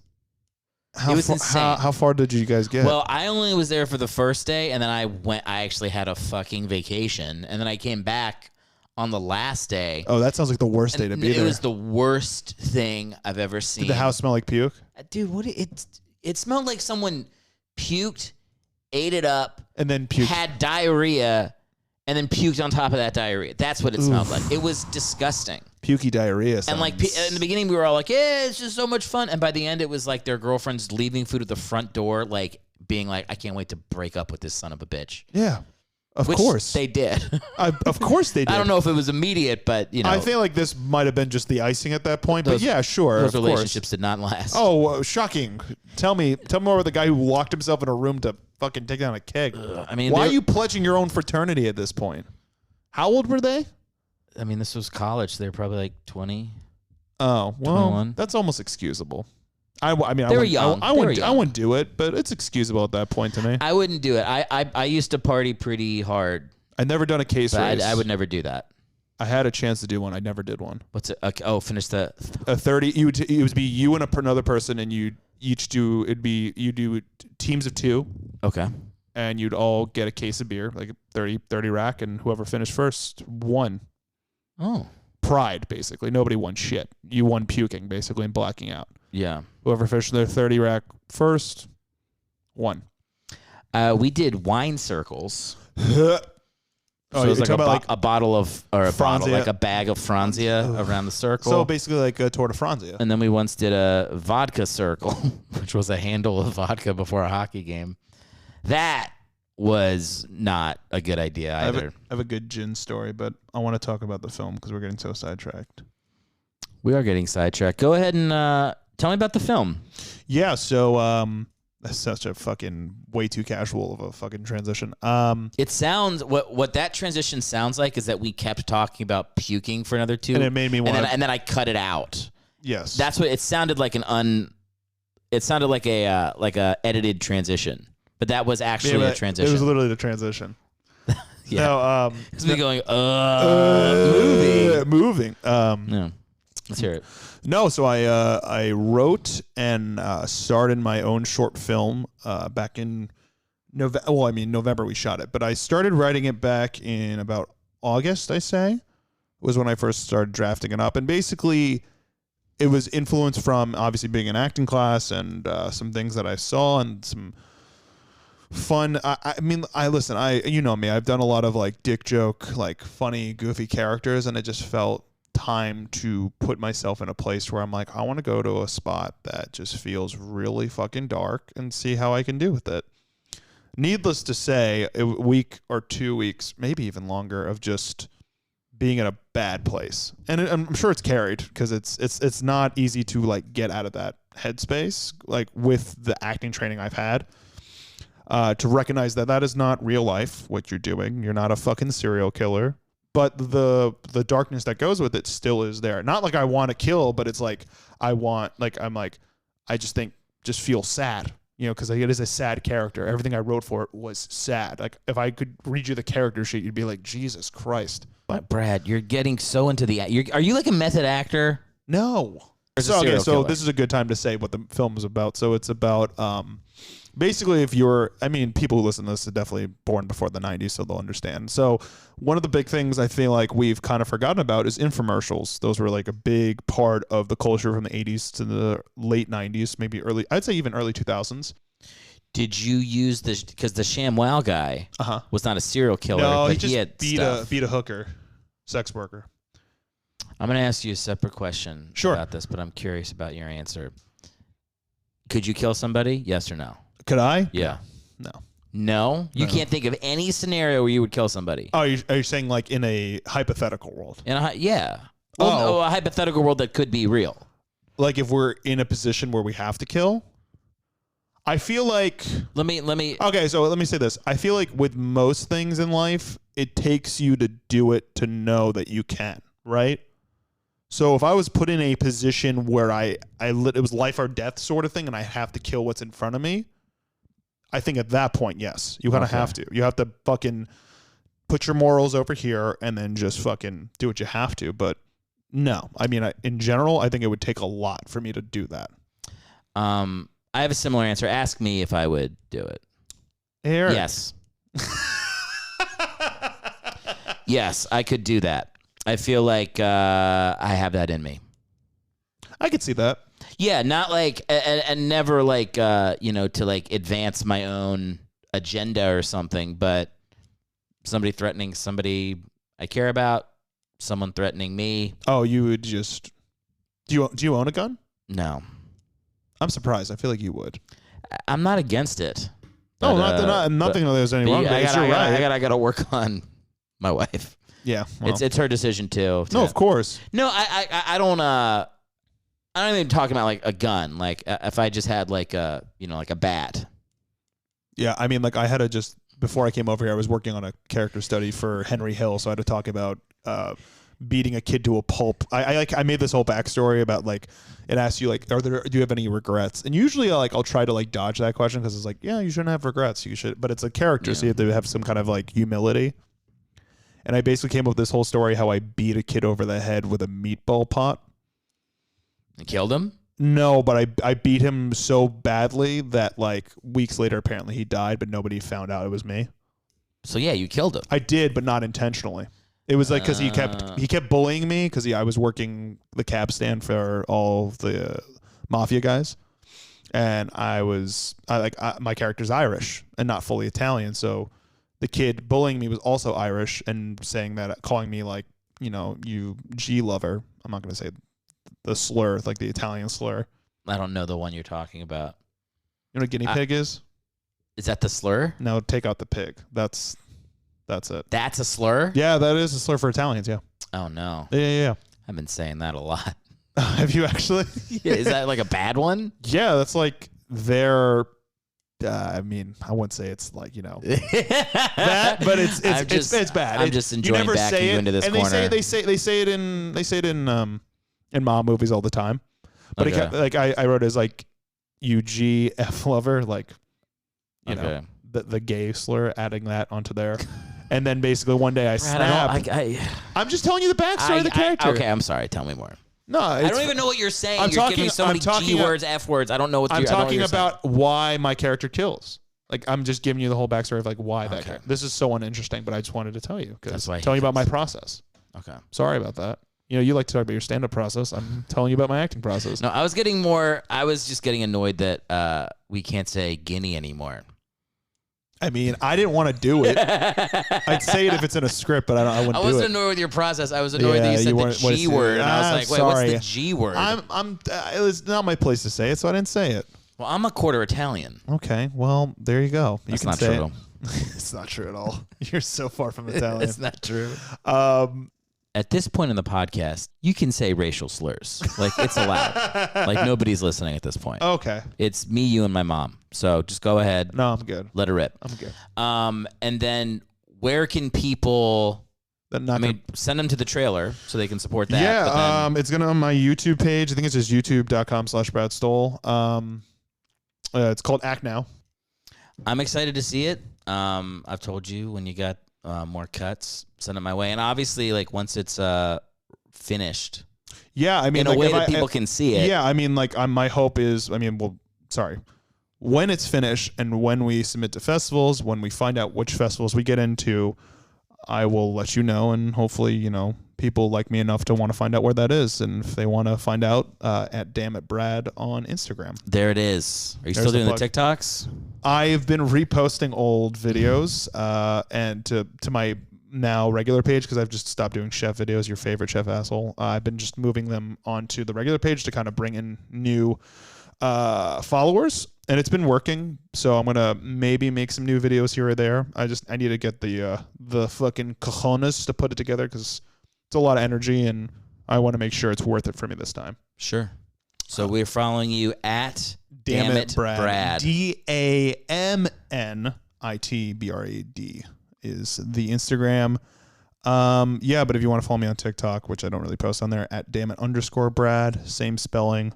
S10: How
S1: it was
S10: far,
S1: insane.
S10: How far did you guys get?
S1: Well, I only was there for the first day, and then I actually had a fucking vacation, and then I came back on the last day.
S10: Oh, that sounds like the worst day to be there.
S1: It was the worst thing I've ever seen.
S10: Did the house smell like puke?
S1: Dude, it smelled like someone puked, ate it up,
S10: and then puked.
S1: Had diarrhea, and then puked on top of that diarrhea. That's what it smelled like. It was disgusting.
S10: Pukey diarrhea.
S1: And like in the beginning, we were all like, "Yeah, it's just so much fun." And by the end, it was like their girlfriends leaving food at the front door, like being like, "I can't wait to break up with this son of a bitch."
S10: Yeah, of
S1: Which
S10: course
S1: they did.
S10: Of course they did.
S1: I don't know if it was immediate, but you know,
S10: I feel like this might have been just the icing at that point. But yeah, sure.
S1: Those
S10: of
S1: relationships
S10: course.
S1: did not last.
S10: Oh, shocking! Tell me more about the guy who locked himself in a room to fucking take down a keg.
S1: I mean,
S10: why are you pledging your own fraternity at this point? How old were they?
S1: I mean, this was college. They were probably like 20.
S10: Oh, well,
S1: 21.
S10: that's almost excusable. I mean,
S1: They were young.
S10: I wouldn't do it, but it's excusable at that point to me.
S1: I wouldn't do it. I used to party pretty hard.
S10: I'd never done a case race.
S1: I would never do that.
S10: I had a chance to do one. I never did one.
S1: What's it? Okay, oh, finish the
S10: a 30. It would be you and another person, and you each do. You do teams of 2.
S1: Okay.
S10: And you'd all get a case of beer, like a 30 rack, and whoever finished first won.
S1: Oh.
S10: Pride, basically. Nobody won shit. You won puking, basically, and blacking out.
S1: Yeah.
S10: Whoever finished their 30 rack first won.
S1: We did wine circles.
S10: Oh,
S1: So it was
S10: you're
S1: like
S10: talking about
S1: a bottle of, or a bottle,
S10: Franzia.
S1: like a bag of Franzia around the circle.
S10: So basically like a Tour de Franzia.
S1: And then we once did a vodka circle, which was a handle of vodka before a hockey game. That was not a good idea either.
S10: I have a good gin story, but I want to talk about the film because we're getting so sidetracked.
S1: We are getting sidetracked. Go ahead and tell me about the film.
S10: Yeah, so that's such a fucking way too casual of a fucking transition.
S1: It sounds what that transition sounds like is that we kept talking about puking for another 2,
S10: and it made me want.
S1: And then I cut it out.
S10: Yes,
S1: that's what it sounded like. It sounded like a edited transition, but that was actually a transition.
S10: It was literally the transition.
S1: Yeah,
S10: no,
S1: it's me going
S10: moving.
S1: No, let's hear it.
S10: No, so I wrote and starred in my own short film back in November. Well, I mean November we shot it, but I started writing it back in about August. I say was when I first started drafting it up, and basically it was influenced from obviously being in acting class and some things that I saw and some fun. I mean, listen. You know me. I've done a lot of like dick joke, like funny, goofy characters, and it just felt time to put myself in a place where I'm like, I want to go to a spot that just feels really fucking dark and see how I can do with it. Needless to say, a week or 2 weeks, maybe even longer, of just being in a bad place, and I'm sure it's carried because it's not easy to like get out of that headspace, like with the acting training I've had. To recognize that is not real life. What you're doing, you're not a fucking serial killer. But the darkness that goes with it still is there. Not like I want to kill, but it's like I just feel sad, because it is a sad character. Everything I wrote for it was sad. Like if I could read you the character sheet, you'd be like, Jesus Christ.
S1: But Brad, you're getting so into the. Are you like a method actor?
S10: No. So this is a good time to say what the film is about. So it's about basically people who listen to this are definitely born before the 90s, so they'll understand. So one of the big things I feel like we've kind of forgotten about is infomercials. Those were like a big part of the culture from the 80s to the late 90s, maybe I'd say even early 2000s.
S1: Did you use this because the ShamWow guy was not a serial killer?
S10: No,
S1: but
S10: he just
S1: had
S10: beat a hooker, sex worker.
S1: I'm going to ask you a separate question about this, but I'm curious about your answer. Could you kill somebody? Yes or no?
S10: Could I?
S1: Yeah.
S10: No.
S1: No? You can't think of any scenario where you would kill somebody.
S10: Oh, are you saying like in a hypothetical world?
S1: Yeah. Well, no, a hypothetical world that could be real.
S10: Like if we're in a position where we have to kill? I feel like...
S1: Let me...
S10: Okay, so let me say this. I feel like with most things in life, it takes you to do it to know that you can, right? So if I was put in a position where it was life or death sort of thing and I have to kill what's in front of me, I think at that point, yes, you kind of have to. You have to fucking put your morals over here and then just fucking do what you have to. But no, I mean, in general, I think it would take a lot for me to do that.
S1: I have a similar answer. Ask me if I would do it.
S10: Erick.
S1: Yes. Yes, I could do that. I feel like I have that in me.
S10: I could see that.
S1: Yeah, not like and never like to like advance my own agenda or something, but somebody threatening somebody I care about, someone threatening me.
S10: Oh, you would just do you own a gun?
S1: No.
S10: I'm surprised. I feel like you would.
S1: I'm not against it.
S10: But, nothing there's any wrong.
S1: I got to work on my wife.
S10: Yeah, well.
S1: It's her decision too.
S10: No, of course.
S1: No, I don't. I don't even talk about like a gun. Like if I just had like a like a bat.
S10: Yeah, I mean, like I had to just before I came over here, I was working on a character study for Henry Hill, so I had to talk about beating a kid to a pulp. I made this whole backstory about like it asks you like, do you have any regrets? And usually I'll try to like dodge that question because it's like, yeah, you shouldn't have regrets. You should, but it's a character, so you have to have some kind of like humility. And I basically came up with this whole story how I beat a kid over the head with a meatball pot.
S1: And killed him?
S10: No, but I beat him so badly that like weeks later apparently he died, but nobody found out it was me.
S1: So yeah, you killed him.
S10: I did, but not intentionally. It was like because he kept bullying me because I was working the cab stand for all the mafia guys, and my character's Irish and not fully Italian, so the kid bullying me was also Irish and saying that, calling me like you G lover. I'm not going to say the slur, like the Italian slur.
S1: I don't know the one you're talking about.
S10: You know what guinea pig is?
S1: Is that the slur?
S10: No, take out the pig. That's it.
S1: That's a slur?
S10: Yeah, that is a slur for Italians, yeah.
S1: Oh, no.
S10: Yeah.
S1: I've been saying that a lot.
S10: Have you actually?
S1: Yeah, is that like a bad one?
S10: Yeah, that's like their... I mean, I wouldn't say it's like, that, but it's bad.
S1: I'm just enjoying backing you into this
S10: and
S1: corner.
S10: They say it in mom movies all the time. But
S1: Okay.
S10: I wrote it as like UGF lover, like know the gay slur, adding that onto there. And then basically one day I snapped. I'm just telling you the backstory of the character.
S1: Okay, I'm sorry. Tell me more.
S10: No,
S1: I don't even know what you're saying. You're giving me so many G words, F words. I don't know what
S10: I'm
S1: you're
S10: talking about. Why my character kills. Like I'm just giving you the whole backstory of like why that character. This is so uninteresting, but I just wanted to tell you because telling you about my process.
S1: Okay,
S10: sorry about that. You like to talk about your stand-up process. I'm telling you about my acting process.
S1: No, I was just getting annoyed that we can't say guinea anymore.
S10: I mean, I didn't want to do it. I'd say it if it's in a script, but I wouldn't do it.
S1: I wasn't annoyed with your process. I was annoyed that you said the G word, and I was like, wait, what's the G word?
S10: It was not my place to say it, so I didn't say it.
S1: Well, I'm a quarter Italian.
S10: Okay, well, there you go.
S1: That's not true.
S10: It's not true at all. You're so far from Italian.
S1: It's not true. At this point in the podcast, you can say racial slurs. Like, it's allowed. Like, nobody's listening at this point.
S10: Okay.
S1: It's me, you, and my mom. So just go ahead.
S10: No, I'm good.
S1: Let her rip.
S10: I'm good.
S1: And then where can people... send them to the trailer so they can support that.
S10: Yeah, it's going to on my YouTube page. I think it's just youtube.com/Brad Stoll. It's called Act Now.
S1: I'm excited to see it. I've told you when you got... more cuts, send it my way. And obviously, like once it's finished,
S10: Yeah, I mean,
S1: in a
S10: like,
S1: way that people can see it.
S10: Yeah, I mean, like, my hope is, when it's finished and when we submit to festivals, when we find out which festivals we get into, I will let you know, and hopefully, you know, people like me enough to want to find out where that is, and if they want to find out, at Damn It Brad on Instagram.
S1: There it is. Are you still doing the TikToks?
S10: I've been reposting old videos, and to my now regular page, because I've just stopped doing chef videos, your favorite chef asshole. I've been just moving them onto the regular page to kind of bring in new followers, and it's been working. So I'm gonna maybe make some new videos here or there. I need to get the fucking cojones to put it together, because it's a lot of energy, and I want to make sure it's worth it for me this time.
S1: Sure. So we're following you at Damn It Brad.
S10: DAMNITBRAD is the Instagram. Yeah, but if you want to follow me on TikTok, which I don't really post on there, at dammit_Brad, same spelling.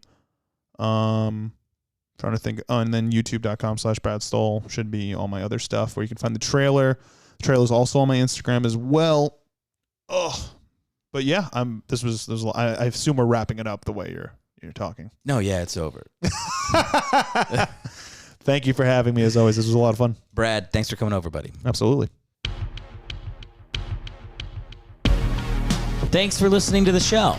S10: Trying to think. Oh, and then youtube.com/Brad Stoll should be all my other stuff where you can find the trailer. The trailer is also on my Instagram as well. Oh, but yeah, I assume we're wrapping it up the way you're talking.
S1: No, yeah, it's over.
S10: Thank you for having me, as always. This was a lot of fun.
S1: Brad, thanks for coming over, buddy.
S10: Absolutely.
S1: Thanks for listening to the show.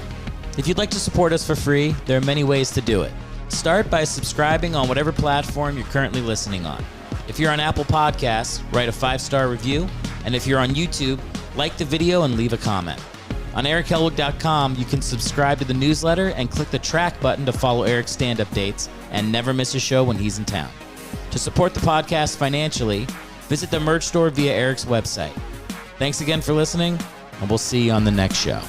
S1: If you'd like to support us for free, there are many ways to do it. Start by subscribing on whatever platform you're currently listening on. If you're on Apple Podcasts, write a 5-star review. And if you're on YouTube, like the video and leave a comment. On ErickHellwig.com, you can subscribe to the newsletter and click the track button to follow Erick's stand-up dates and never miss a show when he's in town. To support the podcast financially, visit the merch store via Erick's website. Thanks again for listening, and we'll see you on the next show.